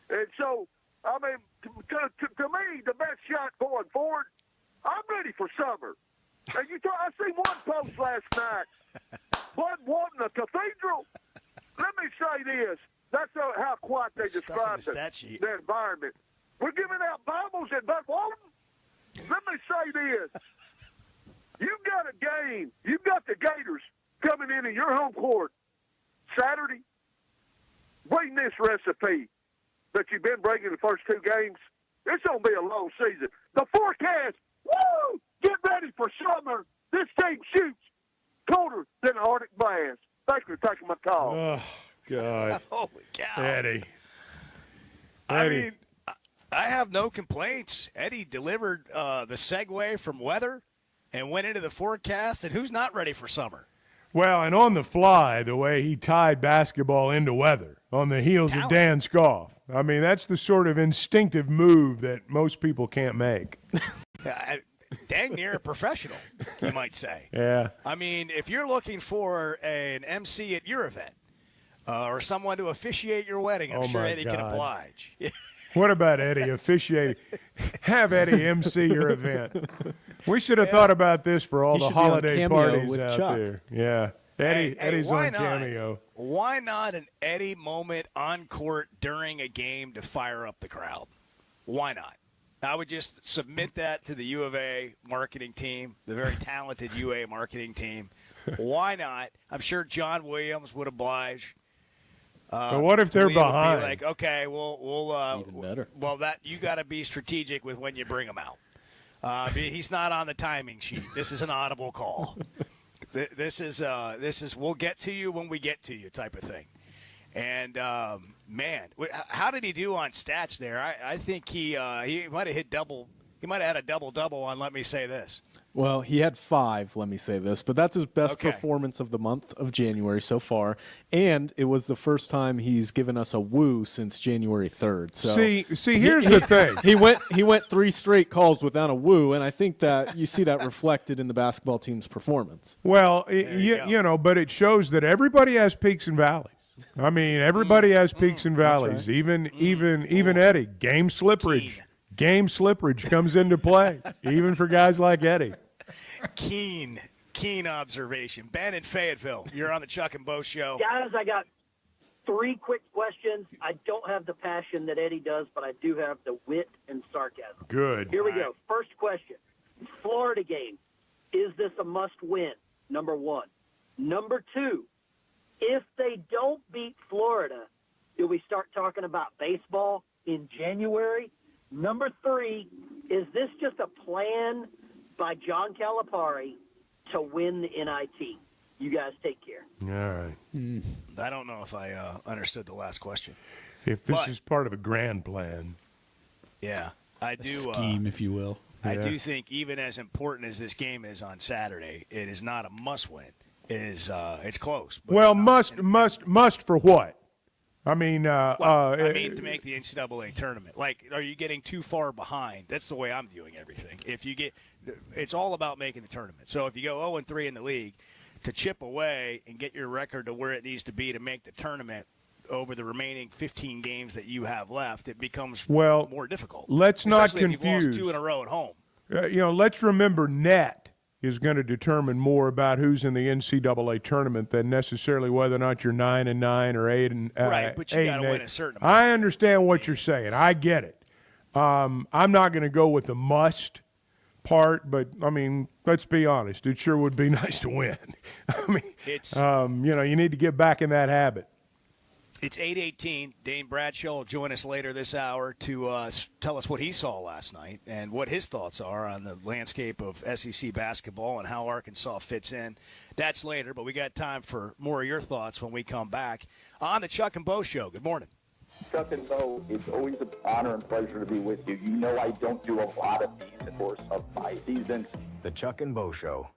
And so, I mean, to me, the best shot going forward, I'm ready for summer. And I seen one post last night. One wanting a cathedral. Let me say this. That's how quiet they described the environment. We're giving out Bibles at Bud Walton. Let me say this. You've got a game. You've got the Gators coming into your home court Saturday. Bring this recipe that you've been bringing the first 2 games. It's going to be a long season. The forecast, woo! Get ready for summer. This team shoots colder than an Arctic blast. Thanks for taking my call. Oh, God. Holy cow. Eddie. I mean, I have no complaints. Eddie delivered the segue from weather and went into the forecast, and who's not ready for summer? Well, and on the fly, the way he tied basketball into weather on the heels of Dan Scoff. I mean, that's the sort of instinctive move that most people can't make. Dang near a professional, you might say. Yeah. I mean, if you're looking for an MC at your event or someone to officiate your wedding, I'm sure Eddie can oblige. What about Eddie officiating? Have Eddie MC your event. We should have thought about this for all the holiday parties out there. Yeah. Eddie's on Cameo. Why not an Eddie moment on court during a game to fire up the crowd? Why not? I would just submit that to the U of A marketing team, the very talented UA marketing team. Why not? I'm sure John Williams would oblige. But what if they're behind? Be like, okay, we'll even better. Well, that you got to be strategic with when you bring him out. He's not on the timing sheet. This is an audible call. This is we'll get to you when we get to you type of thing. And man, how did he do on stats there? I think he might have hit double. He might have had a double-double on. Let me say this. Well, he had 5, let me say this, but that's his best performance of the month of January so far, and it was the first time he's given us a woo since January 3rd. So see, here's the thing. He went 3 straight calls without a woo, and I think that you see that reflected in the basketball team's performance. Well, you know, but it shows that everybody has peaks and valleys. I mean, everybody has peaks and valleys. Right. Even Eddie. Game slipperage comes into play, even for guys like Eddie. Keen observation. Ben in Fayetteville, you're on the Chuck and Bo Show. Guys, I got 3 quick questions. I don't have the passion that Eddie does, but I do have the wit and sarcasm. Good. Here we go. First question. Florida game. Is this a must-win? Number 1. Number 2, if they don't beat Florida, do we start talking about baseball in January? Number 3, is this just a plan by John Calipari to win the NIT? You guys take care. All right. I don't know if I understood the last question. If this is part of a grand plan. Yeah, I do. Scheme, if you will. I do think even as important as this game is on Saturday, it is not a must-win. It is. It's close. Well, must for what? I mean, to make the NCAA tournament. Like, are you getting too far behind? That's the way I'm viewing everything. It's all about making the tournament. So if you go 0-3 in the league, to chip away and get your record to where it needs to be to make the tournament over the remaining 15 games that you have left, it becomes more difficult. Let's not confuse. If you've lost 2 in a row at home. Let's remember net is going to determine more about who's in the NCAA tournament than necessarily whether or not you're 9-9 or 8 right, but you got to win a certain amount. I understand what you're saying. I get it. I'm not going to go with the must part, but I mean, let's be honest. It sure would be nice to win. I mean, it's you need to get back in that habit. It's 8:18. Dane Bradshaw will join us later this hour to tell us what he saw last night and what his thoughts are on the landscape of SEC basketball and how Arkansas fits in. That's later, but we got time for more of your thoughts when we come back on the Chuck and Bo Show. Good morning. Chuck and Bo, it's always an honor and pleasure to be with you. You know I don't do a lot of these in the course of my season. The Chuck and Bo Show.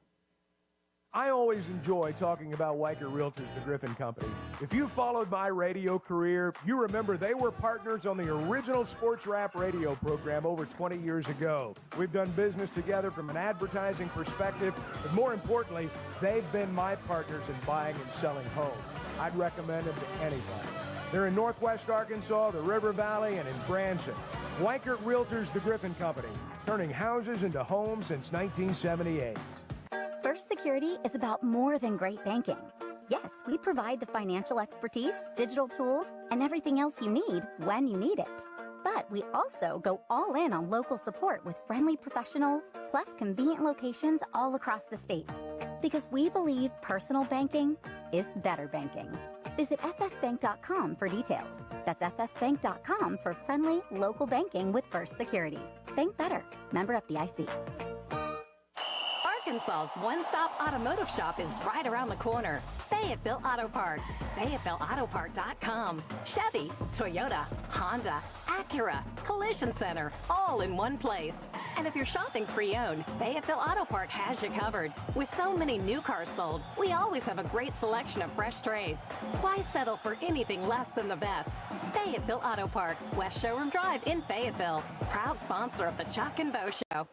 I always enjoy talking about Weicker Realtors, the Griffin Company. If you followed my radio career, you remember they were partners on the original sports rap radio program over 20 years ago. We've done business together from an advertising perspective, but more importantly, they've been my partners in buying and selling homes. I'd recommend them to anybody. They're in Northwest Arkansas, the River Valley, and in Branson. Weicker Realtors, the Griffin Company, turning houses into homes since 1978. First Security is about more than great banking. Yes, we provide the financial expertise, digital tools, and everything else you need when you need it. But we also go all in on local support with friendly professionals, plus convenient locations all across the state. Because we believe personal banking is better banking. Visit fsbank.com for details. That's fsbank.com for friendly local banking with First Security. Bank better. Member FDIC. Arkansas's one-stop automotive shop is right around the corner. Fayetteville Auto Park. FayettevilleAutoPark.com. Chevy, Toyota, Honda, Acura, Collision Center, all in one place. And if you're shopping pre-owned, Fayetteville Auto Park has you covered. With so many new cars sold, we always have a great selection of fresh trades. Why settle for anything less than the best? Fayetteville Auto Park, West Showroom Drive in Fayetteville. Proud sponsor of the Chuck and Bo Show.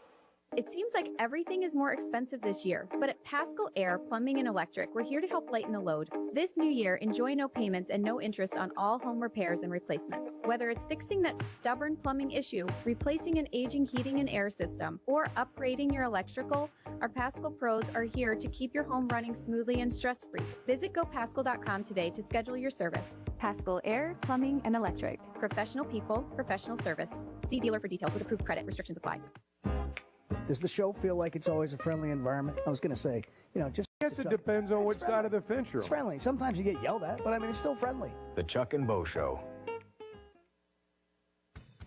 It seems like everything is more expensive this year, but at Pascal Air Plumbing and Electric, we're here to help lighten the load. This new year, enjoy no payments and no interest on all home repairs and replacements. Whether it's fixing that stubborn plumbing issue, replacing an aging heating and air system, or upgrading your electrical, our Pascal pros are here to keep your home running smoothly and stress-free. Visit gopascal.com today to schedule your service. Pascal Air Plumbing and Electric. Professional people, professional service. See dealer for details with approved credit. Restrictions apply. Does the show feel like it's always a friendly environment? I was going to say, just... I guess it depends on which side of the fence you're on. It's friendly. Sometimes you get yelled at, but I mean, it's still friendly. The Chuck and Bo Show.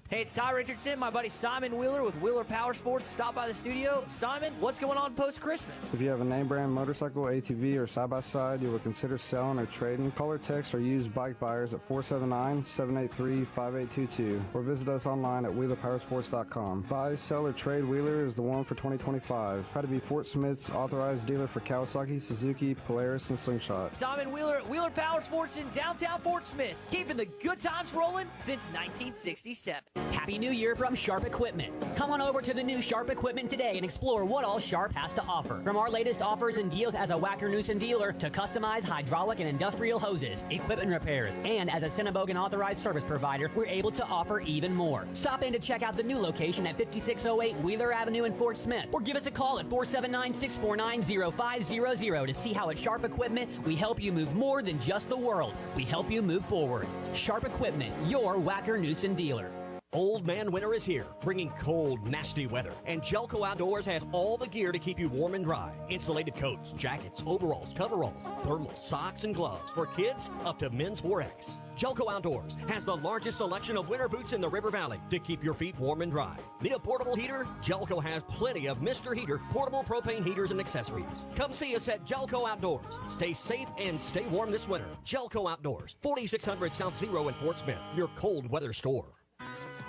Hey, it's Ty Richardson, my buddy Simon Wheeler with Wheeler Power Sports. Stop by the studio. Simon, what's going on post-Christmas? If you have a name brand motorcycle, ATV, or side-by-side you would consider selling or trading, call or text or use bike buyers at 479-783-5822 or visit us online at wheelerpowersports.com. Buy, sell, or trade Wheeler is the one for 2025. Proud to be Fort Smith's authorized dealer for Kawasaki, Suzuki, Polaris, and Slingshot. Simon Wheeler at Wheeler Power Sports in downtown Fort Smith, keeping the good times rolling since 1967. Happy New Year from Sharp Equipment. Come on over to the new Sharp Equipment today and explore what all Sharp has to offer. From our latest offers and deals as a Wacker Newson dealer to customized hydraulic and industrial hoses, equipment repairs, and as a Cinnabogan authorized service provider, we're able to offer even more. Stop in to check out the new location at 5608 Wheeler Avenue in Fort Smith, or give us a call at 479-649-0500 to see how at Sharp Equipment we help you move more than just the world. We help you move forward. Sharp Equipment, your Wacker Newson dealer. Old Man Winter is here, bringing cold, nasty weather. And Jelco Outdoors has all the gear to keep you warm and dry. Insulated coats, jackets, overalls, coveralls, thermals, socks, and gloves. For kids, up to men's 4X. Jelco Outdoors has the largest selection of winter boots in the River Valley to keep your feet warm and dry. Need a portable heater? Jelco has plenty of Mr. Heater portable propane heaters and accessories. Come see us at Jelco Outdoors. Stay safe and stay warm this winter. Jelco Outdoors, 4600 South Zero in Fort Smith, your cold weather store.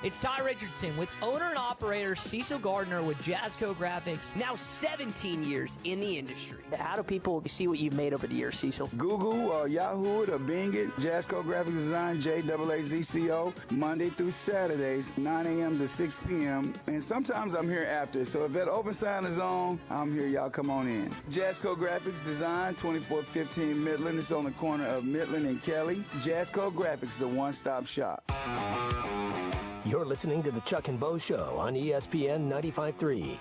It's Ty Richardson with owner and operator Cecil Gardner with Jazzco Graphics, now 17 years in the industry. How do people see what you've made over the years, Cecil? Google or Yahoo it or Bing it. Jazzco Graphics Design, JAAZCO, Monday through Saturdays, 9 a.m. to 6 p.m. And sometimes I'm here after. So if that open sign is on, I'm here. Y'all come on in. Jazzco Graphics Design, 2415 Midland. It's on the corner of Midland and Kelly. Jazzco Graphics, the one-stop shop. You're listening to the Chuck and Bo Show on ESPN 95.3.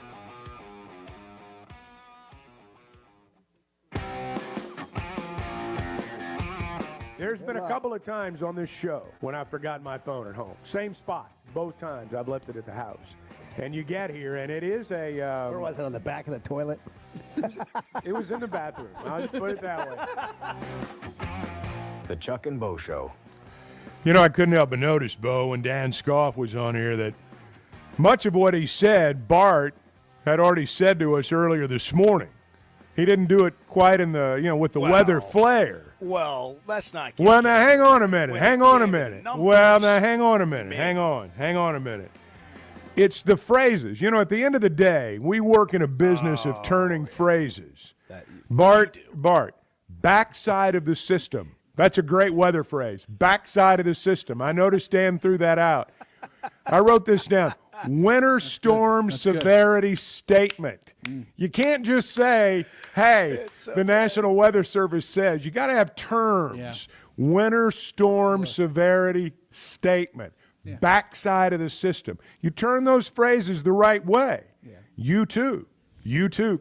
There's been a couple of times on this show when I've forgotten my phone at home. Same spot, both times I've left it at the house. And you get here, and it is a... Where was it, on the back of the toilet? It was in the bathroom. I'll just put it that way. The Chuck and Bo Show. You know, I couldn't help but notice, Bo, when Dan Scoff was on here, that much of what he said, Bart had already said to us earlier this morning. He didn't do it quite in the, with the weather flair. Well, let's not. Well, now hang on a minute. Hang on a minute. Well, now hang on a minute. Hang on a minute. It's the phrases. At the end of the day, we work in a business of turning phrases. Bart, backside of the system. That's a great weather phrase. Backside of the system. I noticed Dan threw that out. I wrote this down. Winter storm severity statement. You can't just say, hey, the National Weather Service says. You got to have terms. Yeah. Winter storm severity statement. Yeah. Backside of the system. You turn those phrases the right way. Yeah. You too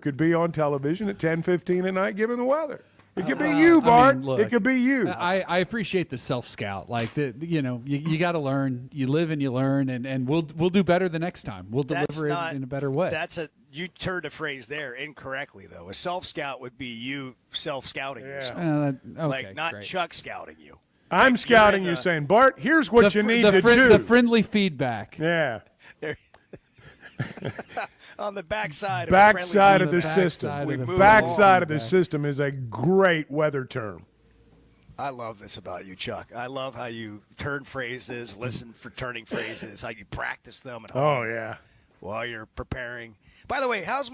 could be on television at 10:15 at night giving the weather. It could be you, Bart. Look, it could be you. I appreciate the self-scout. Like, you got to learn. You live and you learn, and we'll do better the next time. We'll deliver it in a better way. You turned a phrase there incorrectly, though. A self-scout would be you self-scouting yourself. Okay, not great. Chuck scouting you. I'm scouting you, saying, Bart, here's what you need to do. The friendly feedback. Yeah. On the backside of the system. The backside of the system is a great weather term. I love this about you, Chuck. I love how you turn phrases, listen for turning phrases, how you practice them at home. Oh, yeah. While you're preparing. By the way, how do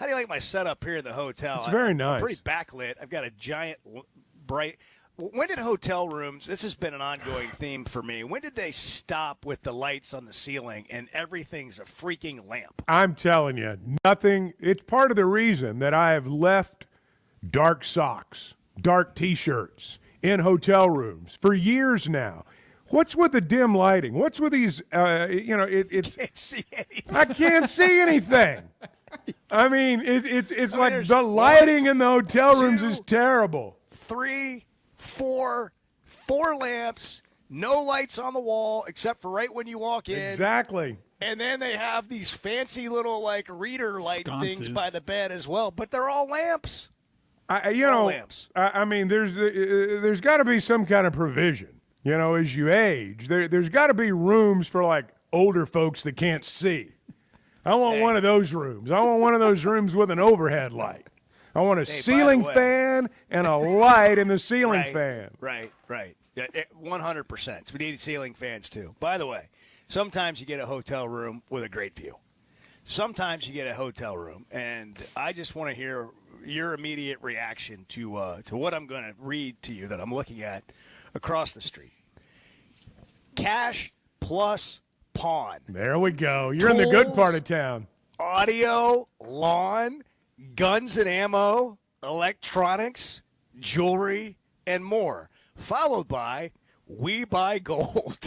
you like my setup here in the hotel? It's very nice. I'm pretty backlit. I've got a giant bright. When did hotel rooms, this has been an ongoing theme for me, when did they stop with the lights on the ceiling and everything's a freaking lamp? I'm telling you, nothing. It's part of the reason that I have left dark socks, dark T-shirts in hotel rooms for years now. What's with the dim lighting? What's with these, it's. Can't see anything. I can't see anything. I mean, it's like the lighting in the hotel rooms is terrible. 3, 4 lamps, no lights on the wall except for right when you walk in. Exactly. And then they have these fancy little reader light sconces things by the bed as well, but they're all lamps. Lamps. I mean, there's got to be some kind of provision. As you age, there's got to be rooms for older folks that can't see. I want one of those rooms. I want one of those rooms with an overhead light. I want a ceiling fan and a light in the ceiling fan. Right. Yeah, 100%. We need ceiling fans, too. By the way, sometimes you get a hotel room with a great view. Sometimes you get a hotel room, and I just want to hear your immediate reaction to what I'm going to read to you that I'm looking at across the street. Cash plus pawn. There we go. You're in the good part of town. Audio, lawn, guns and ammo, electronics, jewelry, and more. Followed by We Buy Gold.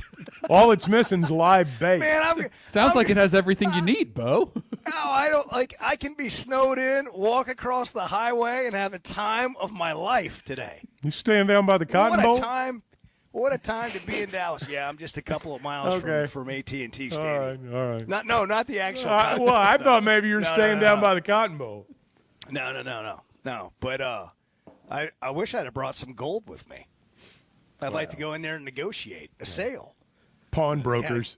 All it's missing is live bait. Man, Sounds like it has everything you need, Bo. No, I don't. I can be snowed in, walk across the highway, and have a time of my life today. You staying down by the Cotton Bowl? What a time to be in Dallas. Yeah, I'm just a couple of miles from AT&T Stadium. All right. Not the actual. I thought maybe you were staying down by the Cotton Bowl. No. But I wish I'd have brought some gold with me. I'd like to go in there and negotiate a sale. Pawnbrokers.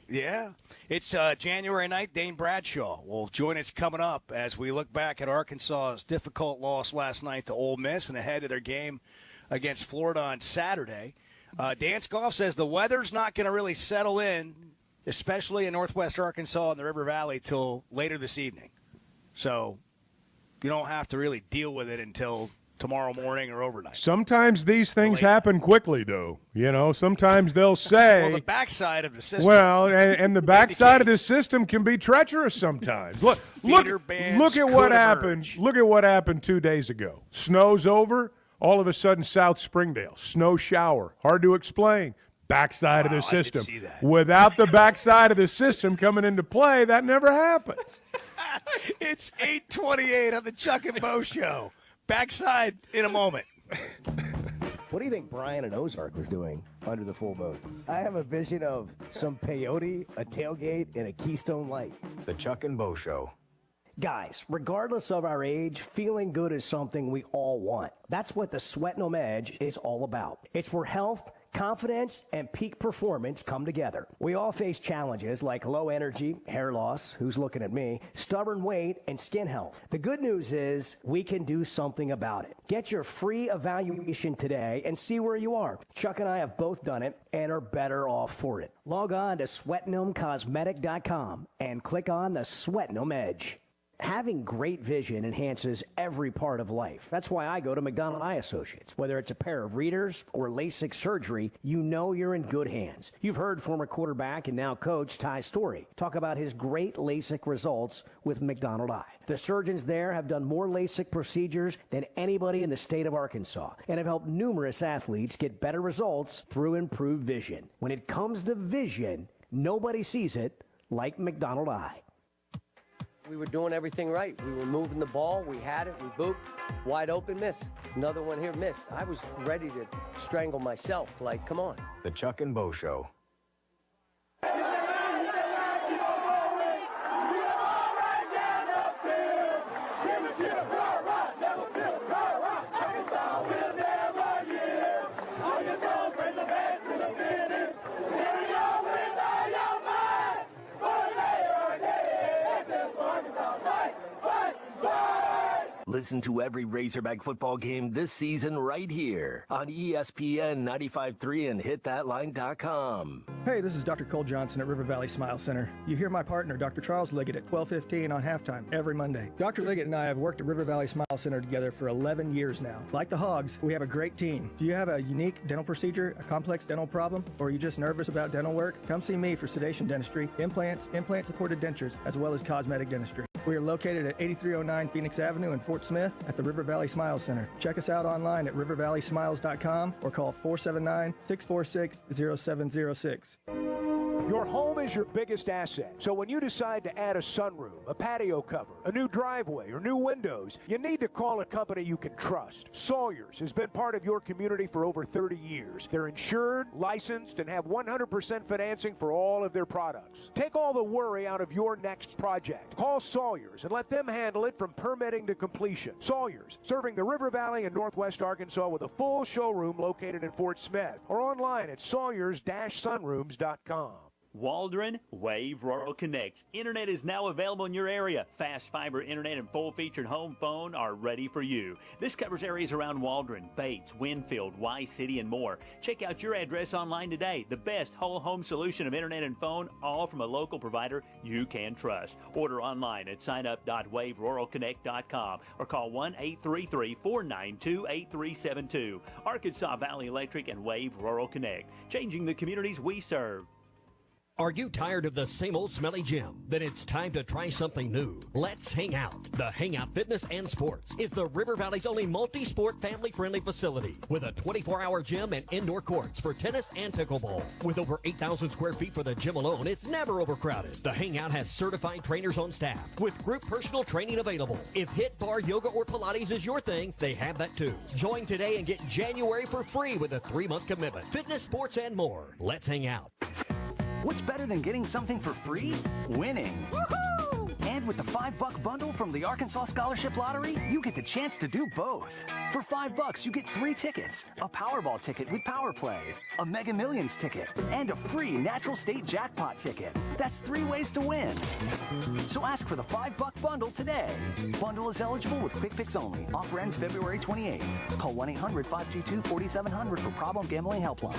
Yeah. It's January 9th. Dane Bradshaw will join us coming up as we look back at Arkansas's difficult loss last night to Ole Miss and ahead of their game against Florida on Saturday. Dan Scoff says the weather's not going to really settle in especially in northwest Arkansas and the River Valley, till later this evening. So you don't have to really deal with it until tomorrow morning or overnight. Sometimes these things happen quickly, though. Sometimes they'll say. Well, the backside of the system. Well, and the backside of the system can be treacherous sometimes. Look at what happened. Look at what happened 2 days ago. Snow's over. All of a sudden, South Springdale, snow shower. Hard to explain. Backside of the system. I did see that. Without the backside of the system coming into play, that never happens. It's 8:28 on the Chuck and Bo Show. Backside in a moment. What do you think Brian in Ozark was doing under the full moon? I have a vision of some peyote, a tailgate, and a Keystone Light. The Chuck and Bo Show. Guys, regardless of our age, feeling good is something we all want. That's what the Sweatin' 'em Edge is all about. It's where health, confidence, and peak performance come together. We all face challenges like low energy, hair loss, who's looking at me, stubborn weight, and skin health. The good news is we can do something about it. Get your free evaluation today and see where you are. Chuck and I have both done it and are better off for it. Log on to sweatin'emcosmetic.com and click on the Sweatin' 'em Edge. Having great vision enhances every part of life. That's why I go to McDonald Eye Associates. Whether it's a pair of readers or LASIK surgery, you know you're in good hands. You've heard former quarterback and now coach Ty Story talk about his great LASIK results with McDonald Eye. The surgeons there have done more LASIK procedures than anybody in the state of Arkansas and have helped numerous athletes get better results through improved vision. When it comes to vision, nobody sees it like McDonald Eye. We were doing everything right. We were moving the ball. We had it. We booped. Wide open, miss. Another one here, missed. I was ready to strangle myself. Like, come on. The Chuck and Bo Show. Listen to every Razorback football game this season right here on ESPN 95.3 and hitthatline.com. Hey, this is Dr. Cole Johnson at River Valley Smile Center. You hear my partner, Dr. Charles Liggett, at 12:15 on halftime every Monday. Dr. Liggett and I have worked at River Valley Smile Center together for 11 years now. Like the Hogs, we have a great team. Do you have a unique dental procedure, a complex dental problem, or are you just nervous about dental work? Come see me for sedation dentistry, implants, implant-supported dentures, as well as cosmetic dentistry. We are located at 8309 Phoenix Avenue in Fort Smith at the River Valley Smile Center. Check us out online at rivervalleysmiles.com or call 479-646-0706. Your home is your biggest asset. So when you decide to add a sunroom, a patio cover, a new driveway, or new windows, you need to call a company you can trust. Sawyers has been part of your community for over 30 years. They're insured, licensed, and have 100% financing for all of their products. Take all the worry out of your next project. Call Sawyers and let them handle it from permitting to completion. Sawyers, serving the River Valley and Northwest Arkansas with a full showroom located in Fort Smith or online at sawyers-sunrooms.com. Waldron Wave Rural Connect. Internet is now available in your area. Fast fiber internet and full-featured home phone are ready for you. This covers areas around Waldron, Bates, Winfield, Y-City, and more. Check out your address online today. The best whole home solution of internet and phone, all from a local provider you can trust. Order online at signup.waveruralconnect.com or call 1-833-492-8372. Arkansas Valley Electric and Wave Rural Connect. Changing the communities we serve. Are you tired of the same old smelly gym? Then it's time to try something new. Let's Hang Out. The Hangout Fitness and Sports is the River Valley's only multi-sport family-friendly facility with a 24-hour gym and indoor courts for tennis and pickleball. With over 8,000 square feet for the gym alone, it's never overcrowded. The Hangout has certified trainers on staff with group personal training available. If HIIT, bar, yoga, or Pilates is your thing, they have that too. Join today and get January for free with a 3-month commitment. Fitness, sports, and more. Let's Hang Out. What's better than getting something for free? Winning. Woohoo! And with the $5 bundle from the Arkansas Scholarship Lottery, you get the chance to do both. For $5, you get 3 tickets, a Powerball ticket with Power Play, a Mega Millions ticket, and a free Natural State Jackpot ticket. That's 3 ways to win. So ask for the $5 bundle today. Bundle is eligible with Quick Picks only. Offer ends February 28th. Call 1-800-522-4700 for Problem Gambling Helpline.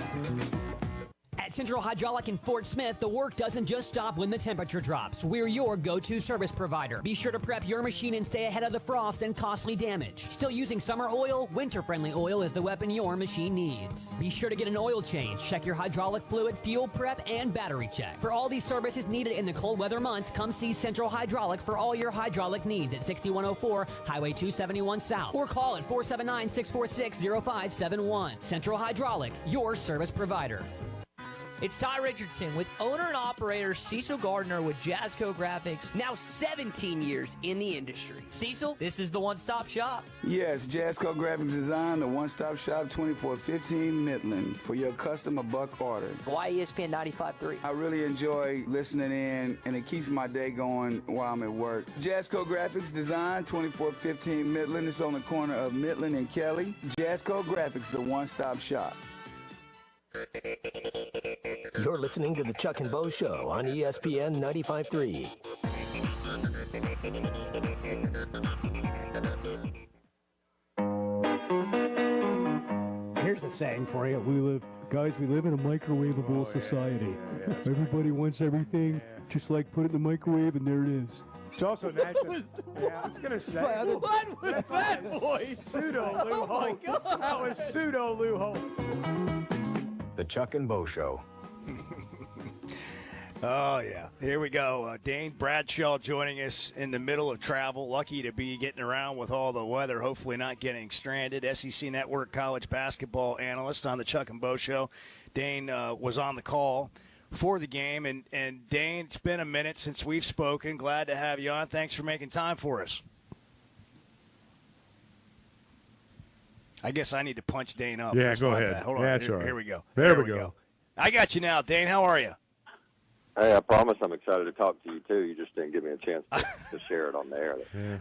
At Central Hydraulic in Fort Smith, the work doesn't just stop when the temperature drops. We're your go-to service provider. Be sure to prep your machine and stay ahead of the frost and costly damage. Still using summer oil? Winter-friendly oil is the weapon your machine needs. Be sure to get an oil change. Check your hydraulic fluid, fuel prep, and battery check. For all these services needed in the cold weather months, come see Central Hydraulic for all your hydraulic needs at 6104 Highway 271 South or call at 479-646-0571. Central Hydraulic, your service provider. It's Ty Richardson with owner and operator Cecil Gardner with Jasco Graphics, now 17 years in the industry. Cecil, this is the one-stop shop. Yes, Jasco Graphics Design, the one-stop shop, 2415 Midland, for your custom or buck order. Why ESPN 95.3? I really enjoy listening in, and it keeps my day going while I'm at work. Jasco Graphics Design, 2415 Midland. It's on the corner of Midland and Kelly. Jasco Graphics, the one-stop shop. You're listening to the Chuck and Bo Show on ESPN 95.3. Here's a saying for you. We live in a microwavable society. Everybody wants everything, just like put it in the microwave and there it is. It's also national. Yeah, I was going to say. What was that voice? Pseudo Lou Holtz. That was pseudo Lou Holtz. The Chuck and Bo Show. Oh, yeah. Here we go. Dane Bradshaw joining us in the middle of travel. Lucky to be getting around with all the weather, hopefully not getting stranded. SEC Network college basketball analyst on the Chuck and Bo Show. Dane was on the call for the game. And Dane, it's been a minute since we've spoken. Glad to have you on. Thanks for making time for us. I guess I need to punch Dane up. Yeah, That's go my ahead. bad. Hold on. Yeah, that's Here, all right. here we go. There we go. I got you now, Dane. How are you? Hey, I promise I'm excited to talk to you, too. You just didn't give me a chance to share it on the air.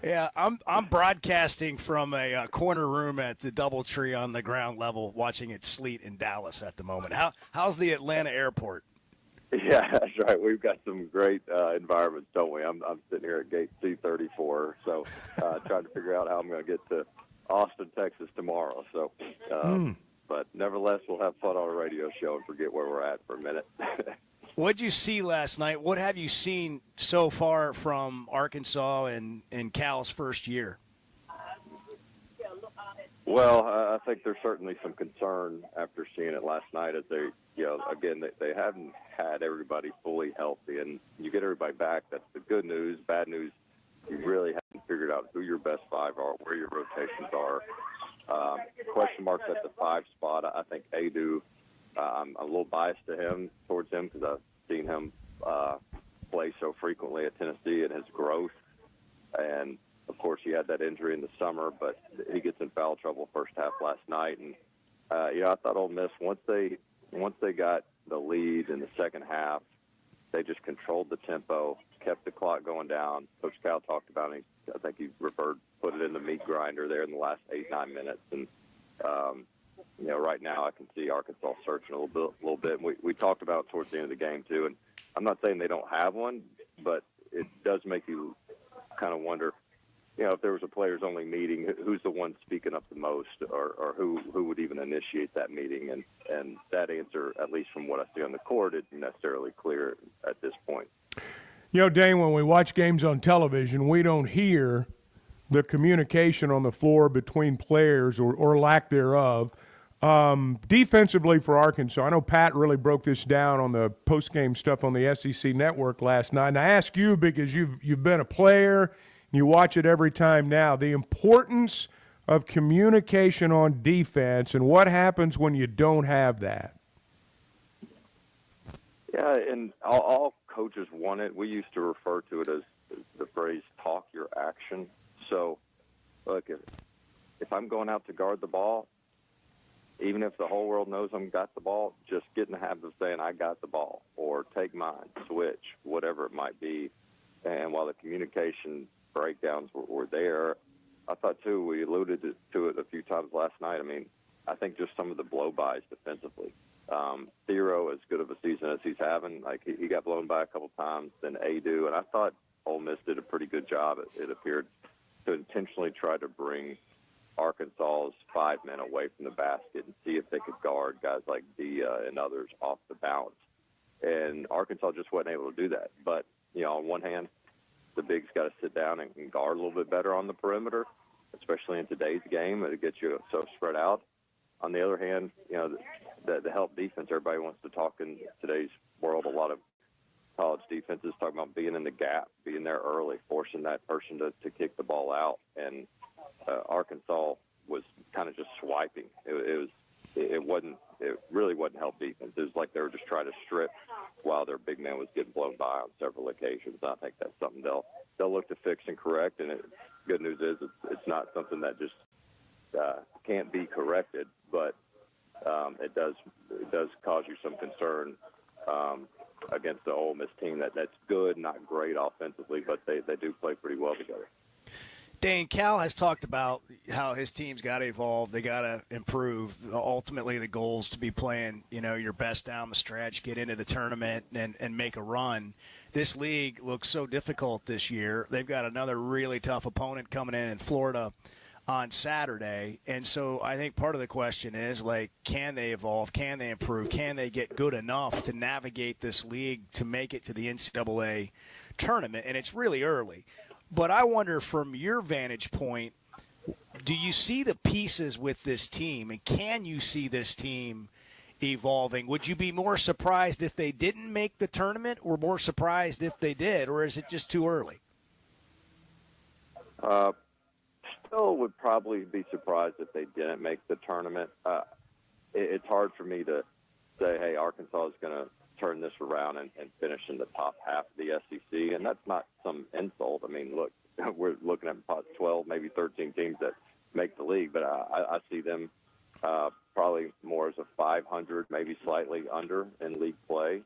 Yeah, I'm broadcasting from a corner room at the DoubleTree on the ground level, watching it sleet in Dallas at the moment. How's the Atlanta airport? Yeah, that's right. We've got some great environments, don't we? I'm sitting here at gate C-34, so trying to figure out how I'm going to get to Austin, Texas tomorrow. So, but nevertheless, we'll have fun on a radio show and forget where we're at for a minute. What'd you see last night? What have you seen so far from Arkansas and Cal's first year? Well, I think there's certainly some concern after seeing it last night as they, again, they haven't had everybody fully healthy, and you get everybody back. That's the good news. Bad news, you really haven't figured out who your best five are, where your rotations are. Question marks at the 5 spot. I think Adu, I'm a little biased towards him because I've seen him play so frequently at Tennessee and his growth. And, of course, he had that injury in the summer, but he gets in foul trouble first half last night. And, I thought Ole Miss, once they got the lead in the second half, they just controlled the tempo, kept the clock going down. Coach Cal talked about it. I think he put it in the meat grinder there in the last 8-9 minutes. And, right now I can see Arkansas searching a little bit. And we talked about it towards the end of the game, too. And I'm not saying they don't have one, but it does make you kind of wonder, if there was a players-only meeting, who's the one speaking up the most or who would even initiate that meeting? And that answer, at least from what I see on the court, isn't necessarily clear at this point. Dane, when we watch games on television, we don't hear the communication on the floor between players or lack thereof. Defensively for Arkansas, I know Pat really broke this down on the post-game stuff on the SEC Network last night. And I ask you because you've been a player and you watch it every time now, the importance of communication on defense and what happens when you don't have that. Yeah, and all coaches want it. We used to refer to it as the phrase talk your action. So, look, if I'm going out to guard the ball, even if the whole world knows I'm got the ball, just get in the habit of saying I got the ball or take mine, switch, whatever it might be. And while the communication breakdowns were there, I thought, too, we alluded to it a few times last night. I mean, I think just some of the blow-bys defensively. Thero, as good of a season as he's having, like he got blown by a couple times, then Adu, and I thought Ole Miss did a pretty good job, it appeared, to intentionally try to bring Arkansas's 5 men away from the basket and see if they could guard guys like Dia and others off the bounce. And Arkansas just wasn't able to do that. But, on one hand, the bigs got to sit down and guard a little bit better on the perimeter, especially in today's game. It gets you so spread out. On the other hand, the help defense, everybody wants to talk in today's world. A lot of college defenses talking about being in the gap, being there early, forcing that person to kick the ball out. And Arkansas was kind of just swiping. It really wasn't help defense. It was like they were just trying to strip while their big man was getting blown by on several occasions. I think that's something they'll look to fix and correct. And good news is it's not something that just can't be corrected, but it does cause you some concern against the Ole Miss team that's good, not great offensively, but they do play pretty well together. Dane, Cal has talked about how his team's got to evolve. They got to improve. Ultimately, the goal is to be playing, your best down the stretch, get into the tournament, and make a run. This league looks so difficult this year. They've got another really tough opponent coming in Florida on Saturday. And so I think part of the question is, can they evolve? Can they improve? Can they get good enough to navigate this league to make it to the NCAA tournament? And it's really early. But I wonder, from your vantage point, do you see the pieces with this team, and can you see this team evolving? Would you be more surprised if they didn't make the tournament, or more surprised if they did, or is it just too early? Still would probably be surprised if they didn't make the tournament. It's hard for me to say, hey, Arkansas is going to turn this around and finish in the top half of the SEC, and that's not some insult. I mean, look, we're looking at 12, maybe 13 teams that make the league, but I see them probably more as a 500, maybe slightly under in league play,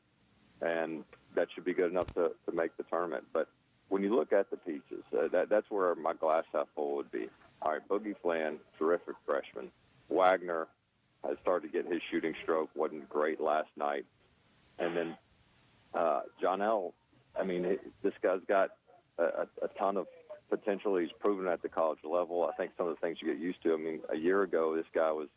and that should be good enough to make the tournament. But when you look at the pieces, that's where my glass half full would be. All right, Boogie Flan, terrific freshman. Wagner has started to get his shooting stroke, wasn't great last night. And then John L., this guy's got a ton of potential. He's proven at the college level. I think some of the things you get used to. A year ago, this guy was,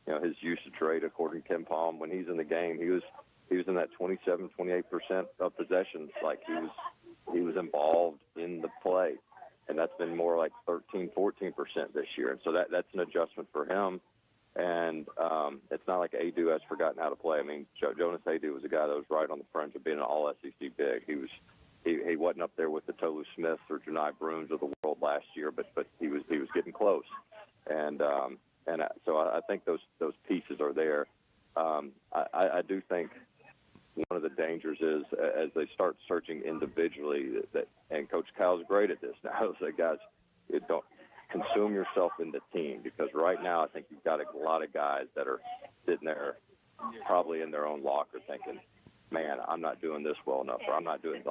his usage rate, according to Ken Palm, when he's in the game, he was in that 27, 28% of possessions. Like he was involved in the play. And that's been more like 13, 14% this year. And so that's an adjustment for him. And it's not like Adu has forgotten how to play. Jonas Adu was a guy that was right on the fringe of being an all-SEC big. He wasn't up there with the Tolu Smiths or Janai Brooms of the world last year, but he was getting close. And so I think those pieces are there. I do think one of the dangers is as they start searching individually, and Coach Kyle's great at this now. He'll say, guys, don't consume yourself in the team, because right now I think you've got a lot of guys that are sitting there probably in their own locker thinking, man, I'm not doing this well enough, or I'm not doing,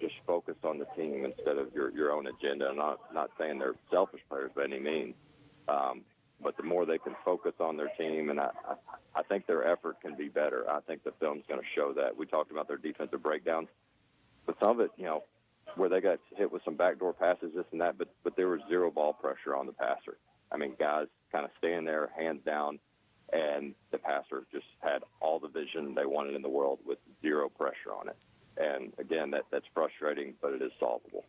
just focus on the team instead of your own agenda. I'm not saying they're selfish players by any means, but the more they can focus on their team, and I think their effort can be better. I think the film's going to show that. We talked about their defensive breakdowns, but some of it, where they got hit with some backdoor passes, this and that, but there was zero ball pressure on the passer. Guys kind of staying there, hands down, and the passer just had all the vision they wanted in the world with zero pressure on it. And, again, that's frustrating, but it is solvable.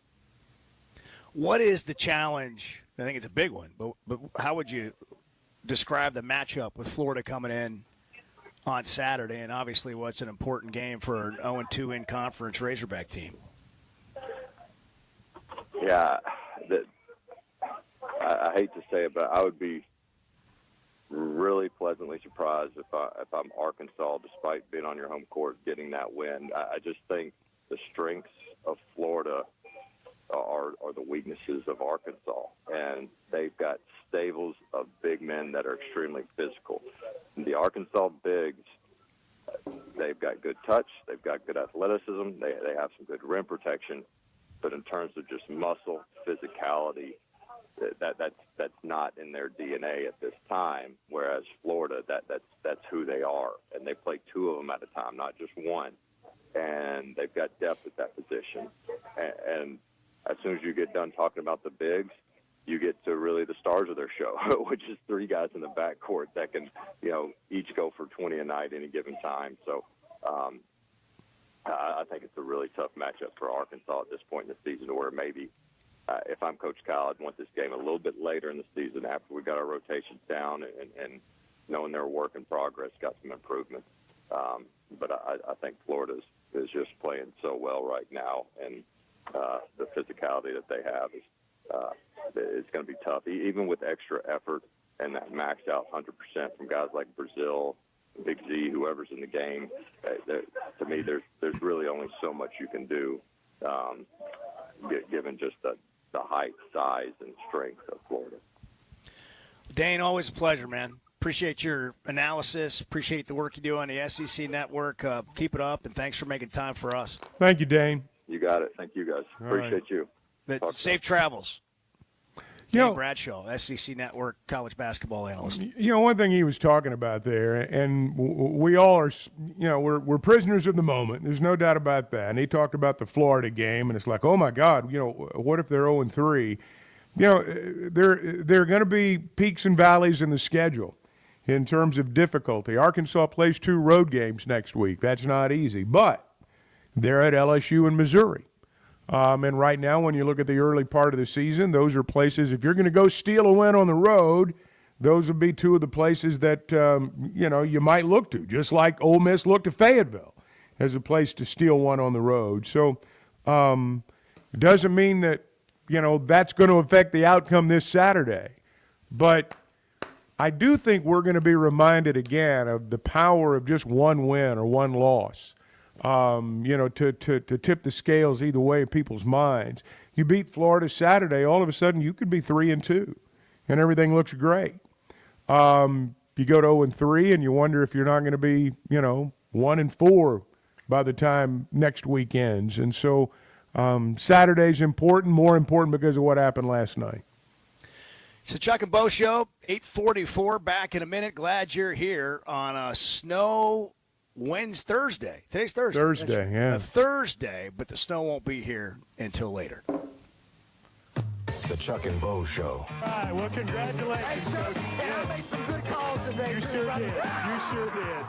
What is the challenge? I think it's a big one, but how would you describe the matchup with Florida coming in on Saturday, and obviously what's an important game for an 0-2 in-conference Razorback team? Yeah, I hate to say it, but I would be really pleasantly surprised if I'm Arkansas, despite being on your home court, getting that win. I just think the strengths of Florida are the weaknesses of Arkansas, and they've got stables of big men that are extremely physical. The Arkansas bigs, they've got good touch, they've got good athleticism, they have some good rim protection. But in terms of just muscle, physicality, that's not in their DNA at this time. Whereas Florida, that's who they are, and they play two of them at a time, not just one. And they've got depth at that position. And as soon as you get done talking about the bigs, you get to really the stars of their show, which is three guys in the backcourt that can, each go for 20 a night any given time. So I think it's a really tough matchup for Arkansas at this point in the season, where maybe if I'm Coach Kyle, I'd want this game a little bit later in the season after we got our rotations down and knowing their work in progress, got some improvement. But I think Florida is just playing so well right now, and the physicality that they have it's going to be tough, even with extra effort and that maxed out 100% from guys like Brazil, Big Z, whoever's in the game. To me, there's really only so much you can do, given just the height, size, and strength of Florida. Dane, always a pleasure, man. Appreciate your analysis. Appreciate the work you do on the SEC Network. Keep it up, and thanks for making time for us. Thank you, Dane. You got it. Thank you, guys. Appreciate you. Safe travels. Dane Bradshaw, SEC Network college basketball analyst. One thing he was talking about there, and we all are, we're prisoners of the moment. There's no doubt about that. And he talked about the Florida game, and it's like, oh my God, what if they're 0-3? There are going to be peaks and valleys in the schedule in terms of difficulty. Arkansas plays 2 road games next week. That's not easy, but they're at LSU and Missouri. And right now, when you look at the early part of the season, those are places, if you're going to go steal a win on the road, those would be 2 of the places that, you might look to, just like Ole Miss looked to Fayetteville as a place to steal one on the road. So it doesn't mean that, that's going to affect the outcome this Saturday. But I do think we're going to be reminded again of the power of just one win or one loss. To tip the scales either way in people's minds. You beat Florida Saturday, all of a sudden you could be 3-2, and everything looks great. You go to 0-3, and you wonder if you're not going to be, 1-4 by the time next week ends. And so Saturday's important, more important because of what happened last night. It's the Chuck and Bo Show, 8:44. Back in a minute. Glad you're here on a Thursday. Today's Thursday. Thursday, yeah. Thursday, but the snow won't be here until later. The Chuck and Bo Show. All right, well, congratulations, Coach. I made some good calls today. You sure did.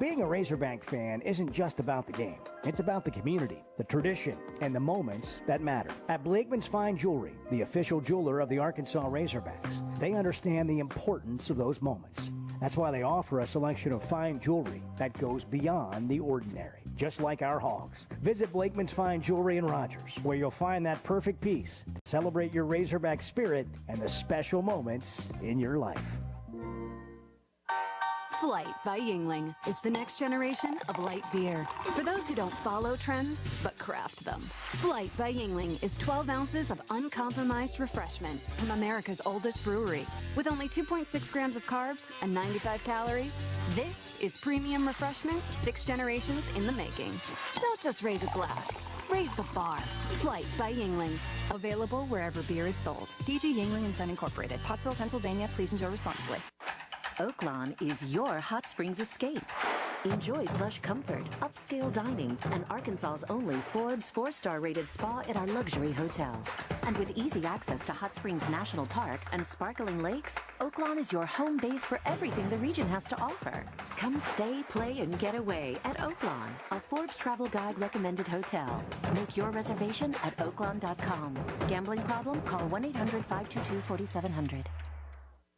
Being a Razorback fan isn't just about the game. It's about the community, the tradition, and the moments that matter. At Blakeman's Fine Jewelry, the official jeweler of the Arkansas Razorbacks, they understand the importance of those moments. That's why they offer a selection of fine jewelry that goes beyond the ordinary, just like our hogs. Visit Blakeman's Fine Jewelry in Rogers, where you'll find that perfect piece to celebrate your Razorback spirit and the special moments in your life. Flight by Yingling is the next generation of light beer. For those who don't follow trends, but craft them. Flight by Yingling is 12 ounces of uncompromised refreshment from America's oldest brewery. With only 2.6 grams of carbs and 95 calories, this is premium refreshment 6 generations in the making. Don't just raise a glass. Raise the bar. Flight by Yingling. Available wherever beer is sold. DG Yingling and Son Incorporated. Pottsville, Pennsylvania. Please enjoy responsibly. Oaklawn is your hot springs escape. Enjoy plush comfort, upscale dining, and Arkansas's only Forbes 4-star rated spa at our luxury hotel. And with easy access to Hot Springs National Park and sparkling lakes, Oaklawn is your home base for everything the region has to offer. Come stay, play, and get away at Oaklawn, a Forbes Travel Guide recommended hotel. Make your reservation at oaklawn.com. Gambling problem? Call 1-800-522-4700.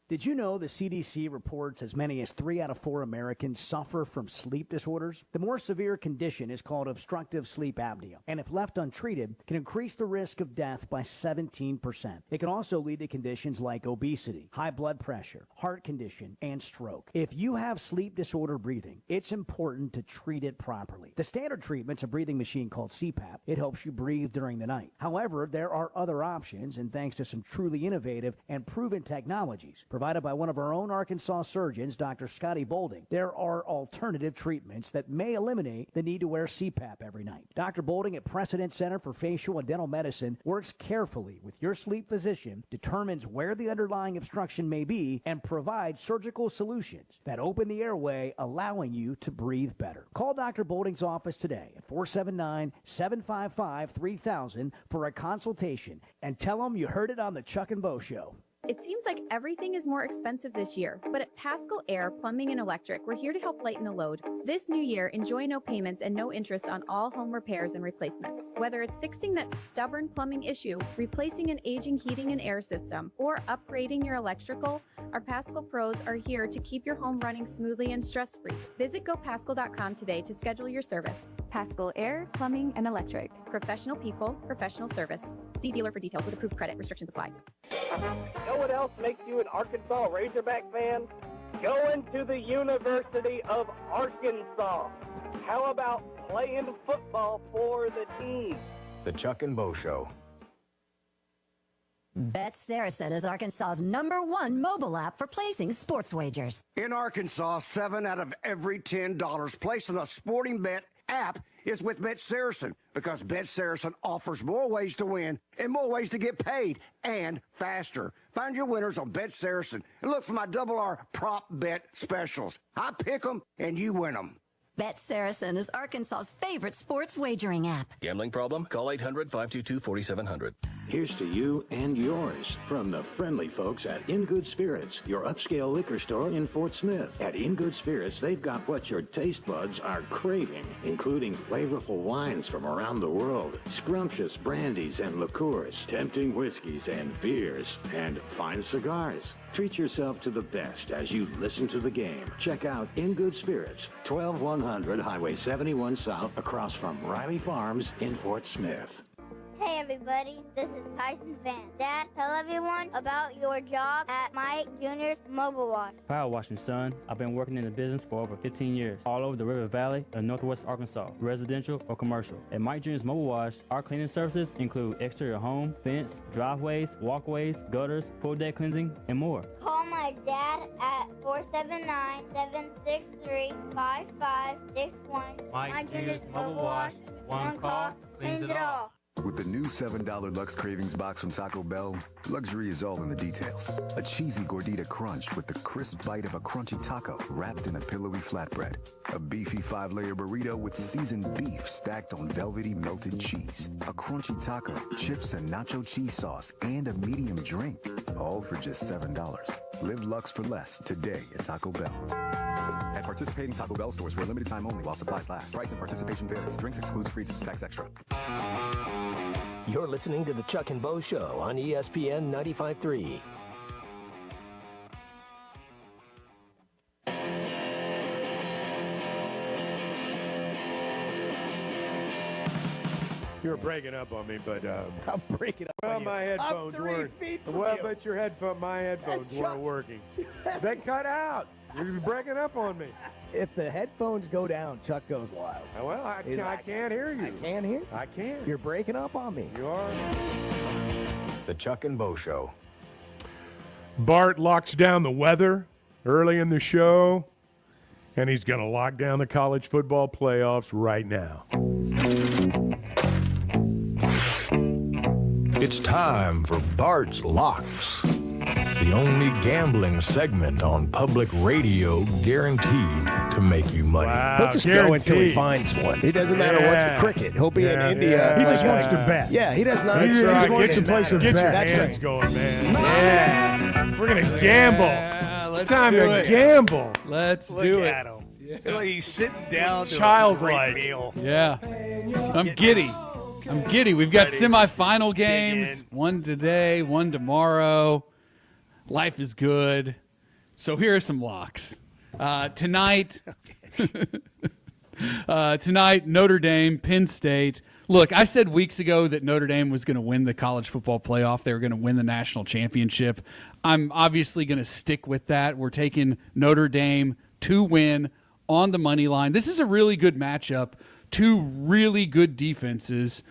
Did you know the CDC reports as many as 3 out of 4 Americans suffer from sleep disorders? The more severe condition is called obstructive sleep apnea, and if left untreated, can increase the risk of death by 17%. It can also lead to conditions like obesity, high blood pressure, heart condition, and stroke. If you have sleep disorder breathing, it's important to treat it properly. The standard treatment's a breathing machine called CPAP. It helps you breathe during the night. However, there are other options, and thanks to some truly innovative and proven technologies, provided by one of our own Arkansas surgeons, Dr. Scotty Bolding, there are alternative treatments that may eliminate the need to wear CPAP every night. Dr. Bolding at Precedent Center for Facial and Dental Medicine works carefully with your sleep physician, determines where the underlying obstruction may be, and provides surgical solutions that open the airway, allowing you to breathe better. Call Dr. Bolding's office today at 479-755-3000 for a consultation and tell them you heard it on the Chuck and Bo Show. It seems like everything is more expensive this year, but at Pascal Air Plumbing and Electric, we're here to help lighten the load. This new year, enjoy no payments and no interest on all home repairs and replacements. Whether it's fixing that stubborn plumbing issue, replacing an aging heating and air system, or upgrading your electrical, our Pascal pros are here to keep your home running smoothly and stress-free. Visit gopascal.com today to schedule your service. Pascal Air Plumbing and Electric. Professional people, professional service. See dealer for details with approved credit. Restrictions apply. Know what else makes you an Arkansas Razorback fan? Going to the University of Arkansas. How about playing football for the team? The Chuck and Bo Show. Bet Saracen is Arkansas's #1 mobile app for placing sports wagers. In Arkansas, 7 out of every $10 placed on a sporting bet app is with Bet Saracen, because Bet Saracen offers more ways to win and more ways to get paid, and faster. Find your winners on Bet Saracen and look for my R prop bet specials. I pick them and you win them. Bet Saracen is Arkansas's favorite sports wagering app. Gambling problem? Call 800-522-4700. Here's to you and yours from the friendly folks at In Good Spirits, your upscale liquor store in Fort Smith. At In Good Spirits, they've got what your taste buds are craving, including flavorful wines from around the world, scrumptious brandies and liqueurs, tempting whiskeys and beers, and fine cigars. Treat yourself to the best as you listen to the game. Check out In Good Spirits, 12100 Highway 71 South, across from Riley Farms in Fort Smith. Hey everybody, this is Tyson Van. Dad, tell everyone about your job at Mike Jr.'s Mobile Wash. Power washing, son. I've been working in the business for over 15 years, all over the River Valley and Northwest Arkansas, residential or commercial. At Mike Jr.'s Mobile Wash, our cleaning services include exterior home, fence, driveways, walkways, gutters, pool deck cleansing, and more. Call my dad at 479-763-5561. Mike Jr.'s Mobile Wash. One call cleans it all. With the new $7 Lux Cravings box from Taco Bell, luxury is all in the details. A cheesy gordita crunch with the crisp bite of a crunchy taco wrapped in a pillowy flatbread. A beefy 5-layer burrito with seasoned beef stacked on velvety melted cheese. A crunchy taco, chips and nacho cheese sauce, and a medium drink. All for just $7. Live Lux for less today at Taco Bell. At participating Taco Bell stores for a limited time only while supplies last. Price and participation varies. Drinks excludes freezes. Tax extra. You're listening to the Chuck and Bo Show on ESPN 95.3. You're breaking up on me, but I'm breaking up. Well, on you. my headphones I'm 3 weren't. feet from Well, you. but my headphones weren't working. They cut out. You're breaking up on me. If the headphones go down, Chuck goes wild. Well, I can't hear you. I can't hear. I can't. You're breaking up on me. You are. The Chuck and Bo Show. Bart locks down the weather early in the show, and he's going to lock down the college football playoffs right now. It's time for Bart's Locks, the only gambling segment on public radio guaranteed to make you money. Wow, He'll just go until he finds one. It doesn't matter what cricket. He'll be in India. He like, just wants to bet. Yeah, he does not. That's right. Get Get your hands going, man. Yeah. We're going to gamble. It's time to gamble. Let's Look do at it. him. Yeah. He's sitting down to Childlike. a great meal. Yeah. I'm giddy. We've got Ready semifinal games. One today, one tomorrow. Life is good. So here are some locks. Tonight, Notre Dame, Penn State. Look, I said weeks ago that Notre Dame was going to win the college football playoff. They were going to win the national championship. I'm obviously going to stick with that. We're taking Notre Dame to win on the money line. This is a really good matchup. Two really good defenses,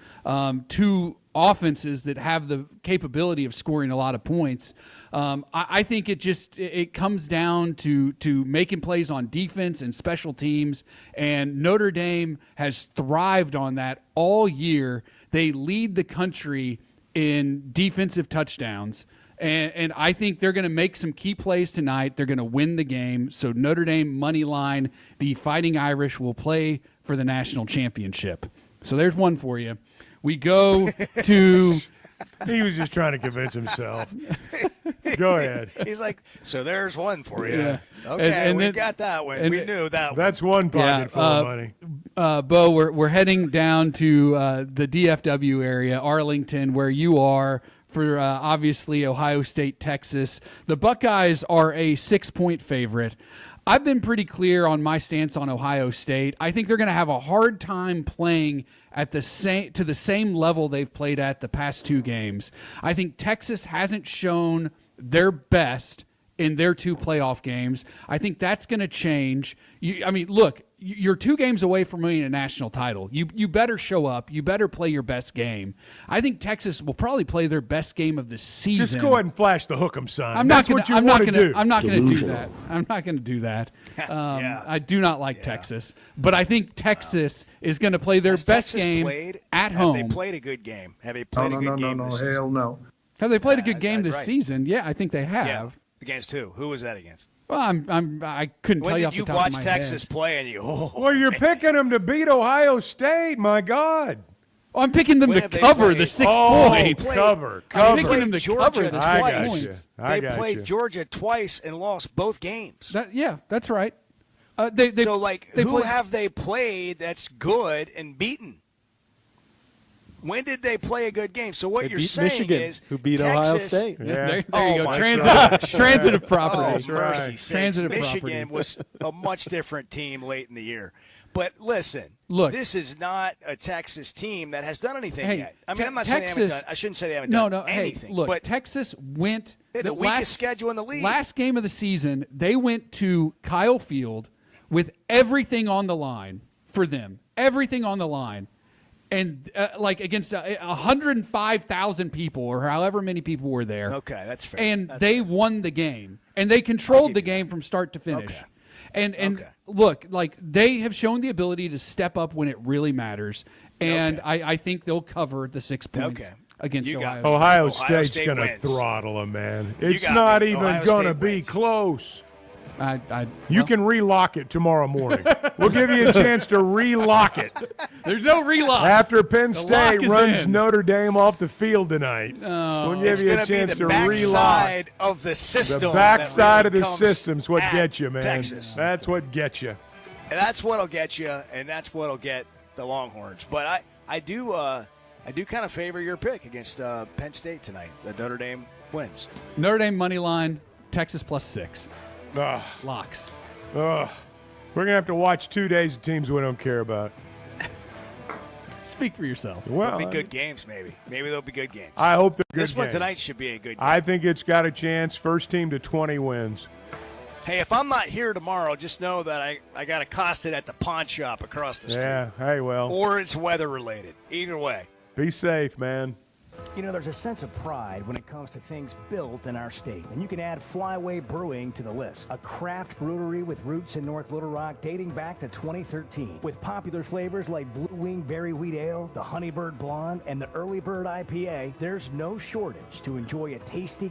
two offenses that have the capability of scoring a lot of points. I think it comes down to making plays on defense and special teams, and Notre Dame has thrived on that all year. They lead the country in defensive touchdowns, and I think they're going to make some key plays tonight. They're going to win the game. So Notre Dame money line, the Fighting Irish will play for the national championship. So there's one for you. We go to... He was just trying to convince himself. Go ahead. He's like, so there's one for you. Yeah. Okay, And we then- got that one. We knew that one. That's one pocket full of money. Bo, we're heading down to the DFW area, Arlington, where you are, for obviously Ohio State, Texas. The Buckeyes are a 6-point favorite. I've been pretty clear on my stance on Ohio State. I think they're going to have a hard time playing at the same level they've played at the past 2 games. I think Texas hasn't shown their best in their 2 playoff games. I think that's going to change. Look, you're 2 games away from winning a national title. You better show up. You better play your best game. I think Texas will probably play their best game of the season. Just go ahead and flash the hook 'em sign. I'm That's not what you gonna, want to do. I'm not going to do that. I'm not going to do that. I do not like Texas, but I think Texas is going to play their best Texas game played, at have home. They played a good game. Have they played a good game this season? Hell no. Have they played a good game this right. season? Yeah, I think they have. Yeah. Against who? Who was that against? Well, I couldn't When tell you did off the you top watch of my Texas head. play and you? Oh, Well, you're picking them to beat Ohio State. My God. Oh, I'm picking them When to have they cover played? the 6 Oh, points. cover. I'm picking them to Georgia cover the I 6 got points. you. They got played you. Georgia twice and lost both games. Yeah, that's right. They who played- have they played that's good and beaten? When did they play a good game? So what They you're beat saying Michigan, is who beat Texas, Ohio State. Yeah. There you Oh, go. my Transitive property. Oh, mercy sakes. Transitive Michigan property. was a much different team late in the year. But listen, Look, this is not a Texas team that has done anything Hey, yet. I mean, I'm not saying they haven't Texas- done. I shouldn't say they haven't No, done anything. Hey, look, but Texas went they had the weakest schedule in the league. Last game of the season, they went to Kyle Field with everything on the line for them. Everything on the line. And against 105,000 people or however many people were there. Okay, that's fair. And That's they fair. won the game. And they controlled the game from start to finish. Okay. And look, they have shown the ability to step up when it really matters. And I think they'll cover the 6 points against Ohio State. Ohio State's State going to wins. throttle them, man. It's got not me. even Ohio going to State be wins. close. You can relock it tomorrow morning. We'll give you a chance to relock it. There's no relock. After Penn The State lock is runs in. Notre Dame off the field tonight. We'll give It's you a gonna be chance the to backside relock. of the system. The that backside really of the comes system's what at gets you, man. Texas. That's what gets you. And that's what'll get you, and that's what'll get the Longhorns. But I do kind of favor your pick against Penn State tonight. That Notre Dame wins. Notre Dame money line, Texas +6. Ugh. Locks. Ugh. We're going to have to watch 2 days of teams we don't care about. Speak for yourself. Well, There'll be good games, maybe. Maybe there'll be good games. I hope they're good This one games. tonight should be a good game. I think it's got a chance. First team to 20 wins. Hey, if I'm not here tomorrow, just know that I got accosted at the pawn shop across the street. Yeah, hey, well. Or it's weather related. Either way. Be safe, man. You know, there's a sense of pride when it comes to things built in our state, and you can add Flyway Brewing to the list, a craft brewery with roots in North Little Rock dating back to 2013. With popular flavors like Blue Wing Berry Wheat Ale, the Honeybird Blonde, and the Early Bird IPA, there's no shortage to enjoy a tasty